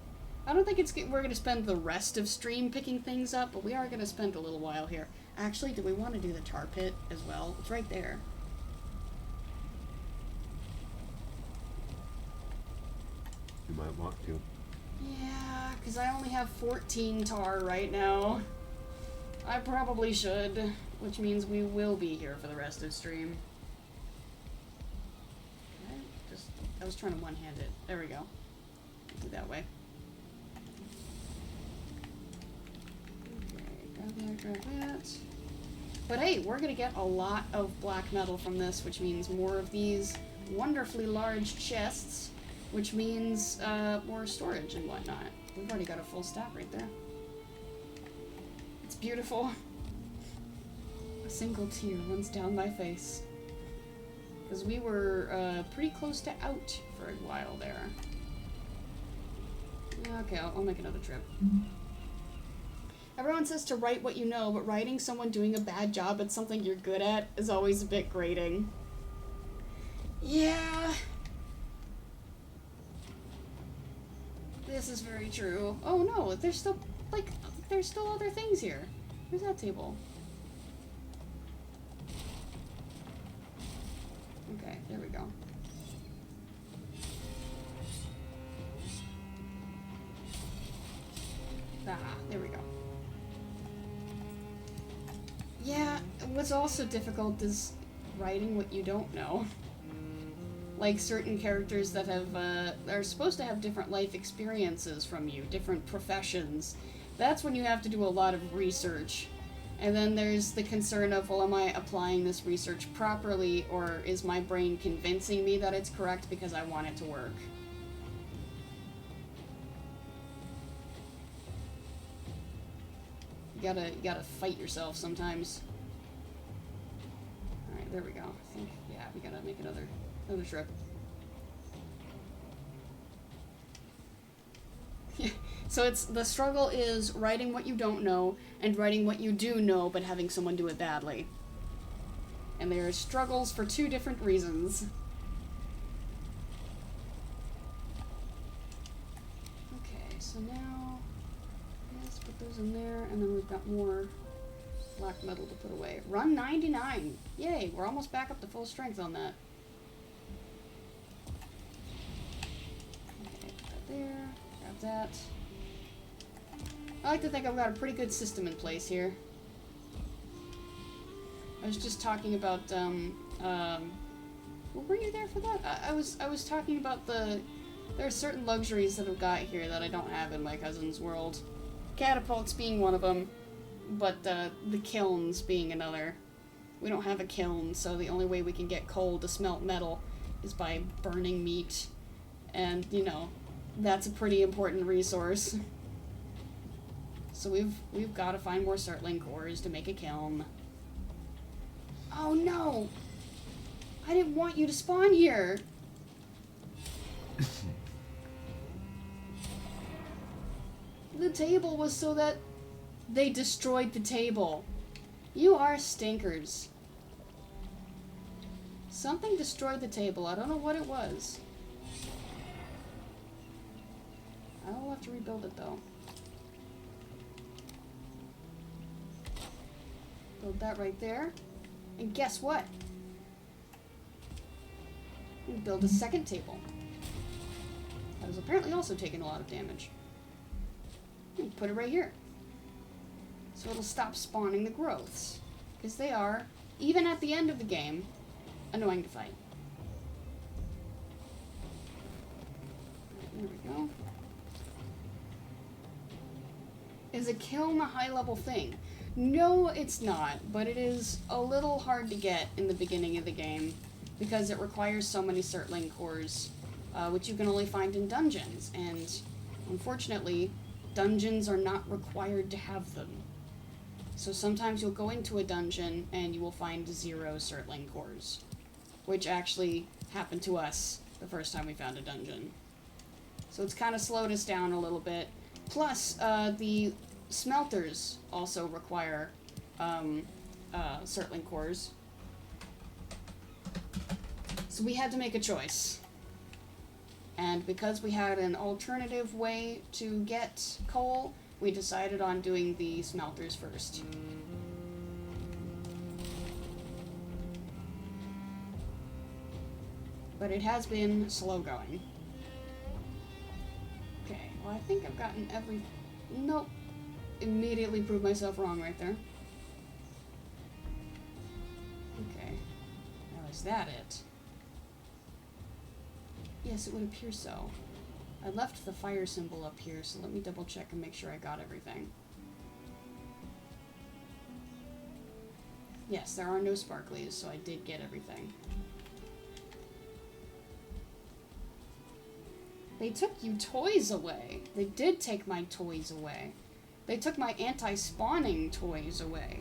I don't think we're going to spend the rest of stream picking things up, but we are going to spend a little while here. Actually, do we want to do the tar pit as well? It's right there. You might want to. Yeah, because I only have 14 tar right now. I probably should, which means we will be here for the rest of stream. Okay, I was trying to one-hand it. There we go. Do that way. Okay, grab that. But hey, we're gonna get a lot of black metal from this, which means more of these wonderfully large chests, which means more storage and whatnot. We've already got a full stack right there. It's beautiful. A single tear runs down my face. Because we were pretty close to out for a while there. Okay, I'll make another trip. Everyone says to write what you know, but writing someone doing a bad job at something you're good at is always a bit grating. Yeah. This is very true. Oh no, there's still other things here. Where's that table? Okay, there we go. There we go. Yeah, what's also difficult is writing what you don't know. Like certain characters that have, are supposed to have different life experiences from you, different professions. That's when you have to do a lot of research. And then there's the concern of, well, am I applying this research properly, or is my brain convincing me that it's correct because I want it to work? You gotta fight yourself sometimes. Alright, there we go. I think, yeah, we gotta make another trip. So it's the struggle is writing what you don't know and writing what you do know but having someone do it badly. And there are struggles for two different reasons. Okay, so now let's put those in there, and then we've got more black metal to put away. Run 99! Yay, we're almost back up to full strength on that. Okay, put that there, grab that. I like to think I've got a pretty good system in place here. I was just talking about, well, were you there for that? I was talking about there are certain luxuries that I've got here that I don't have in my cousin's world. Catapults being one of them, but the kilns being another. We don't have a kiln, so the only way we can get coal to smelt metal is by burning meat. And, you know, that's a pretty important resource. So we've got to find more Surtling cores to make a kiln. Oh no! I didn't want you to spawn here! The table was so that they destroyed the table. You are stinkers. Something destroyed the table. I don't know what it was. I will have to rebuild it though. Build that right there. And guess what? We build a second table. That was apparently also taking a lot of damage. And put it right here. So it'll stop spawning the growths. Because they are, even at the end of the game, annoying to fight. There we go. Is a kiln a high-level thing? No, it's not, but it is a little hard to get in the beginning of the game because it requires so many Surtling cores, which you can only find in dungeons, and unfortunately, dungeons are not required to have them. So sometimes you'll go into a dungeon and you will find 0 Surtling cores, which actually happened to us the first time we found a dungeon. So it's kind of slowed us down a little bit. Plus, the smelters also require Surtling cores. So we had to make a choice. And because we had an alternative way to get coal, we decided on doing the smelters first. But it has been slow going. Okay, well I think I've gotten every... Nope. Immediately proved myself wrong right there. Okay. Now is that it? Yes, it would appear so. I left the fire symbol up here, so let me double check and make sure I got everything. Yes, there are no sparklies, so I did get everything. They took you toys away. They did take my toys away. They took my anti-spawning toys away.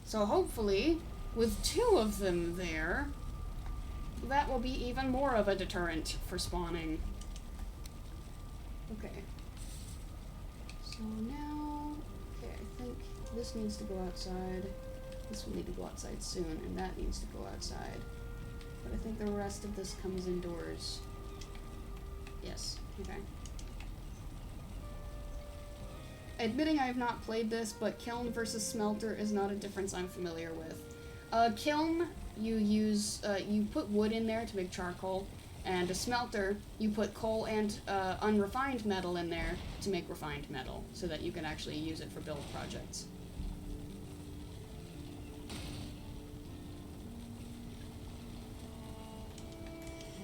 So hopefully, with 2 of them there, that will be even more of a deterrent for spawning. Okay. So now, okay, I think this needs to go outside. This will need to go outside soon, and that needs to go outside. But I think the rest of this comes indoors. Yes, okay. Admitting I have not played this, but kiln versus smelter is not a difference I'm familiar with. Kiln, you use, you put wood in there to make charcoal, and a smelter, you put coal and unrefined metal in there to make refined metal, so that you can actually use it for build projects.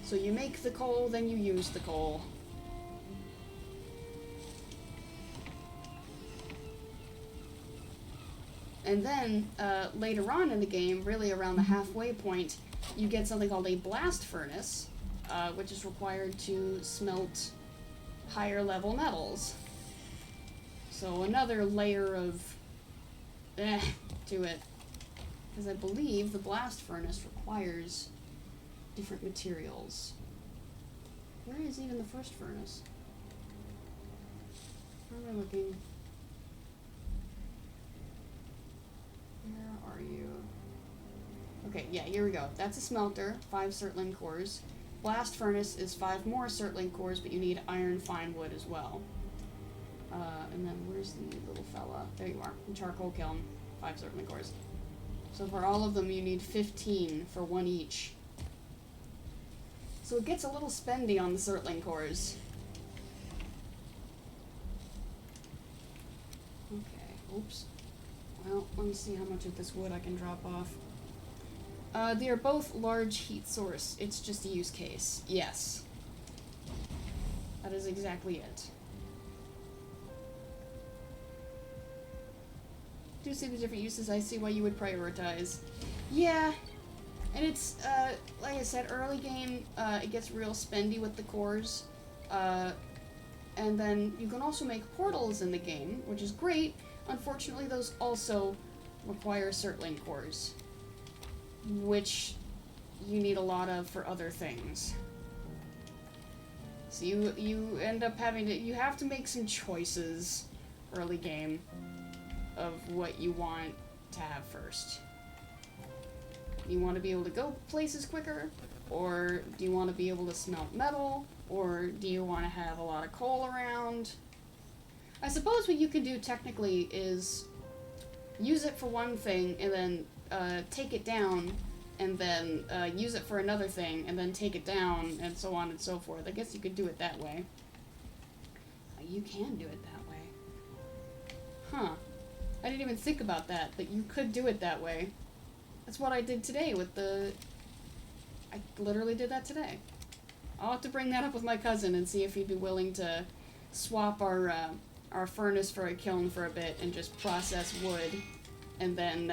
So you make the coal, then you use the coal. And then, later on in the game, really around the halfway point, you get something called a blast furnace, which is required to smelt higher level metals. So another layer of to it. Because I believe the blast furnace requires different materials. Where is even the first furnace? Where am I looking? Where are you? Okay, yeah, here we go. That's a smelter, 5 Certling cores. Blast furnace is 5 more Certling cores, but you need iron fine wood as well. And then where's the little fella? There you are. Charcoal kiln, 5 Certling cores. So for all of them, you need 15 for 1 each. So it gets a little spendy on the Certling cores. Okay, oops. Well, let me see how much of this wood I can drop off. They are both large heat source. It's just a use case. Yes. That is exactly it. Do see the different uses. I see why you would prioritize. Yeah. And it's, like I said, early game, it gets real spendy with the cores. And then you can also make portals in the game, which is great. Unfortunately, those also require Certling cores, which you need a lot of for other things. So you end up having to, you have to make some choices early game of what you want to have first. You want to be able to go places quicker, or do you want to be able to smelt metal, or do you want to have a lot of coal around? I suppose what you can do technically is use it for one thing and then take it down, and then use it for another thing and then take it down, and so on and so forth. I guess you could do it that way. You can do it that way. Huh. I didn't even think about that, but you could do it that way. That's what I did today with the... I literally did that today. I'll have to bring that up with my cousin and see if he'd be willing to swap our furnace for a kiln for a bit and just process wood, and then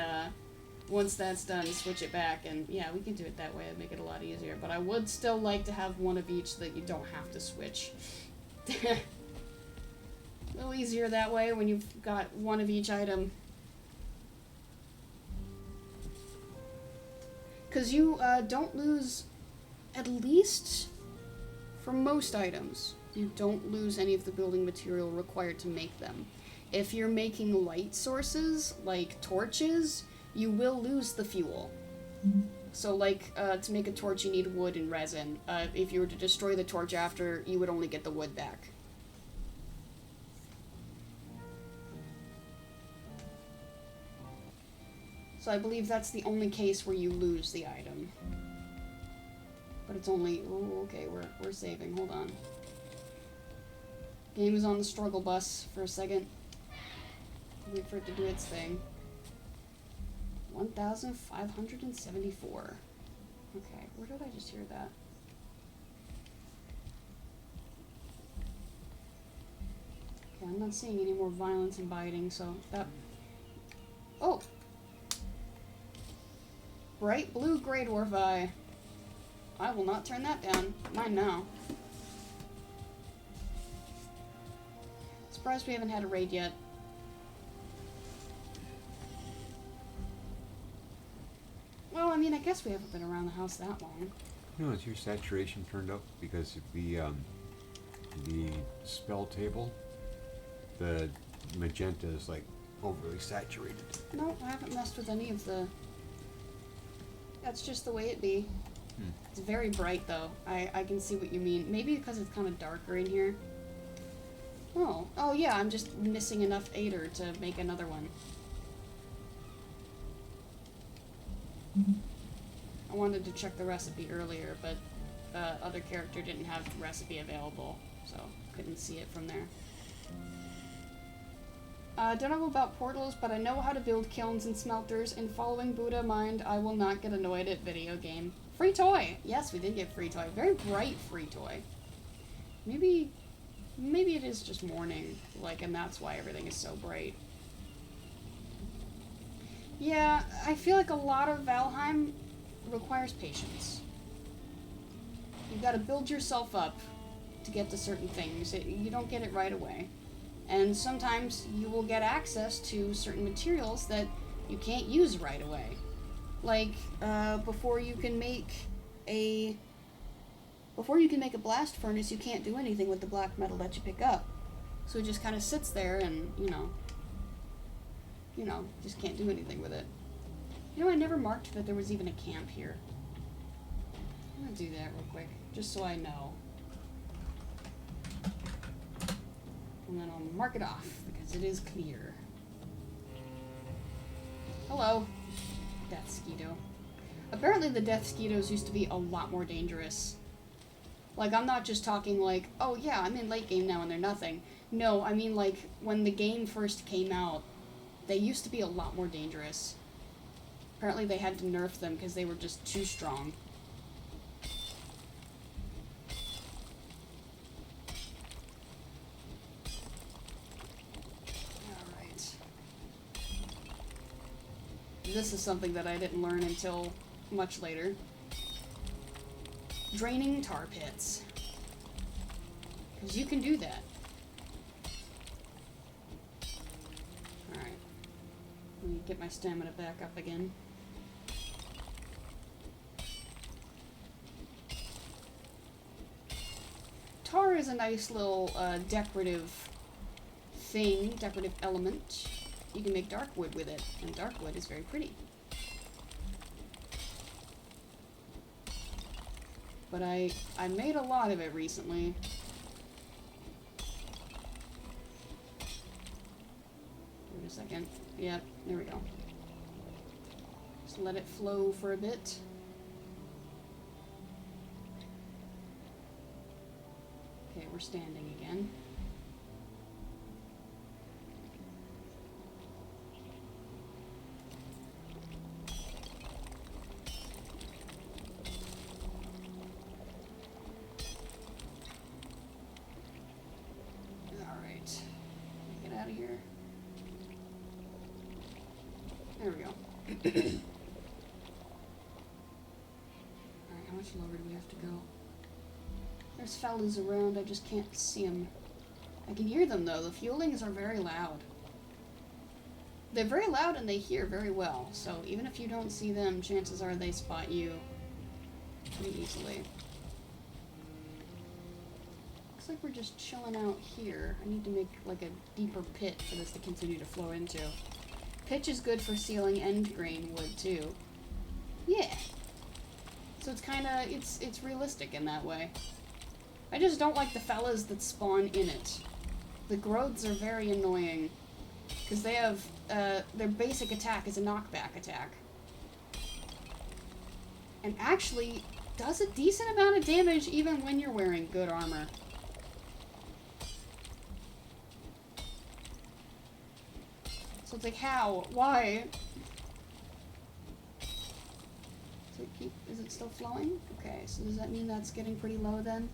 once that's done, switch it back, and yeah, we can do it that way. It'd make it a lot easier, but I would still like to have one of each so that you don't have to switch. A little easier that way when you've got one of each item. Because you don't lose, at least for most items, you don't lose any of the building material required to make them. If you're making light sources, like torches, you will lose the fuel. So like, to make a torch you need wood and resin. If you were to destroy the torch after, you would only get the wood back. So I believe that's the only case where you lose the item. But it's only... Oh, okay, we're saving. Hold on. Game is on the struggle bus for a second. Wait for it to do its thing. 1,574. Okay, where did I just hear that? Okay, I'm not seeing any more violence and biting, so that... Oh! Bright blue Grey Dwarf eye. I will not turn that down. Mine now. Surprised we haven't had a raid yet. Well, I mean, I guess we haven't been around the house that long. No, is your saturation turned up? Because the spell table, the magenta is like overly saturated. No, I haven't messed with any of the... That's just the way it be. It's very bright, though. I can see what you mean. Maybe because it's kind of darker in here. Oh. Oh, yeah, I'm just missing enough Aether to make another one. I wanted to check the recipe earlier, but the other character didn't have the recipe available, so couldn't see it from there. Don't know about portals, but I know how to build kilns and smelters, and following Buddha mind, I will not get annoyed at video game. Free toy! Yes, we did get free toy. Very bright free toy. Maybe it is just morning, like, and that's why everything is so bright. Yeah, I feel like a lot of Valheim requires patience. You've got to build yourself up to get to certain things. You don't get it right away. And sometimes you will get access to certain materials that you can't use right away. Like, before you can make a before you can make a blast furnace, you can't do anything with the black metal that you pick up. So it just kind of sits there and, just can't do anything with it. I never marked that there was even a camp here. I'm gonna do that real quick, just so I know. And then I'll mark it off, because it is clear. Hello, Death Skeeto. Apparently the Death Skeetos used to be a lot more dangerous. Like, I'm not just talking like, oh yeah, I'm in late game now and they're nothing. No, I mean like, when the game first came out, they used to be a lot more dangerous. Apparently they had to nerf them because they were just too strong. Alright. This is something that I didn't learn until much later. Draining tar pits. Because you can do that. Alright. Let me get my stamina back up again. Tar is a nice little decorative thing, decorative element. You can make dark wood with it, and dark wood is very pretty. But I made a lot of it recently. Wait a second. Yep, there we go. Just let it flow for a bit. Okay, we're standing again. Alright. Get out of here. There we go. Alright, how much lower do we have to go? There's fellas around, I just can't see them. I can hear them though, the fuelings are very loud. They're very loud and they hear very well, so even if you don't see them, chances are they spot you pretty easily. Looks like we're just chilling out here. I need to make like a deeper pit for this to continue to flow into. Pitch is good for sealing end grain wood too. Yeah. So it's kinda, it's realistic in that way. I just don't like the fellas that spawn in it. The growths are very annoying. Because they have, their basic attack is a knockback attack. And actually, does a decent amount of damage even when you're wearing good armor. So it's like, how? Why? Is it still flowing? Okay, so does that mean that's getting pretty low then?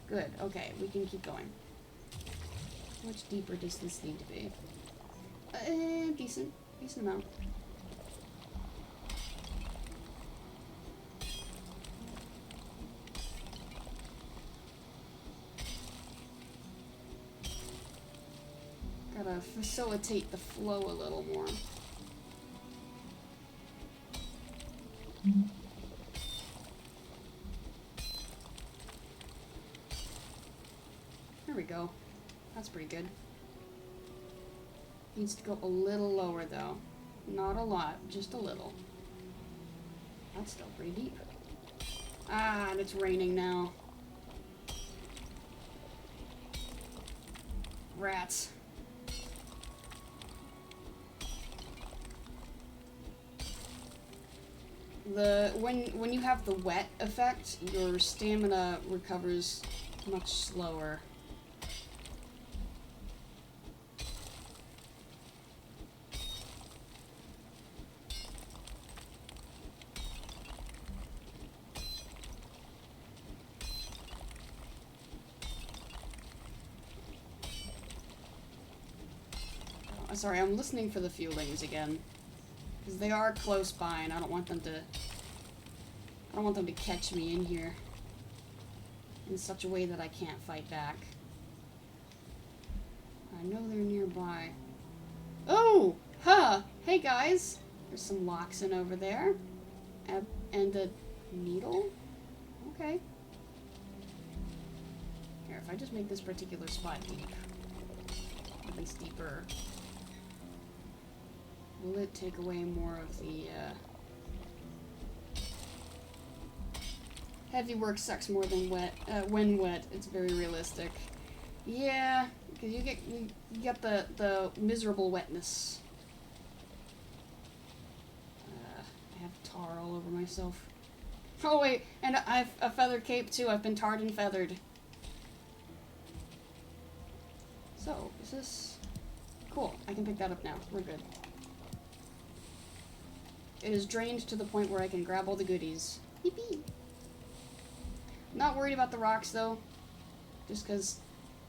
Good, okay, we can keep going. How much deeper does this need to be? Decent amount. Gotta facilitate the flow a little more. There we go. That's pretty good. Needs to go a little lower though. Not a lot, just a little. That's still pretty deep. Ah, and it's raining now. Rats. When you have the wet effect, your stamina recovers much slower. Sorry, I'm listening for the fuelings again. Because they are close by and I don't want them to catch me in here in such a way that I can't fight back. I know they're nearby. Oh! Huh! Hey guys! There's some Loxin over there. And a needle? Okay. there. If I just make this particular spot deep, at least deeper, will it take away more of the, heavy work sucks more than wet, when wet. It's very realistic. Yeah, because you get the miserable wetness. I have tar all over myself. Oh wait, and I've a feather cape too. I've been tarred and feathered. So, is this... Cool, I can pick that up now. We're good. It is drained to the point where I can grab all the goodies. Yippee! Not worried about the rocks though. Just because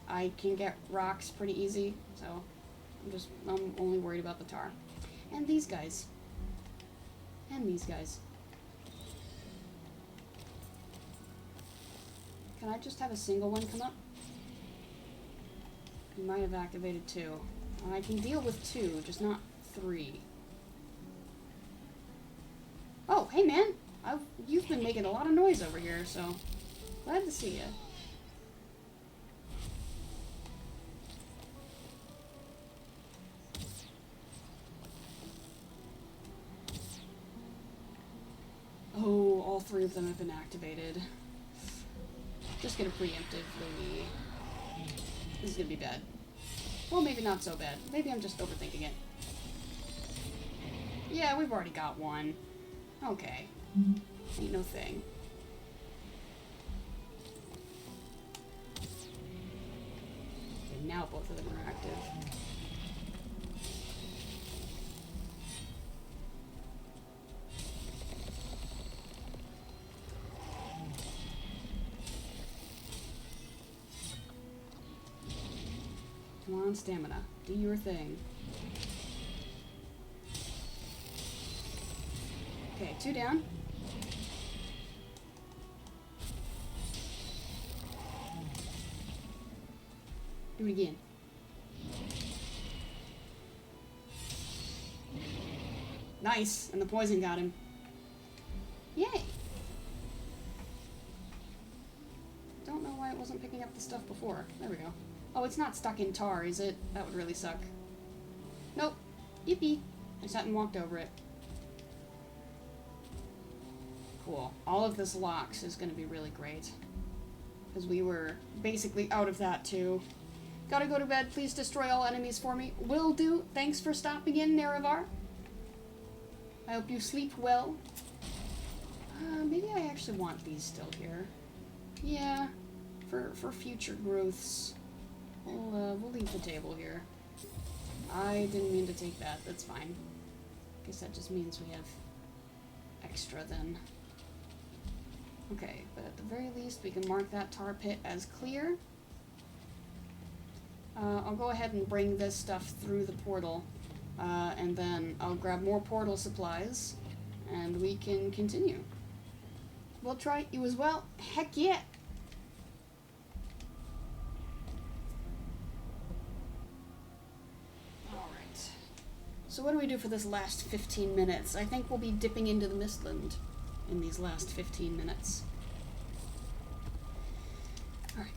I can get rocks pretty easy. So, I'm only worried about the tar. And these guys. And these guys. Can I just have a single one come up? You might have activated 2. I can deal with 2, just not 3. Oh, hey man! You've been making a lot of noise over here, so glad to see you. Oh, all 3 of them have been activated. Just gonna preemptively... This is gonna be bad. Well, maybe not so bad. Maybe I'm just overthinking it. Yeah, we've already got one. Okay. Ain't no thing. Okay, now both of them are active. Come on, stamina. Do your thing. Okay, 2 down. Do it again. Nice, and the poison got him. Yay! Don't know why it wasn't picking up the stuff before. There we go. Oh, it's not stuck in tar, is it? That would really suck. Nope. Yippee. I sat and walked over it. Cool. All of this locks is going to be really great. Because we were basically out of that, too. Gotta go to bed. Please destroy all enemies for me. Will do. Thanks for stopping in, Nerevar. I hope you sleep well. Maybe I actually want these still here. Yeah. For future growths. We'll leave the table here. I didn't mean to take that. That's fine. Guess that just means we have extra then. Okay, but at the very least we can mark that tar pit as clear. I'll go ahead and bring this stuff through the portal, and then I'll grab more portal supplies, and we can continue. We'll try you as well. Heck yeah! Alright. So what do we do for this last 15 minutes? I think we'll be dipping into the Mistland in these last 15 minutes. Alright,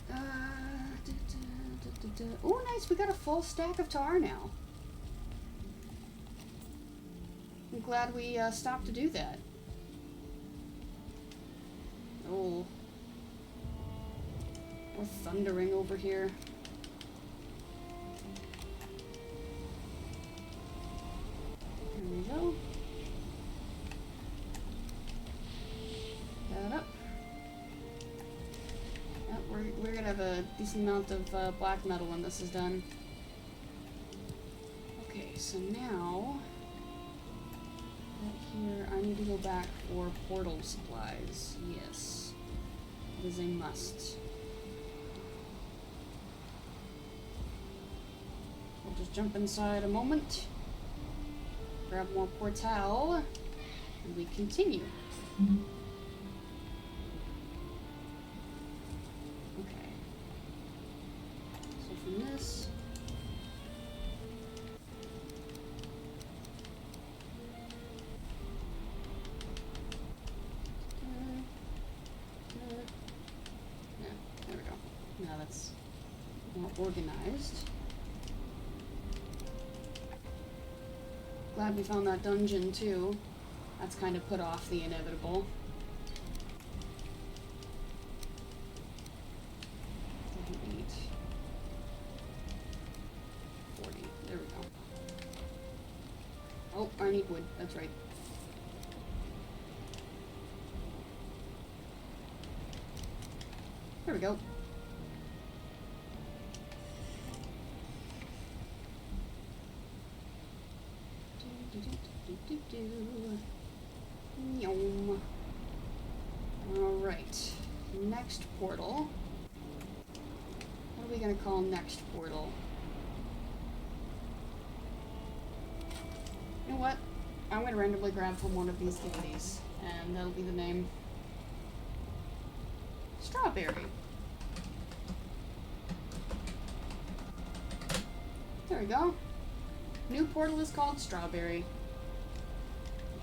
oh, nice, we got a full stack of tar now. I'm glad we stopped to do that. Oh. We're thundering over here. There we go. That up. Yep, we're gonna have a decent amount of black metal when this is done. Okay, so now right here I need to go back for portal supplies. Yes, it is a must. We'll just jump inside a moment, grab more portal, and we continue. This. Yeah, there we go. Now that's organized. Glad we found that dungeon too. That's kind of put off the inevitable. 38. 40. There we go. Oh, I need wood. That's right. There we go. Alright. Next portal. What are we gonna call next portal? You know what? I'm gonna randomly grab from one of these goodies, and that'll be the name. Strawberry. There we go. New portal is called Strawberry.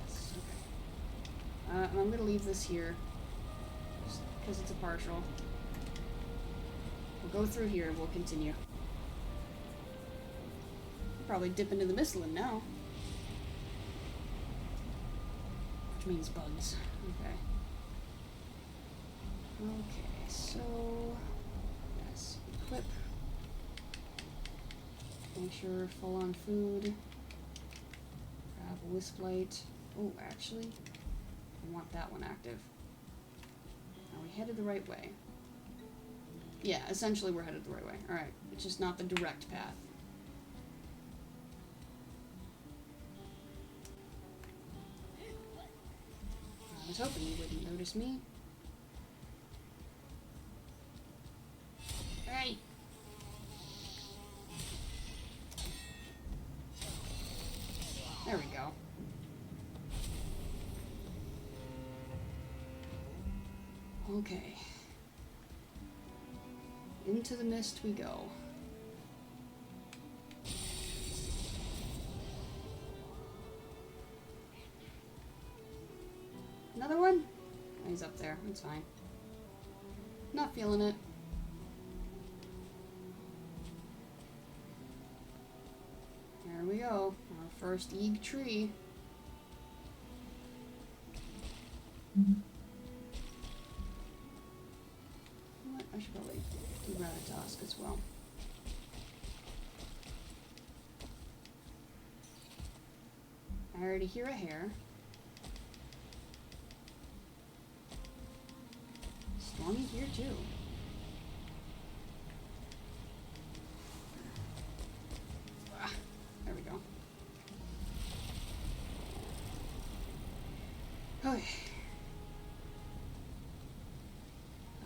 Yes, okay. And I'm gonna leave this here, just because it's a partial. We'll go through here and we'll continue. Probably dip into the Mistland now. Which means bugs. Okay. Okay, so yes, equip. Make sure we're full on food. Grab a wisp light. Oh, actually, I want that one active. Are we headed the right way? Yeah, essentially we're headed the right way. Alright, it's just not the direct path. I was hoping you wouldn't notice me. Hey! There we go. Okay. Into the mist we go. Another one? Oh, he's up there. That's fine. Not feeling it. There we go. Our first eeg tree. What? I should probably do Ratatosk as well. I already hear a hare. Stormy here too. There we go. Okay.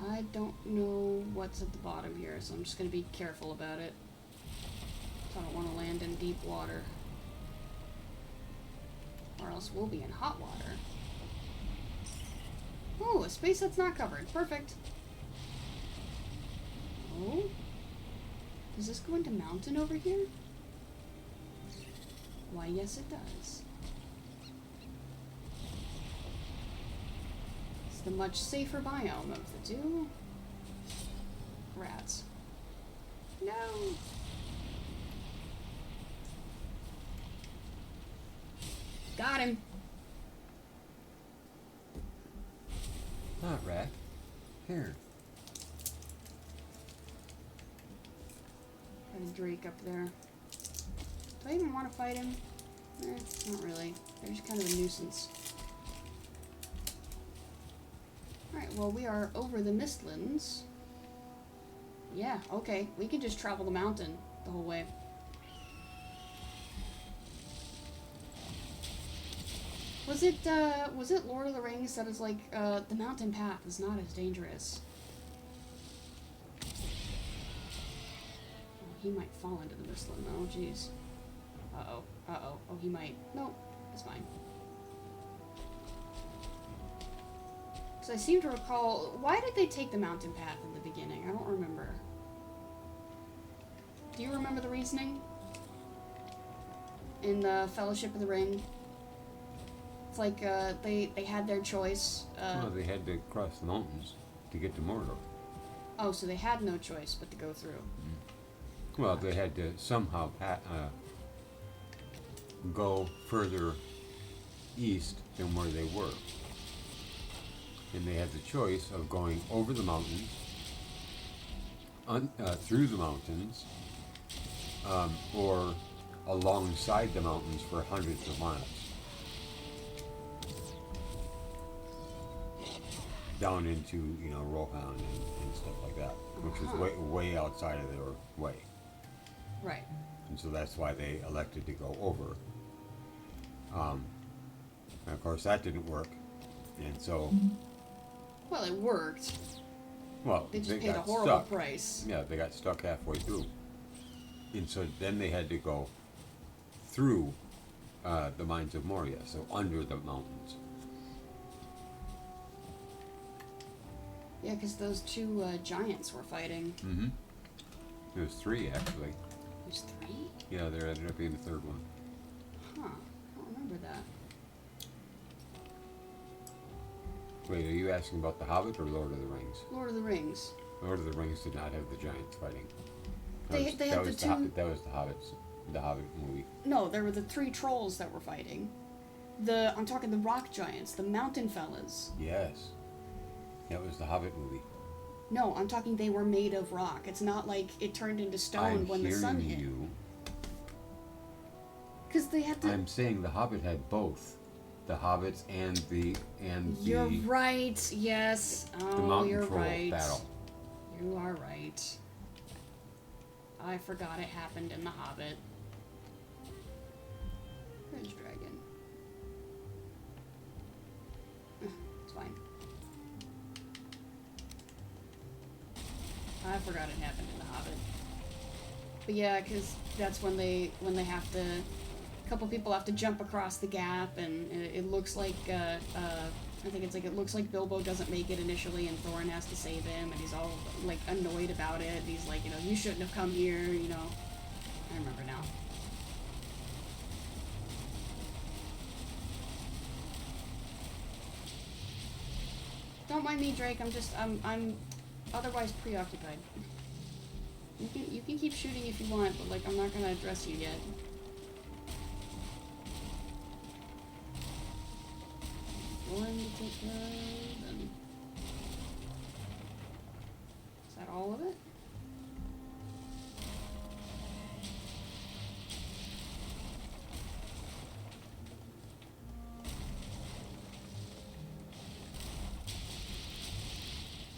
I don't know what's at the bottom here, so I'm just going to be careful about it. I don't want to land in deep water. Or else we'll be in hot water. Oh, a space that's not covered. Perfect. Oh? Does this go into mountain over here? Why, yes it does. It's the much safer biome of the two. Rats. No! Got him! Not rat. Here. Got a Drake up there. Do I even want to fight him? Not really. They're just kind of a nuisance. Alright, well we are over the Mistlands. Yeah, okay. We can just travel the mountain the whole way. Was it Lord of the Rings that is like, the mountain path is not as dangerous? Oh, he might fall into the Mistland though, jeez. Uh-oh, uh-oh. Oh, he might. Nope, it's fine. So I seem to recall, why did they take the mountain path in the beginning? I don't remember. Do you remember the reasoning? In the Fellowship of the Ring? It's like, they had their choice. Well, they had to cross the mountains to get to Mordor. Oh, so they had no choice but to go through. Well, they had to somehow go further east than where they were. And they had the choice of going over the mountains, through the mountains, or alongside the mountains for hundreds of miles. Down into, Rohan and stuff like that, which was way outside of their way. Right. And so that's why they elected to go over. And of course that didn't work. And so, Well, it worked. well, They just they paid a got horrible stuck. price. Yeah, they got stuck halfway through. And so then they had to go through the mines of Moria, so under the mountains. Yeah, because those two giants were fighting. Mm-hmm. There was three, actually. There's three? Yeah, there ended up being the third one. Huh. I don't remember that. Wait, are you asking about The Hobbit or Lord of the Rings? Lord of the Rings. Lord of the Rings did not have the giants fighting. They had the two... That was the Hobbit movie. No, there were the three trolls that were fighting. I'm talking the rock giants, the mountain fellas. Yes. That was the Hobbit movie. No, I'm talking they were made of rock. It's not like it turned into stone when the sun hit. You. Because they had to... I'm saying the Hobbit had both. The hobbits and the You're right, yes. Oh, the mountain you're troll right. battle. You are right. I forgot it happened in The Hobbit. Ridge dragon. It's fine. I forgot it happened in The Hobbit. But yeah, because that's when they have to... A couple people have to jump across the gap, and it looks like... I think it's like it looks like Bilbo doesn't make it initially, and Thorin has to save him, and he's all like annoyed about it. And he's like, you shouldn't have come here, I remember now. Don't mind me, Drake. I'm otherwise preoccupied. You can keep shooting if you want, but like I'm not gonna address you yet. One to take care of, and is that all of it?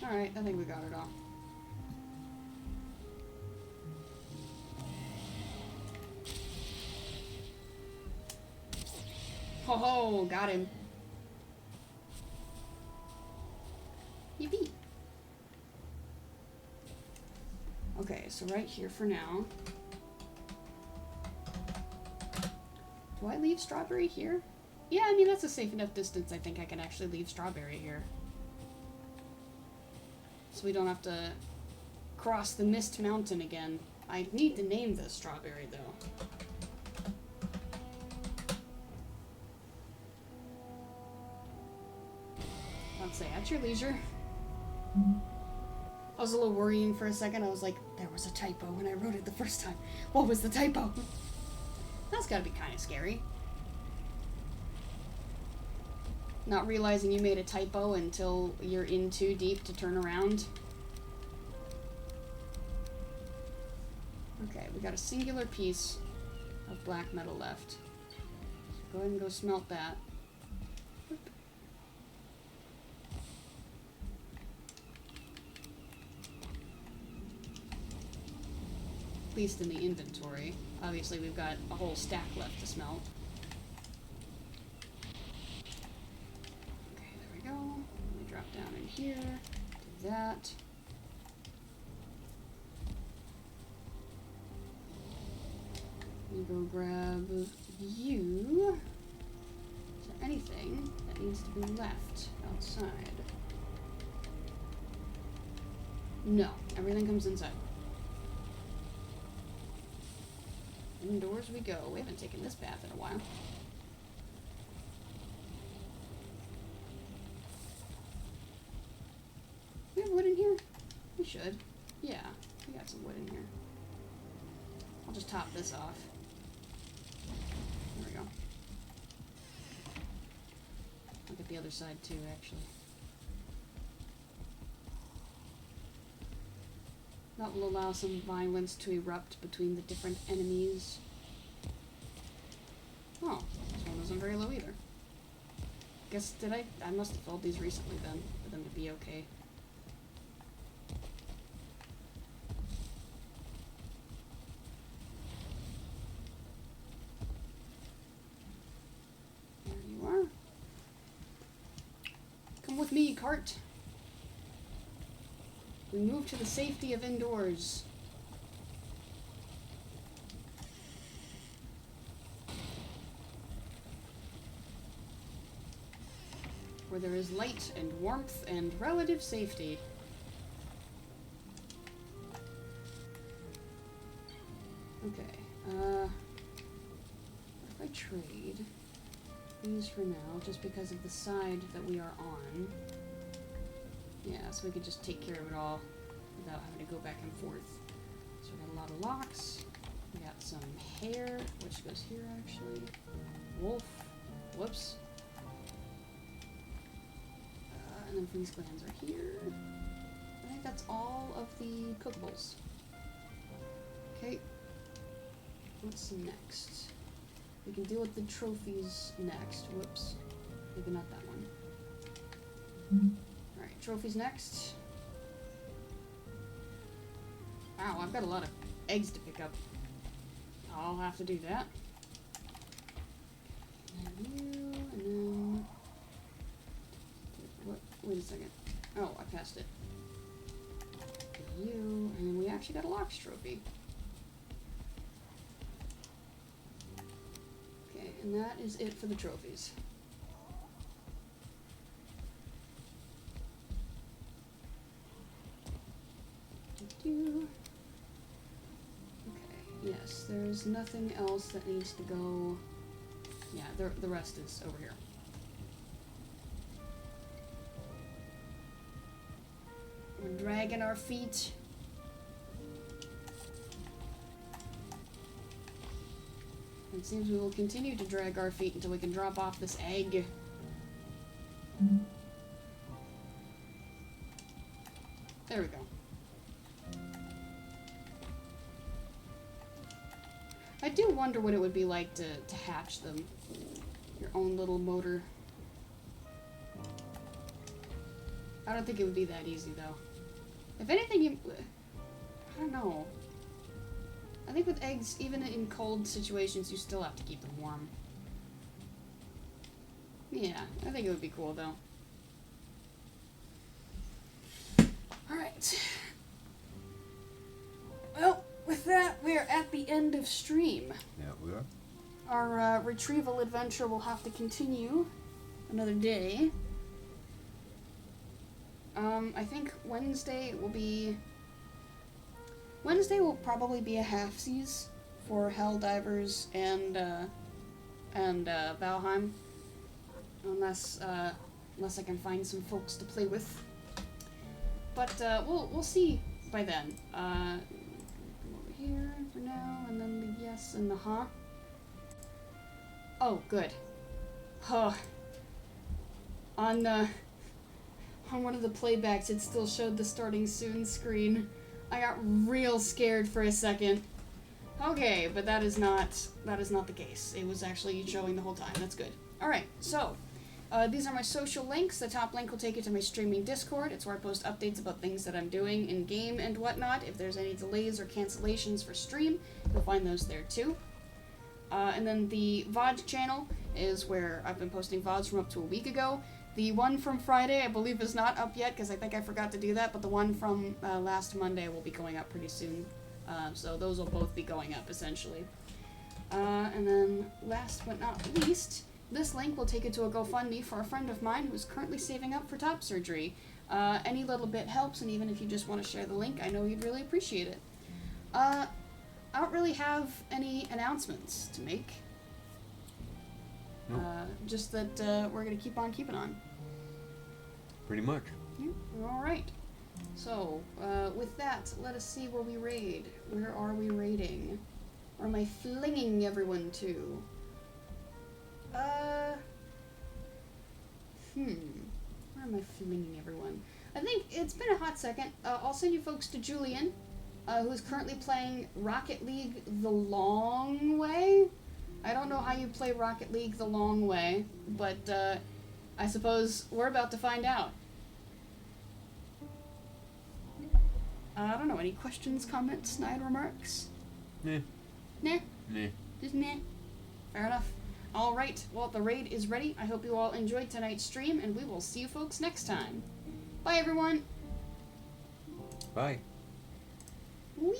Alright, I think we got it all. Ho ho, got him. Yippee. Okay, so right here for now. Do I leave Strawberry here? Yeah, I mean, that's a safe enough distance. I think I can actually leave Strawberry here. So we don't have to cross the Mist Mountain again. I need to name this Strawberry, though. Let's say, at your leisure. I was a little worrying for a second. I was like, there was a typo when I wrote it the first time. What was the typo? That's gotta be kind of scary. Not realizing you made a typo until you're in too deep to turn around. Okay, we got a singular piece of black metal left. So go ahead and go smelt that. At least in the inventory. Obviously, we've got a whole stack left to smelt. Okay, there we go. Let me drop down in here. Do that. Let me go grab you. Is there anything that needs to be left outside? No, everything comes inside. Indoors we go. We haven't taken this path in a while. We have wood in here? We should. Yeah, we got some wood in here. just top this off. There we go. Look at the other side too, actually. That will allow some violence to erupt between the different enemies. Oh, this one wasn't very low either. Guess, I must have filled these recently then, for them to be okay. There you are. Come with me, cart. We move to the safety of indoors. Where there is light and warmth and relative safety. Okay, what if I trade these for now, just because of the side that we are on? Yeah, so we could just take care of it all without having to go back and forth. So we got a lot of locks. We got some hair, which goes here actually. Wolf. Whoops. And then freeze glands are here. I think that's all of the cookables. Okay. What's next? We can deal with the trophies next. Whoops. Maybe not that one. Alright, trophies next. Wow, I've got a lot of eggs to pick up. I'll have to do that. And you, and then... What? Wait a second. Oh, I passed it. You, and then we actually got a locks trophy. Okay, and that is it for the trophies. Okay, yes, there's nothing else that needs to go. Yeah, the rest is over here. We're dragging our feet. It seems we will continue to drag our feet until we can drop off this egg. There we go. I do wonder what it would be like to hatch them. Your own little motor. I don't think it would be that easy, though. If anything, you... I don't know. I think with eggs, even in cold situations, you still have to keep them warm. Yeah, I think it would be cool, though. Alright. Well, with that, we are at the end of stream. Yeah, we are. Our retrieval adventure will have to continue another day. I think Wednesday will probably be a half-seas for Helldivers and Valheim. Unless I can find some folks to play with. But we'll see by then. Over here for now, and then the yes and the huh. Oh, good. Huh. On one of the playbacks, it still showed the starting soon screen. I got real scared for a second. Okay, but that is not the case. It was actually showing the whole time. That's good. Alright, so these are my social links. The top link will take you to my streaming Discord. It's where I post updates about things that I'm doing in game and whatnot. If there's any delays or cancellations for stream, you'll find those there too. And then the VOD channel is where I've been posting VODs from up to a week ago. The one from Friday, I believe, is not up yet because I think I forgot to do that, but the one from last Monday will be going up pretty soon. So those will both be going up, essentially. And then, last but not least, this link will take you to a GoFundMe for a friend of mine who's currently saving up for top surgery. Any little bit helps, and even if you just want to share the link, I know you'd really appreciate it. I don't really have any announcements to make. Nope. Just that we're going to keep on keeping on. Pretty much. Yeah, alright. So, with that, let us see where we raid. Where are we raiding? Or am I flinging everyone to? Where am I flinging everyone? I think it's been a hot second. I'll send you folks to Julian, who's currently playing Rocket League the long way. I don't know how you play Rocket League the long way, but I suppose we're about to find out. I don't know. Any questions, comments, snide remarks? Nah. Nah? Nah. Just nah. Fair enough. Alright, well, the raid is ready. I hope you all enjoyed tonight's stream, and we will see you folks next time. Bye, everyone. Bye. Whee!